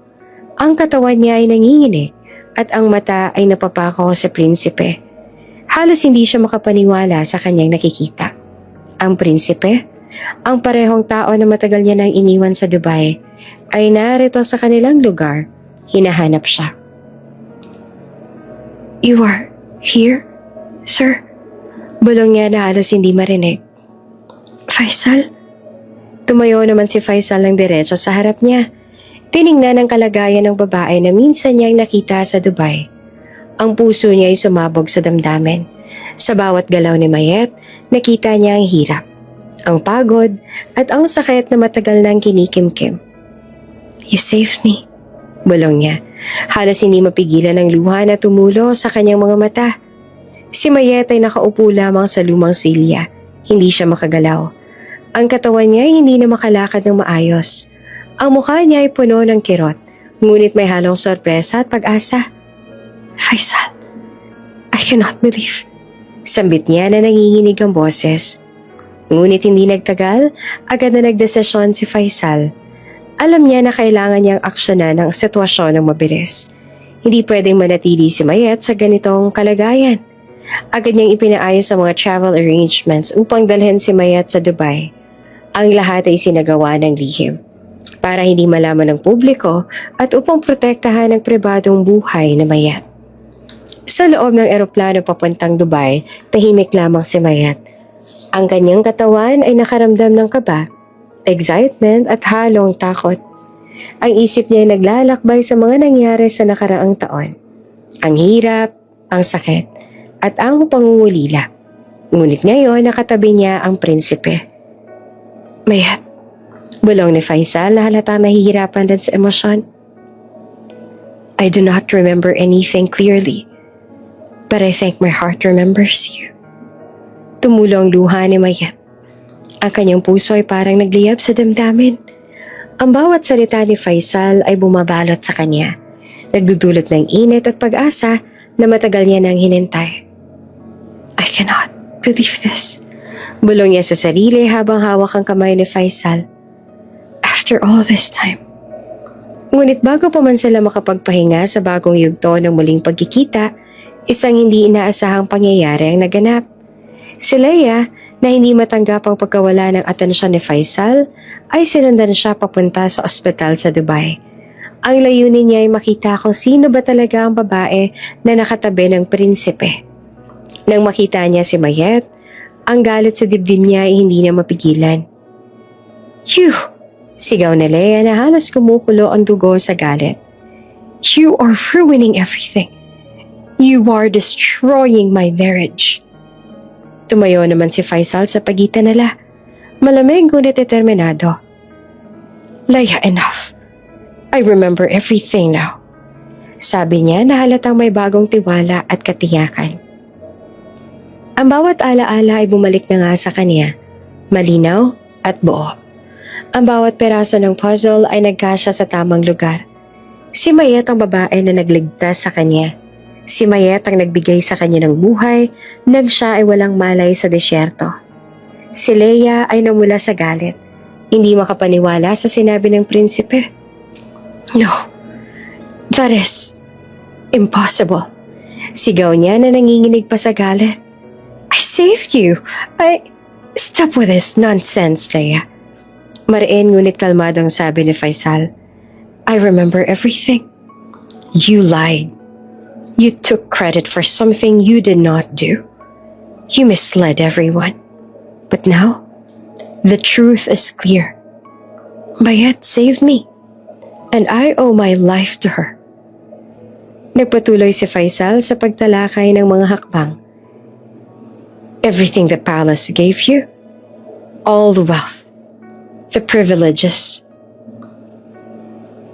A: Ang katawan niya ay nanginginig at ang mata ay napapako sa prinsipe. Halos hindi siya makapaniwala sa kanyang nakikita. Ang prinsipe, ang parehong tao na matagal niya nang iniwan sa Dubai, ay narito sa kanilang lugar. Hinahanap siya. You are here, sir? Bulong niya na halos hindi marinig. Faisal? Tumayo naman si Faisal ng diretso sa harap niya. Tiningnan ang kalagayan ng babae na minsan niyang nakita sa Dubai. Ang puso niya ay sumabog sa damdamin. Sa bawat galaw ni Mayet, nakita niya ang hirap, ang pagod at ang sakit na matagal nang kinikimkim. You saved me, bulong niya. Halos hindi mapigilan ang luha na tumulo sa kanyang mga mata. Si Mayet ay nakaupo lamang sa lumang silya. Hindi siya makagalaw. Ang katawan niya ay hindi na makalakad ng maayos. Ang mukha niya ay puno ng kirot, ngunit may halong sorpresa at pag-asa. Faisal, I cannot believe. Sambit niya na nanginginig ang boses. Ngunit hindi nagtagal, agad na nagdesisyon si Faisal. Alam niya na kailangan niyang aksyonan ang sitwasyon ng mabilis. Hindi pwedeng manatili si Mayet sa ganitong kalagayan. Agad niyang ipinaayos ang mga travel arrangements upang dalhin si Mayet sa Dubai. Ang lahat ay sinagawa ng lihim para hindi malaman ng publiko at upang protektahan ang pribadong buhay na Mayet. Sa loob ng eroplano papuntang Dubai, tahimik lamang si Mayet. Ang kanyang katawan ay nakaramdam ng kaba excitement at halong takot. Ang isip niya ay naglalakbay sa mga nangyari sa nakaraang taon. Ang hirap, ang sakit, at ang pangungulila. Ngunit ngayon nakatabi niya ang prinsipe. Mayat, bulong ni Faisal na halatang nahihirapan din sa emosyon. I do not remember anything clearly, but I think my heart remembers you. Tumulo ang luha ni Mayat. Ang kanyang puso ay parang nagliyab sa damdamin. Ang bawat salita ni Faisal ay bumabalot sa kanya, nagdudulot ng init at pag-asa na matagal niya nang hinintay. I cannot believe this. Bulong niya sa sarili habang hawak ang kamay ni Faisal. After all this time. Ngunit bago pa man sila makapagpahinga sa bagong yugto ng muling pagkikita, isang hindi inaasahang pangyayari ang naganap. Si Leia, na hindi matanggap ang pagkawala ng atensyon ni Faisal, ay sinundan siya papunta sa ospital sa Dubai. Ang layunin niya ay makita kung sino ba talaga ang babae na nakatabi ng prinsipe. Nang makita niya si Mayet, ang galit sa dibdib niya ay hindi niya mapigilan. You! Sigaw ni Leia na halos kumukulo ang dugo sa galit. You are ruining everything. You are destroying my marriage. Tumayo naman si Faisal sa pagitan nila. Malamig ngunit determinado. Leia, enough. I remember everything now. Sabi niya na halatang may bagong tiwala at katiyakan. Ang bawat alaala ay bumalik na nga sa kanya, malinaw at buo. Ang bawat peraso ng puzzle ay nagkasya sa tamang lugar. Si Mayet ang babae na nagligtas sa kanya. Si Mayet ang nagbigay sa kanya ng buhay nang siya ay walang malay sa desyerto. Si Leia ay namula sa galit, hindi makapaniwala sa sinabi ng prinsipe. No, that is impossible. Sigaw niya na nanginginig pa sa galit. I saved you. Stop with this nonsense, Leia. Mariin ngunit kalmadong sabi ni Faisal. I remember everything. You lied. You took credit for something you did not do. You misled everyone. But now, the truth is clear. Mayet saved me, and I owe my life to her. Nagpatuloy si Faisal sa pagtalakay ng mga hakbang. Everything the palace gave you, all the wealth, the privileges,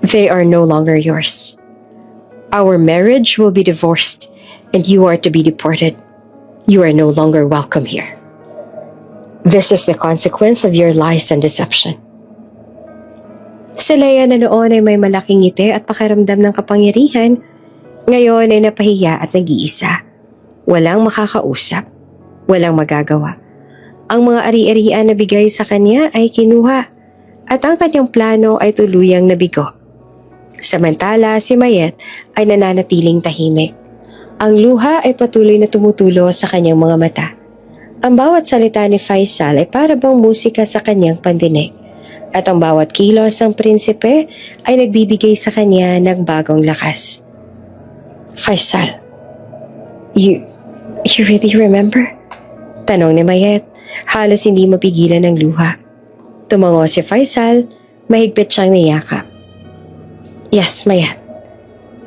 A: they are no longer yours. Our marriage will be divorced and you are to be deported. You are no longer welcome here. This is the consequence of your lies and deception. Si Leia na noon ay may malaking ngiti at pakiramdam ng kapangyarihan, ngayon ay napahiya at nag-iisa. Walang makakausap. Walang magagawa. Ang mga ari-arian na bigay sa kanya ay kinuha at ang kanyang plano ay tuluyang nabigo. Samantala, si Mayet ay nananatiling tahimik. Ang luha ay patuloy na tumutulo sa kanyang mga mata. Ang bawat salita ni Faisal ay para bang musika sa kanyang pandinig at ang bawat kilos ng prinsipe ay nagbibigay sa kanya ng bagong lakas. Faisal, you really remember? Tanong ni Mayet, halos hindi mapigilan ng luha. Tumango si Faisal, mahigpit siyang niyakap. Yes, Mayet.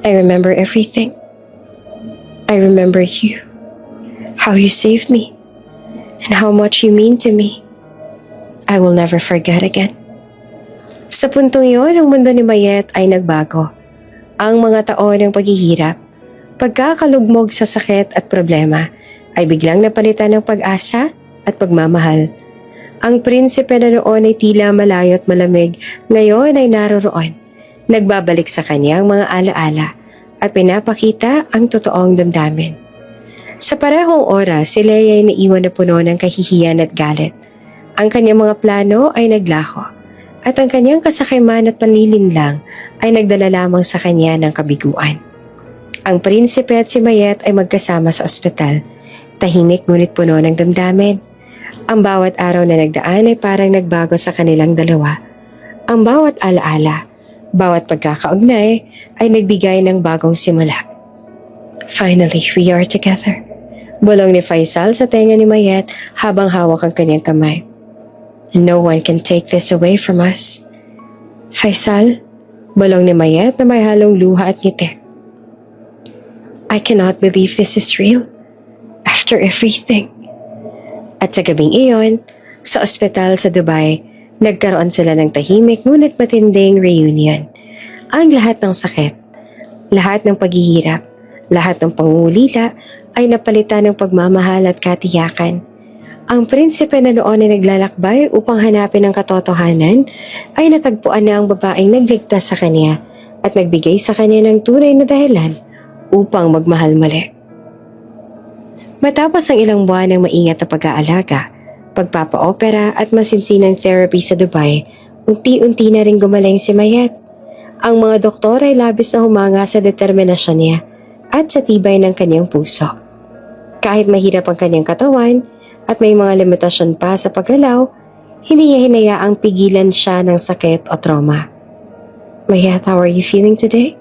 A: I remember everything. I remember you. How you saved me. And how much you mean to me. I will never forget again. Sa puntong iyon, ang mundo ni Mayet ay nagbago. Ang mga taon ng paghihirap, pagkakalugmog sa sakit at problema, ay biglang napalitan ng pag-asa at pagmamahal. Ang prinsipe na noon ay tila malayo at malamig, ngayon ay naroroon. Nagbabalik sa kanya ang mga alaala at pinapakita ang totoong damdamin. Sa parehong oras, si Leia ay naiwan na puno ng kahihiyan at galit. Ang kanyang mga plano ay naglaho at ang kanyang kasakiman at panlilinlang ay nagdala lamang sa kanya ng kabiguan. Ang prinsipe at si Mayet ay magkasama sa ospital. Tahimik ngunit puno ng damdamin. Ang bawat araw na nagdaan ay parang nagbago sa kanilang dalawa. Ang bawat alaala, bawat pagkakaugnay ay nagbigay ng bagong simula. Finally, we are together. Bulong ni Faisal sa tenga ni Mayet habang hawak ang kanyang kamay. No one can take this away from us. Faisal, bulong ni Mayet na may halong luha at ngiti. I cannot believe this is real. After everything. At sa gabing iyon, sa ospital sa Dubai, nagkaroon sila ng tahimik ngunit matinding reunion. Ang lahat ng sakit, lahat ng paghihirap, lahat ng pangungulila ay napalitan ng pagmamahal at katiyakan. Ang prinsipe na noon ay naglalakbay upang hanapin ang katotohanan ay natagpuan na ang babaeng nagligtas sa kanya at nagbigay sa kanya ng tunay na dahilan upang magmahal muli. Matapos ang ilang buwan ng maingat na pag-aalaga, pagpapa-opera at masinsinang therapy sa Dubai, unti-unti na rin gumaling si Mayet. Ang mga doktor ay labis na humanga sa determinasyon niya at sa tibay ng kanyang puso. Kahit mahirap ang kanyang katawan at may mga limitasyon pa sa paggalaw, hindi niya hinayaang pigilan siya ng sakit o trauma. Mayet, how are you feeling today?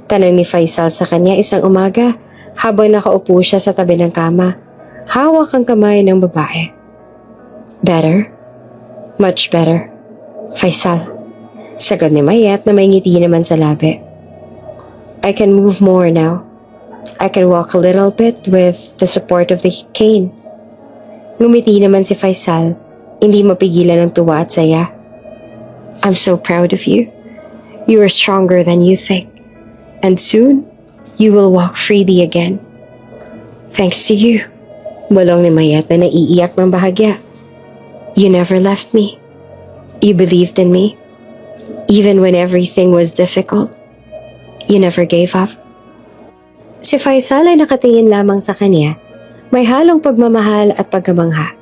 A: Tanong ni Faisal sa kanya isang umaga habang nakaupo siya sa tabi ng kama. Hawak ang kamay ng babae. Better? Much better. Faisal, sagot ni Mayet na may ngiti naman sa labi. I can move more now. I can walk a little bit with the support of the cane. Ngumiti naman si Faisal, hindi mapigilan ng tuwa at saya. I'm so proud of you. You are stronger than you think. And soon, you will walk freely again. Thanks to you. Bulong ni Mayet na naiiyak ng bahagya. You never left me. You believed in me. Even when everything was difficult, you never gave up. Si Faisal ay nakatingin lamang sa kanya, may halong pagmamahal at pagkamangha.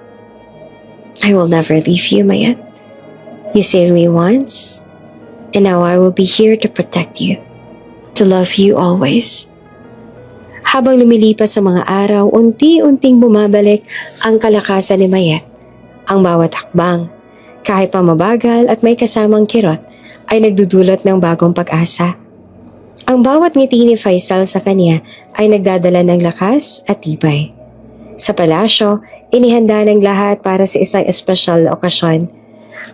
A: I will never leave you, Mayet. You saved me once, and now I will be here to protect you, to love you always. Habang lumilipas sa mga araw, unti-unting bumabalik ang kalakasan ni Mayet. Ang bawat hakbang, kahit pa mabagal at may kasamang kirot, ay nagdudulot ng bagong pag-asa. Ang bawat ngiti ni Faisal sa kanya ay nagdadala ng lakas at tibay. Sa palasyo, inihanda ng lahat para sa isang espesyal na okasyon.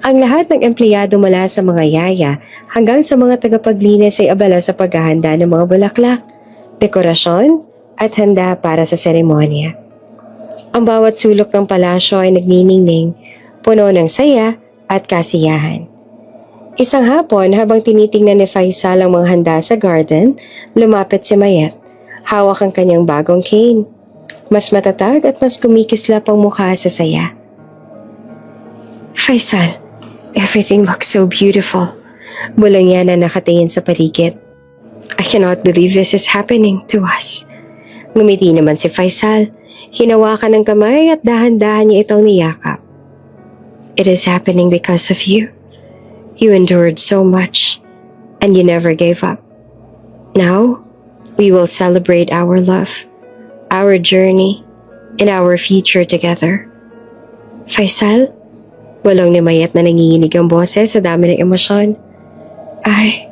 A: Ang lahat ng empleyado mula sa mga yaya hanggang sa mga tagapaglinis ay abala sa paghahanda ng mga bulaklak, dekorasyon at handa para sa seremonya. Ang bawat sulok ng palasyo ay nagniningning, puno ng saya at kasiyahan. Isang hapon habang tinitingnan ni Faisal ang mga handa sa garden, lumapit si Mayet. Hawak ang kanyang bagong cane. Mas matatag at mas kumikislap ang mukha sa saya. Faisal, everything looks so beautiful. Bulong niya na nakatingin sa paligid. I cannot believe this is happening to us. Ngumiti naman si Faisal. Hinawakan ng kamay at dahan-dahan niya itong niyakap. It is happening because of you. You endured so much, and you never gave up. Now, we will celebrate our love, our journey, and our future together. Faisal, bulong ni Mayet na nanginginig ang boses sa dami ng emosyon. I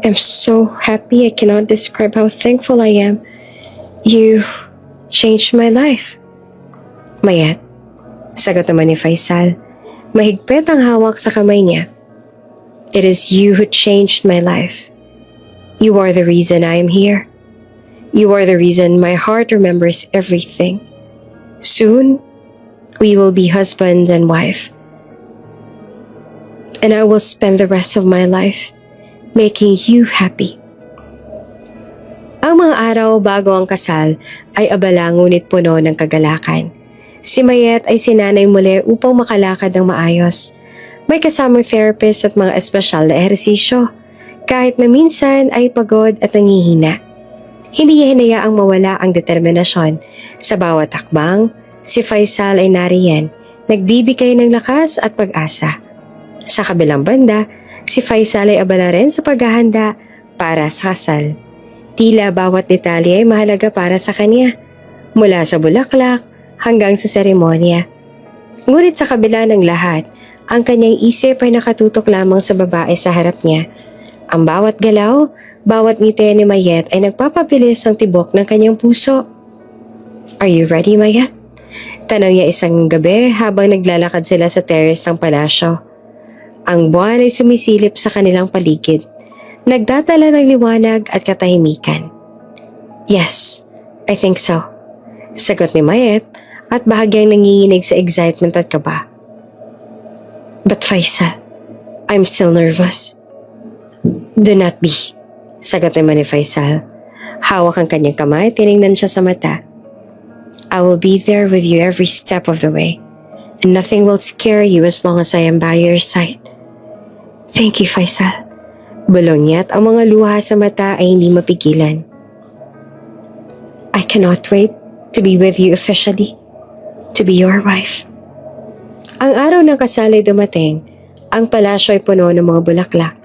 A: am so happy I cannot describe how thankful I am. You changed my life. Mayet, sagot naman ni Faisal. Mahigpit ang hawak sa kamay niya. It is you who changed my life. You are the reason I am here. You are the reason my heart remembers everything. Soon, we will be husband and wife. And I will spend the rest of my life making you happy. Ang mga araw bago ang kasal ay abala ngunit puno ng kagalakan. Si Mayet ay sinanay muli upang makalakad ng maayos. May kasamang therapist at mga espesyal na ehersisyo, kahit na minsan ay pagod at nangihina. Hindi niya hinayaang mawala ang determinasyon. Sa bawat hakbang, si Faisal ay nariyan, nagbibigay ng lakas at pag-asa. Sa kabilang banda, si Faisal ay abala rin sa paghahanda para sa kasal. Tila bawat detalye ay mahalaga para sa kanya, mula sa bulaklak hanggang sa seremonya. Ngunit sa kabila ng lahat, ang kanyang isip ay nakatutok lamang sa babae sa harap niya. Ang bawat galaw, bawat ngiti ni Mayet ay nagpapabilis ng tibok ng kanyang puso. Are you ready, Mayet? Tanong niya isang gabi habang naglalakad sila sa terrace ng palasyo. Ang buwan ay sumisilip sa kanilang paligid, nagdadala ng liwanag at katahimikan. Yes, I think so. Sagot ni Mayet at bahagyang nanginginig sa excitement at kaba. But Faisal, I'm still nervous. Do not be. Sagot naman ni Faisal. Hawak ang kanyang kamay, tiningnan siya sa mata. I will be there with you every step of the way, and nothing will scare you as long as I am by your side. Thank you, Faisal. Bulong niya at ang mga luha sa mata ay hindi mapigilan. I cannot wait to be with you officially, to be your wife. Ang araw ng kasal ay dumating. Ang palasyo ay puno ng mga bulaklak,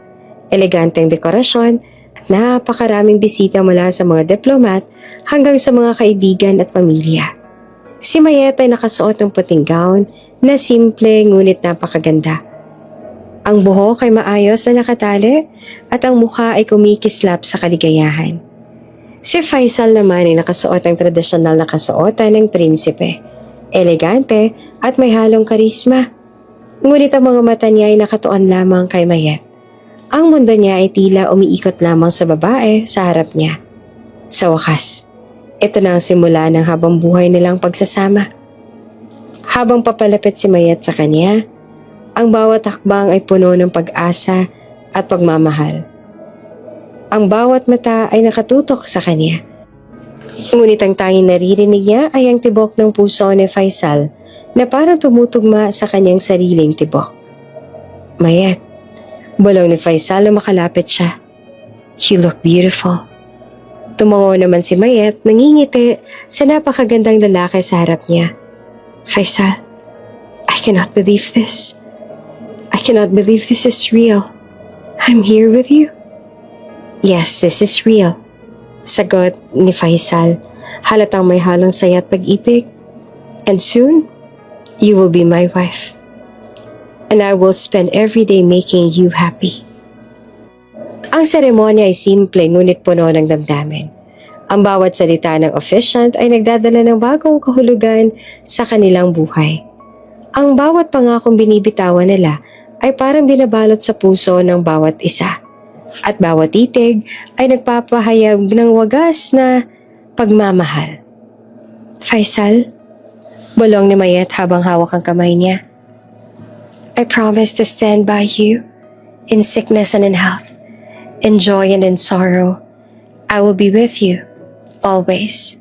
A: eleganteng dekorasyon at napakaraming bisita mula sa mga diplomat hanggang sa mga kaibigan at pamilya. Si Mayet ay nakasuot ng puting gown na simple ngunit napakaganda. Ang buhok ay maayos na nakatali at ang mukha ay kumikislap sa kaligayahan. Si Faisal naman ay nakasuot ng tradisyonal na kasuotan ng prinsipe, elegante at may halong karisma. Ngunit ang mga mata niya ay nakatuon lamang kay Mayet. Ang mundo niya ay tila umiikot lamang sa babae sa harap niya. Sa wakas, ito na ang simula ng habang buhay nilang pagsasama. Habang papalapit si Mayet sa kanya, ang bawat hakbang ay puno ng pag-asa at pagmamahal. Ang bawat mata ay nakatutok sa kanya. Ngunit ang tanging naririnig niya ay ang tibok ng puso ni Faisal na parang tumutugma sa kanyang sariling tibok. Mayet, bulong ni Faisal na makalapit siya. You look beautiful. Tumango naman si Mayet, nangingiti sa napakagandang lalaki sa harap niya. Faisal, I cannot believe this. I cannot believe this is real. I'm here with you. Yes, this is real. Sagot ni Faisal, halatang may halong saya at pag-ibig. And soon, you will be my wife. And I will spend every day making you happy. Ang seremonya ay simple ngunit puno ng damdamin. Ang bawat salita ng officiant ay nagdadala ng bagong kahulugan sa kanilang buhay. Ang bawat pangakong binibitawan nila ay parang binabalot sa puso ng bawat isa. At bawat titig ay nagpapahayag ng wagas na pagmamahal. Faisal, bulong ni Mayet habang hawak ang kamay niya. I promise to stand by you in sickness and in health, in joy and in sorrow. I will be with you always.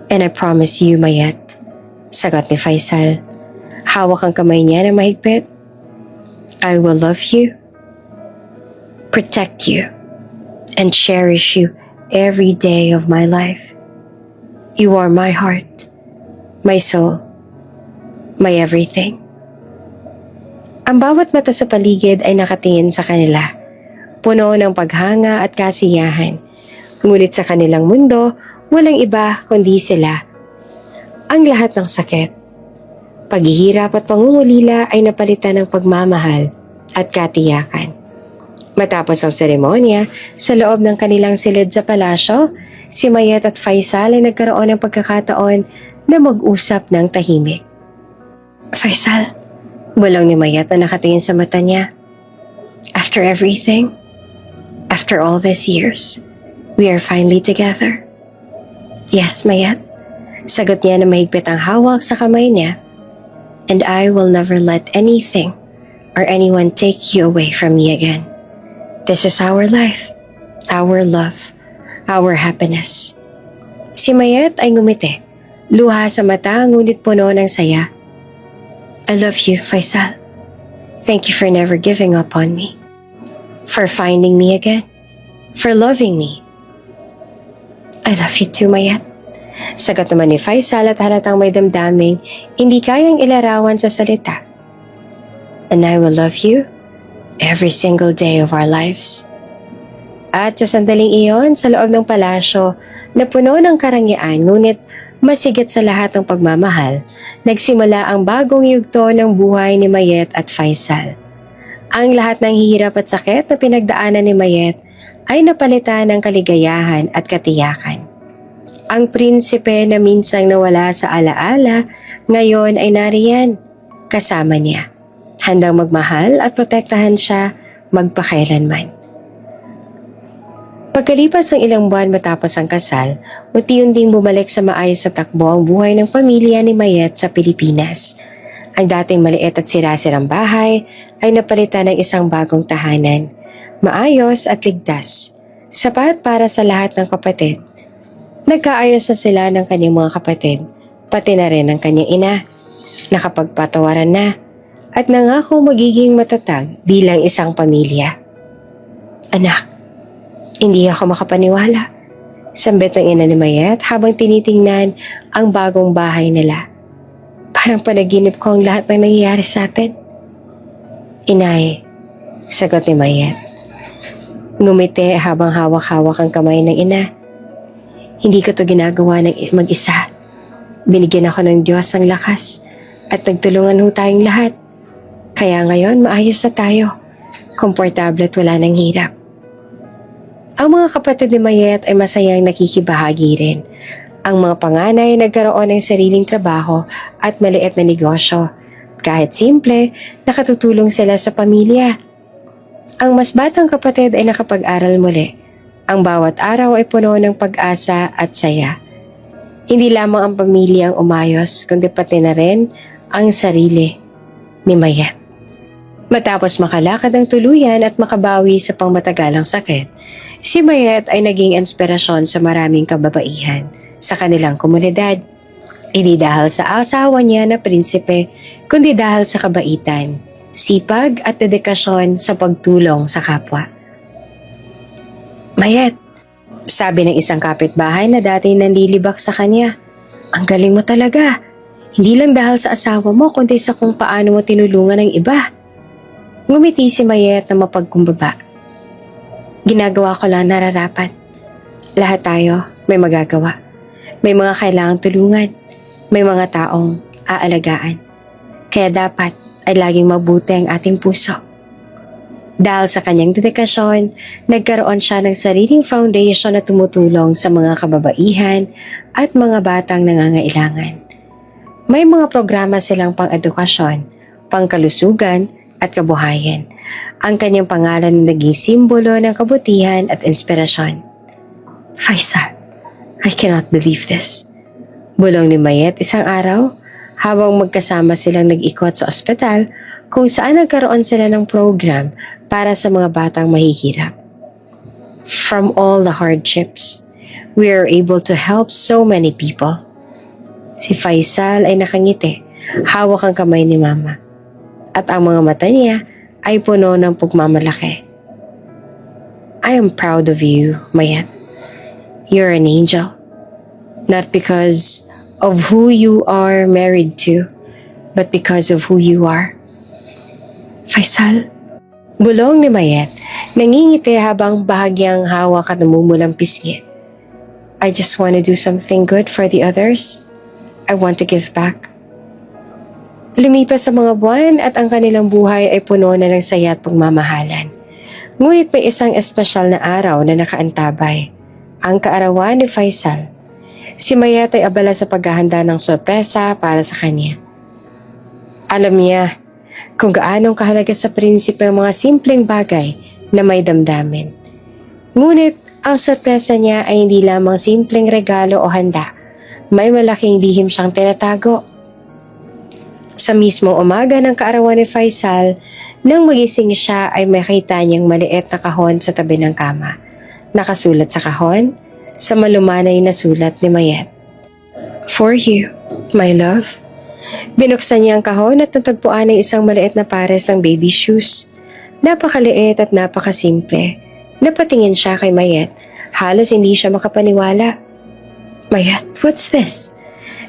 A: And I promise you, Mayet, sagot ni Faisal. Hawak ang kamay niya na mahigpit. I will love you, protect you, and cherish you every day of my life. You are my heart, my soul, my everything. Ang bawat mata sa paligid ay nakatingin sa kanila, puno ng paghanga at kasiyahan. Ngunit sa kanilang mundo, walang iba kundi sila. Ang lahat ng sakit, paghihirap at pangungulila ay napalitan ng pagmamahal at katiyakan. Matapos ang seremonya, sa loob ng kanilang silid sa palasyo, si Mayet at Faisal ay nagkaroon ng pagkakataon na mag-usap ng tahimik. Faisal, bulong ni Mayet na nakatingin sa mata niya. After everything, after all these years, we are finally together. Yes, Mayet, sagot niya na mahigpit ang hawak sa kamay niya. And I will never let anything or anyone take you away from me again. This is our life, our love, our happiness. Si Mayet ay ngumiti, luha sa mata ngunit puno ng saya. I love you, Faisal. Thank you for never giving up on me, for finding me again, for loving me. I love you too, Mayet. Sagot naman ni Faisal at halatang may damdaming hindi kayang ilarawan sa salita. And I will love you every single day of our lives. At sa sandaling iyon, sa loob ng palasyo na puno ng karangyaan ngunit masigit sa lahat ng pagmamahal, nagsimula ang bagong yugto ng buhay ni Mayet at Faisal. Ang lahat ng hirap at sakit na pinagdaanan ni Mayet ay napalitan ng kaligayahan at katiyakan. Ang prinsipe na minsang nawala sa alaala, ngayon ay nariyan, kasama niya. Handang magmahal at protektahan siya magpakailanman. Pagkalipas ng ilang buwan matapos ang kasal, unti-unting bumalik sa maayos sa takbo ang buhay ng pamilya ni Mayet sa Pilipinas. Ang dating maliit at sirasirang bahay ay napalitan ng isang bagong tahanan. Maayos at ligtas, sapat para sa lahat ng kapatid. Nagkaayos na sila ng kanyang mga kapatid, pati na rin ng kanyang ina. Nakapagpatawaran na at nangako magiging matatag bilang isang pamilya. Anak, hindi ako makapaniwala. Sambit ng ina ni Mayet habang tinitingnan ang bagong bahay nila. Parang panaginip ko ang lahat ng nangyayari sa atin. Inay, sagot ni Mayet. Ngumiti habang hawak-hawak ang kamay ng ina. Hindi ko to ginagawa ng mag-isa. Binigyan ako ng Diyos ng lakas at nagtulungan ho tayong lahat. Kaya ngayon maayos na tayo. Komportable at wala ng hirap. Ang mga kapatid ni Mayet ay masayang nakikibahagi rin. Ang mga panganay nagkaroon ng sariling trabaho at maliit na negosyo. Kahit simple, nakatutulong sila sa pamilya. Ang mas batang kapatid ay nakapag-aral muli. Ang bawat araw ay puno ng pag-asa at saya. Hindi lamang ang pamilya ang umayos, kundi pati na rin ang sarili ni Mayet. Matapos makalakad ang tuluyan at makabawi sa pangmatagalang sakit, si Mayet ay naging inspirasyon sa maraming kababaihan sa kanilang komunidad. Hindi dahil sa asawa niya na prinsipe, kundi dahil sa kabaitan, sipag at dedikasyon sa pagtulong sa kapwa. Mayet, sabi ng isang kapitbahay na dati nandilibak sa kanya, ang galing mo talaga. Hindi lang dahil sa asawa mo, kundi sa kung paano mo tinulungan ng iba. Ngumiti si Mayet na mapagkumbaba. Ginagawa ko lang nararapat. Lahat tayo may magagawa. May mga kailangang tulungan. May mga taong aalagaan. Kaya dapat ay laging mabuti ang ating puso. Dahil sa kanyang dedikasyon, nagkaroon siya ng sariling foundation na tumutulong sa mga kababaihan at mga batang nangangailangan. May mga programa silang pang-edukasyon, pangkalusugan at kabuhayan. Ang kanyang pangalan na naging simbolo ng kabutihan at inspirasyon. Faisal, I cannot believe this. Bulong ni Mayet isang araw habang magkasama silang nag-ikot sa ospital kung saan nagkaroon sila ng program para sa mga batang mahihirap. From all the hardships, we are able to help so many people. Si Faisal ay nakangiti, hawak ang kamay ni Mama. At ang mga mata niya ay puno ng pagmamalaki. I am proud of you, Mayet. You're an angel. Not because of who you are married to, but because of who you are. Faisal, bulong ni Mayet, nangingiti habang bahagyang hawak at namumulang pisngi. I just want to do something good for the others. I want to give back. Lumipas sa mga buwan at ang kanilang buhay ay puno na ng saya at pagmamahalan. Ngunit may isang espesyal na araw na nakaantabay, ang kaarawan ni Faisal. Si Mayet ay abala sa paghahanda ng sorpresa para sa kanya. Alam niya kung gaanong kahalaga sa prinsipe ang mga simpleng bagay na may damdamin. Ngunit ang sorpresa niya ay hindi lamang simpleng regalo o handa. May malaking lihim siyang tinatago. Sa mismong umaga ng kaarawan ni Faisal, nang magising siya ay makita niyang maliit na kahon sa tabi ng kama. Nakasulat sa kahon, sa malumanay na sulat ni Mayet. For you, my love. Binuksan niya ang kahon at natagpuan ng isang maliit na pares ng baby shoes. Napakaliit at napakasimple. Napatingin siya kay Mayet. Halos hindi siya makapaniwala. Mayet, what's this?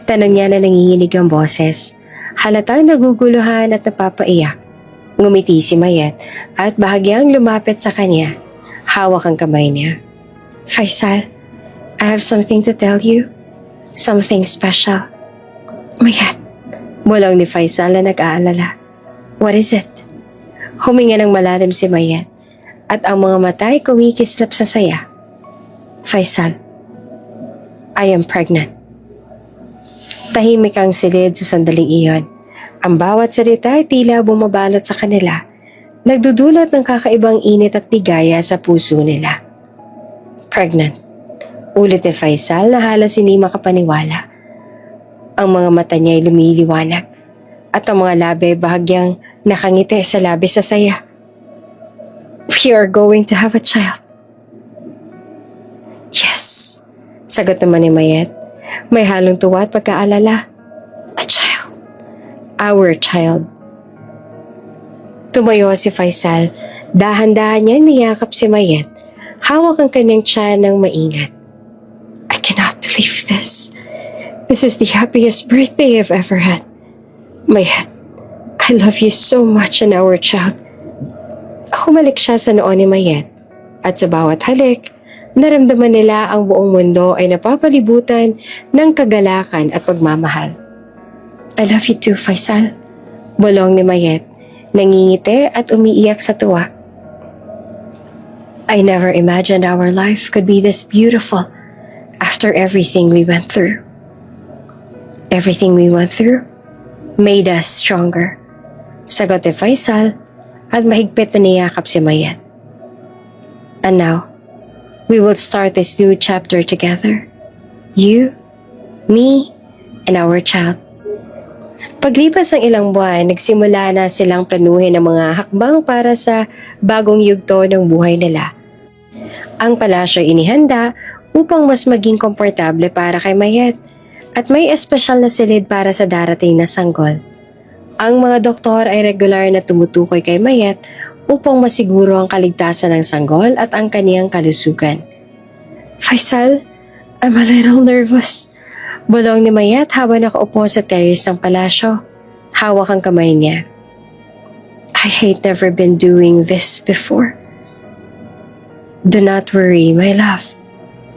A: Tanong niya na nanginginig ang boses. Halatang naguguluhan at napapaiyak. Ngumiti si Mayet at bahagyang lumapit sa kanya. Hawak ang kamay niya. Faisal, I have something to tell you. Something special. Mayet, bulong ni Faisal na nag-aalala. What is it? Huminga ng malalim si Mayet at ang mga mata ay kumikislap sa saya. Faisal, I am pregnant. Tahimik ang silid sa sandaling iyon. Ang bawat salita ay tila bumabalot sa kanila, nagdudulot ng kakaibang init at ligaya sa puso nila. Pregnant. Ulit ni Faisal na halos hindi makapaniwala. Ang mga mata niya ay lumiliwanag at ang mga labi ay bahagyang nakangiti sa labis sa saya. We are going to have a child. Yes, sagot naman ni Mayet. May halong tuwa at pagkaalala. A child. Our child. Tumayo si Faisal. Dahan-dahan niya niyakap si Mayet. Hawak ang kanyang tiyan ng maingat. I cannot believe this. This is the happiest birthday I've ever had. Mayet, I love you so much and our child. Humalik siya sa noon ni Mayet. At sa bawat halik, naramdaman nila ang buong mundo ay napapalibutan ng kagalakan at pagmamahal. I love you too, Faisal. Bulong ni Mayet, nangingiti at umiiyak sa tuwa. I never imagined our life could be this beautiful after everything we went through. Everything we went through made us stronger. Sagot ni Faisal at mahigpit na niyakap si Mayet. And now, we will start this new chapter together. You, me, and our child. Paglipas ng ilang buwan, nagsimula na silang planuhin ang mga hakbang para sa bagong yugto ng buhay nila. Ang palasyo inihanda upang mas maging komportable para kay Mayet at may espesyal na silid para sa darating na sanggol. Ang mga doktor ay regular na tumutukoy kay Mayet upang masiguro ang kaligtasan ng sanggol at ang kaniyang kalusugan. Faisal, I'm a little nervous. Bulong ni Mayet habang nakaupo sa terrace ng palasyo. Hawak ang kamay niya. I hate never been doing this before. Do not worry, my love.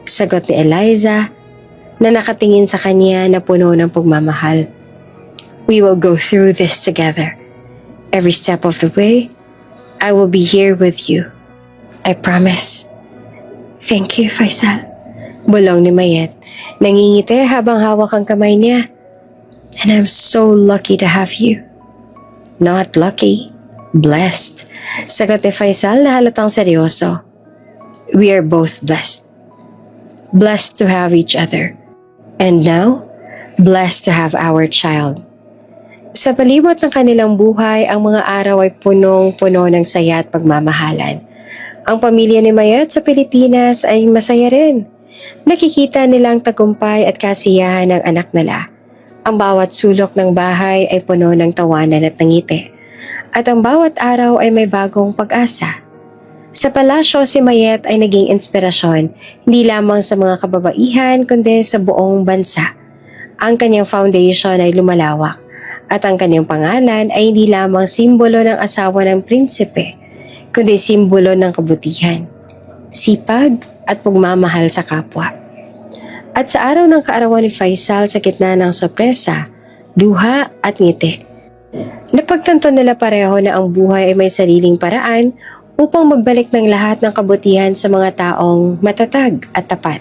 A: Sagot ni Eliza na nakatingin sa kanya na puno ng pagmamahal. We will go through this together. Every step of the way, I will be here with you. I promise. Thank you, Faisal. Bulong ni Mayet. Nangingiti habang hawak ang kamay niya. And I'm so lucky to have you. Not lucky, blessed. Sagot ni Faisal na halatang seryoso. We are both blessed. Blessed to have each other. And now, blessed to have our child. Sa palibot ng kanilang buhay, ang mga araw ay punong-puno ng saya at pagmamahalan. Ang pamilya ni Mayet sa Pilipinas ay masaya rin. Nakikita nilang tagumpay at kasiyahan ng anak nila. Ang bawat sulok ng bahay ay puno ng tawanan at ngiti. At ang bawat araw ay may bagong pag-asa. Sa palasyo, si Mayet ay naging inspirasyon hindi lamang sa mga kababaihan kundi sa buong bansa. Ang kanyang foundation ay lumalawak at ang kanyang pangalan ay hindi lamang simbolo ng asawa ng prinsipe kundi simbolo ng kabutihan, sipag at pagmamahal sa kapwa. At sa araw ng kaarawan ni Faisal sa gitna ng sorpresa, luha at ngiti. Napagtanto nila pareho na ang buhay ay may sariling paraan upang magbalik ng lahat ng kabutihan sa mga taong matatag at tapat.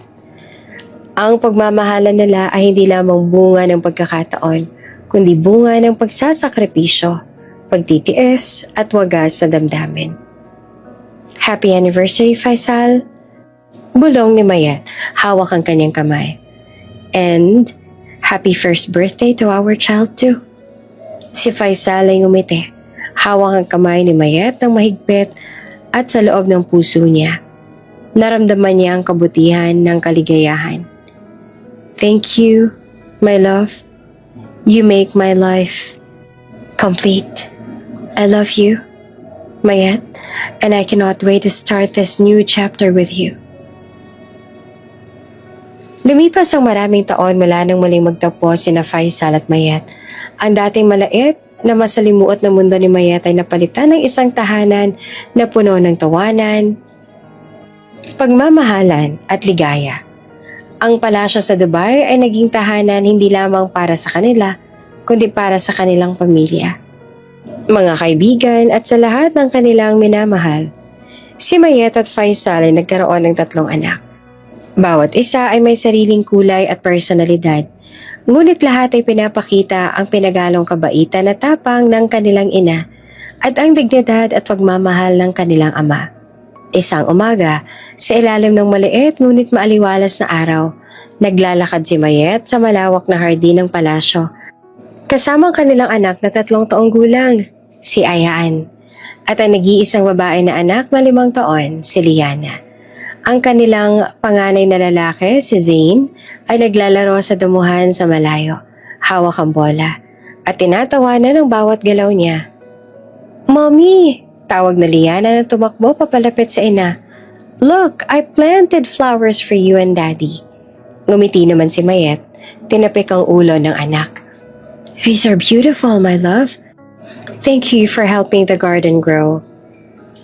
A: Ang pagmamahalan nila ay hindi lamang bunga ng pagkakataon, kundi bunga ng pagsasakripisyo, pagtitiis at wagas sa damdamin. Happy anniversary, Faisal! Bulong ni Mayet, hawak ang kanyang kamay. And happy first birthday to our child too. Si Faisal ay ngumiti, hawak ang kamay ni Mayet ng mahigpit at sa loob ng puso niya. Naramdaman niya ang kabutihan ng kaligayahan. Thank you, my love. You make my life complete. I love you, Mayet, and I cannot wait to start this new chapter with you. Lumipas ang maraming taon mula nang muling magtagpo sina Faisal at Mayet. Ang dating malait na masalimuot na mundo ni Mayet ay napalitan ng isang tahanan na puno ng tawanan, pagmamahalan at ligaya. Ang palasyo sa Dubai ay naging tahanan hindi lamang para sa kanila, kundi para sa kanilang pamilya, mga kaibigan at sa lahat ng kanilang minamahal. Si Mayet at Faisal ay nagkaroon ng 3 anak. Bawat isa ay may sariling kulay at personalidad, ngunit lahat ay pinapakita ang pinagalong kabaitan at tapang ng kanilang ina at ang dignidad at pagmamahal ng kanilang ama. Isang umaga, sa ilalim ng maliit ngunit maaliwalas na araw, naglalakad si Mayet sa malawak na hardin ng palasyo. Kasama ang kanilang anak na 3 taong gulang, si Ayaan, at ang nag-iisang babae na anak na 5 taon, si Liana. Ang kanilang panganay na lalaki, si Zane, ay naglalaro sa dumuhan sa malayo, hawak ang bola, at tinatawanan ng bawat galaw niya. "Mommy!" Tawag na Liana na tumakbo papalapit sa ina. "Look, I planted flowers for you and Daddy." Ngumiti naman si Mayet, tinapik ang ulo ng anak. "These are beautiful, my love. Thank you for helping the garden grow."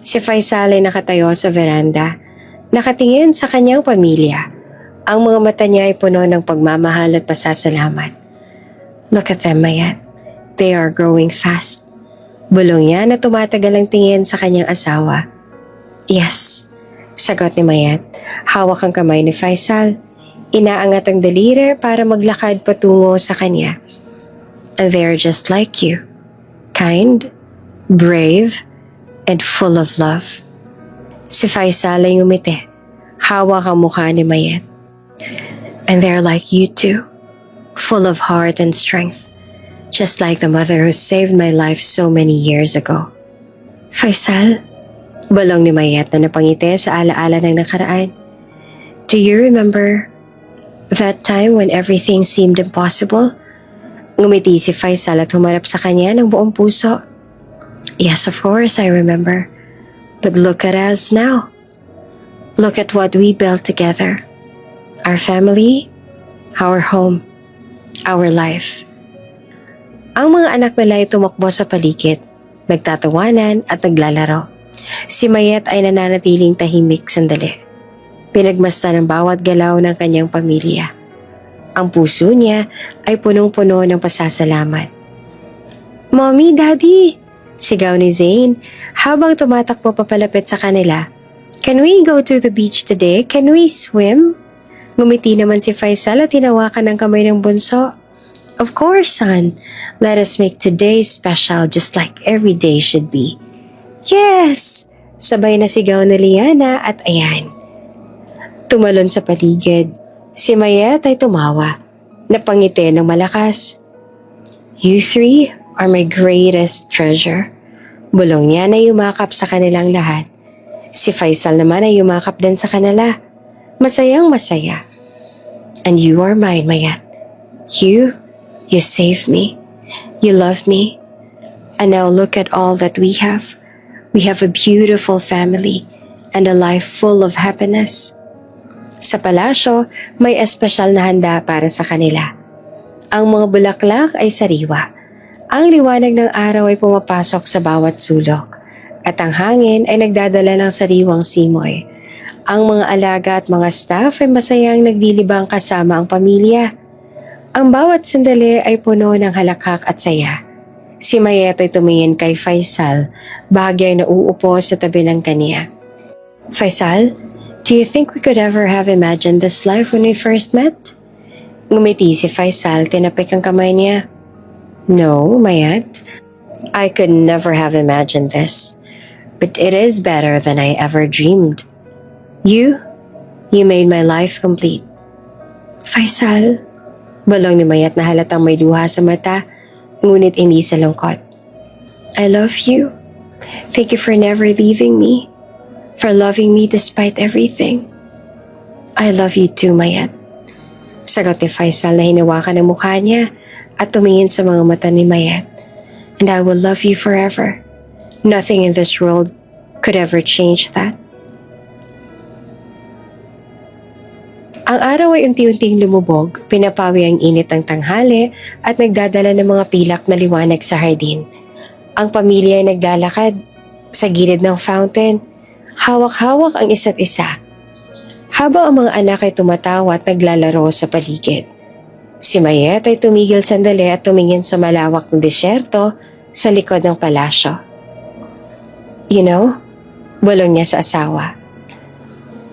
A: Si Faisal ay nakatayo sa veranda, nakatingin sa kanyang pamilya. Ang mga mata niya ay puno ng pagmamahal at pasasalamat. "Look at them, Mayet. They are growing fast." Bulong niya na tumatagal ang tingin sa kanyang asawa. "Yes," sagot ni Mayet. Hawak ang kamay ni Faisal. Inaangat ang daliri para maglakad patungo sa kanya. "And they are just like you. Kind, brave, and full of love." Si Faisal ay ngumiti. Hawak ang mukha ni Mayet. "And they're like you too. Full of heart and strength. Just like the mother who saved my life so many years ago." "Faisal," bulong ni Mayet na napangiti sa alaala ng nakaraan. "Do you remember that time when everything seemed impossible?" Ngumiti si Faisal at humarap sa kanya ng buong puso. "Yes, of course, I remember. But look at us now. Look at what we built together. Our family, our home, our life." Ang mga anak nila ay tumakbo sa paligid, nagtatawanan at naglalaro. Si Mayet ay nananatiling tahimik sandali. Pinagmasdan ang bawat galaw ng kanyang pamilya. Ang puso niya ay punong-puno ng pasasalamat. "Mommy, Daddy!" sigaw ni Zane habang tumatakbo papalapit sa kanila. "Can we go to the beach today? Can we swim?" Ngumiti naman si Faisal at hinawakan ang kamay ng bunso. "Of course, son. Let us make today special just like every day should be." "Yes!" Sabay na sigaw ni Liana at Ayan. Tumalon sa paligid. Si Mayet ay tumawa. Napangiti ng malakas. "You three are my greatest treasure." Bulong niya na yumakap sa kanilang lahat. Si Faisal naman ay yumakap din sa kanila. Masayang masaya. "And you are mine, Mayet. You saved me. You loved me. And now look at all that we have. We have a beautiful family and a life full of happiness." Sa palasyo, may espesyal na handa para sa kanila. Ang mga bulaklak ay sariwa. Ang liwanag ng araw ay pumapasok sa bawat sulok. At ang hangin ay nagdadala ng sariwang simoy. Ang mga alaga at mga staff ay masayang naglilibang kasama ang pamilya. Ang bawat sandali ay puno ng halakhak at saya. Si Mayet ay tumingin kay Faisal, bahagyang nauupo sa tabi ng kaniya. "Faisal, do you think we could ever have imagined this life when we first met?" Ngumiti si Faisal, tinapik ang kamay niya. "No, Mayet. I could never have imagined this. But it is better than I ever dreamed. You made my life complete." "Faisal," bulong ni Mayet na halatang may luha sa mata, ngunit hindi sa lungkot. "I love you. Thank you for never leaving me. For loving me despite everything." "I love you too, Mayet." Sagot ni Faisal na hinawakan ang mukha niya at tumingin sa mga mata ni Mayet. "And I will love you forever. Nothing in this world could ever change that." Ang araw ay unti-unting lumubog, pinapawi ang init ng tanghali at nagdadala ng mga pilak na liwanag sa hardin. Ang pamilya ay naglalakad sa gilid ng fountain, hawak-hawak ang isa't isa. Habang ang mga anak ay tumatawa at naglalaro sa paligid. Si Mayet ay tumigil sandali at tumingin sa malawak na disyerto sa likod ng palasyo. "You know," bulong niya sa asawa,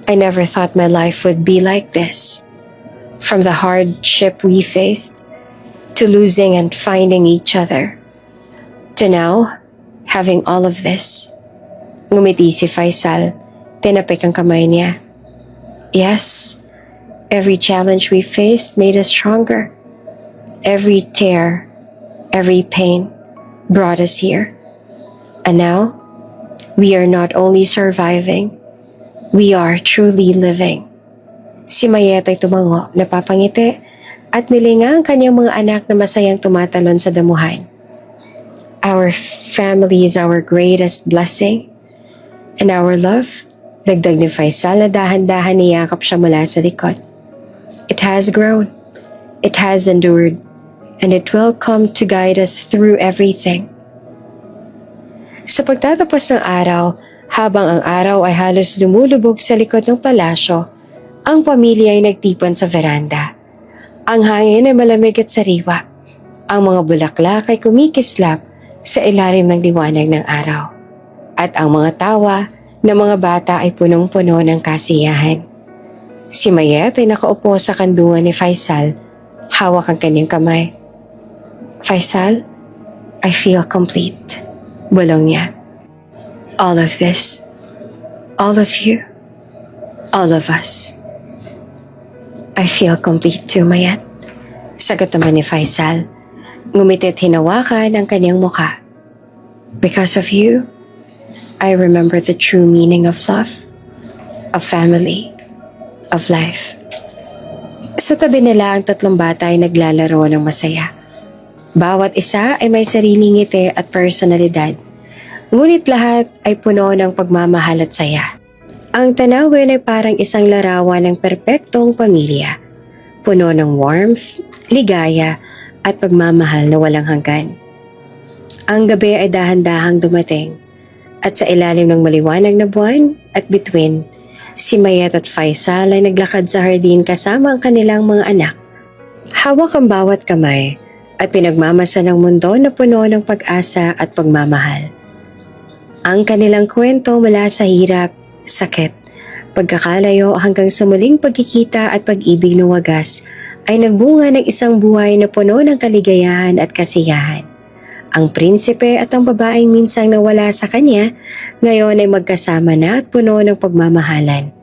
A: I never thought my life would be like this. From the hardship we faced, to losing and finding each other, to now, having all of this. Ngumiti si Faisal, tinapik ang kamay niya. Yes, every challenge we faced made us stronger. Every tear, every pain brought us here. And now, we are not only surviving, we are truly living. Si Mayet ay tumango, napapangiti, at nilinga ang kanyang mga anak na masayang tumatalon sa damuhan. Our family is our greatest blessing, and our love, dagdag ni Faisal na dahan-dahan niyakap siya mula sa likod. It has grown, it has endured, and it will come to guide us through everything. Sa pagtatapos ng araw, habang ang araw ay halos lumulubog sa likod ng palasyo, ang pamilya ay nagtipon sa veranda. Ang hangin ay malamig at sariwa. Ang mga bulaklak ay kumikislap sa ilalim ng liwanag ng araw. At ang mga tawa ng mga bata ay punong-puno ng kasiyahan. Si Mayet ay nakaupo sa kandungan ni Faisal, hawak ang kanyang kamay. Faisal, I feel complete. Bulong niya. All of this, all of you, all of us. I feel complete too, Mayet. Sagot naman ni Faisal. Ngumitit hinawakan ang kanyang mukha. Because of you, I remember the true meaning of love, of family, of life. Sa tabi nila ang tatlong bata ay naglalaro ng masaya. Bawat isa ay may sariling ngiti at personalidad. Ngunit lahat ay puno ng pagmamahal at saya. Ang tanawin ay parang isang larawan ng perpektong pamilya. Puno ng warmth, ligaya, at pagmamahal na walang hanggan. Ang gabi ay dahan-dahang dumating. At sa ilalim ng maliwanag na buwan at bituin, si Mayet at Faisal ay naglakad sa hardin kasama ang kanilang mga anak. Hawak ang bawat kamay at pinagmamasa ng mundo na puno ng pag-asa at pagmamahal. Ang kanilang kwento mula sa hirap, sakit, pagkakalayo hanggang sa muling pagkikita at pag-ibig na wagas ay nagbunga ng isang buhay na puno ng kaligayahan at kasiyahan. Ang prinsipe at ang babaeng minsang nawala sa kanya, ngayon ay magkasama na at puno ng pagmamahalan,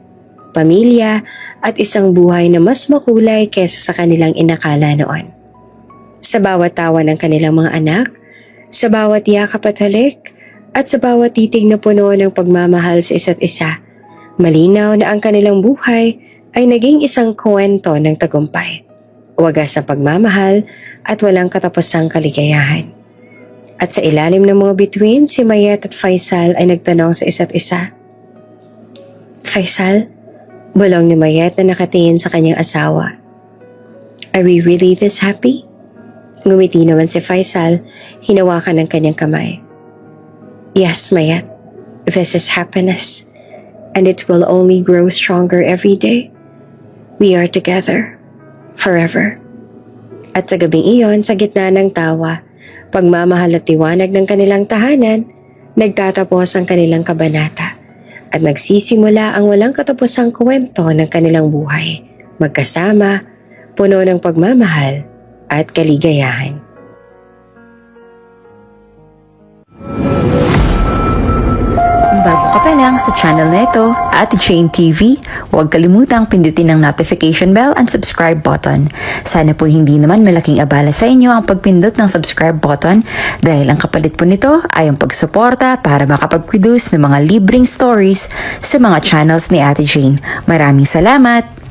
A: pamilya at isang buhay na mas makulay kesa sa kanilang inakala noon. Sa bawat tawa ng kanilang mga anak, sa bawat yakap at halik, at sa bawat titig na puno ng pagmamahal sa isa't isa, malinaw na ang kanilang buhay ay naging isang kwento ng tagumpay, wagas na pagmamahal at walang katapusang kaligayahan. At sa ilalim ng mga bituin, si Mayet at Faisal ay nagtanong sa isa't isa. Faisal, bulong ni Mayet na nakatingin sa kanyang asawa. Are we really this happy? Ngumiti naman si Faisal, hinawakan ng kanyang kamay. Yes, Mayet, this is happiness, and it will only grow stronger every day. We are together, forever. At sa gabing iyon, sa gitna ng tawa, pagmamahal at tiwanag ng kanilang tahanan, nagtatapos ang kanilang kabanata at nagsisimula ang walang katapusang kwento ng kanilang buhay, magkasama, puno ng pagmamahal at kaligayahan.
C: Bago ka pa lang sa channel na ito, Ate Jane TV, huwag kalimutang pindutin ang notification bell and subscribe button. Sana po hindi naman malaking abala sa inyo ang pagpindot ng subscribe button dahil ang kapalit po nito ay ang pagsuporta para makapag-produce ng mga libreng stories sa mga channels ni Ate Jane. Maraming salamat!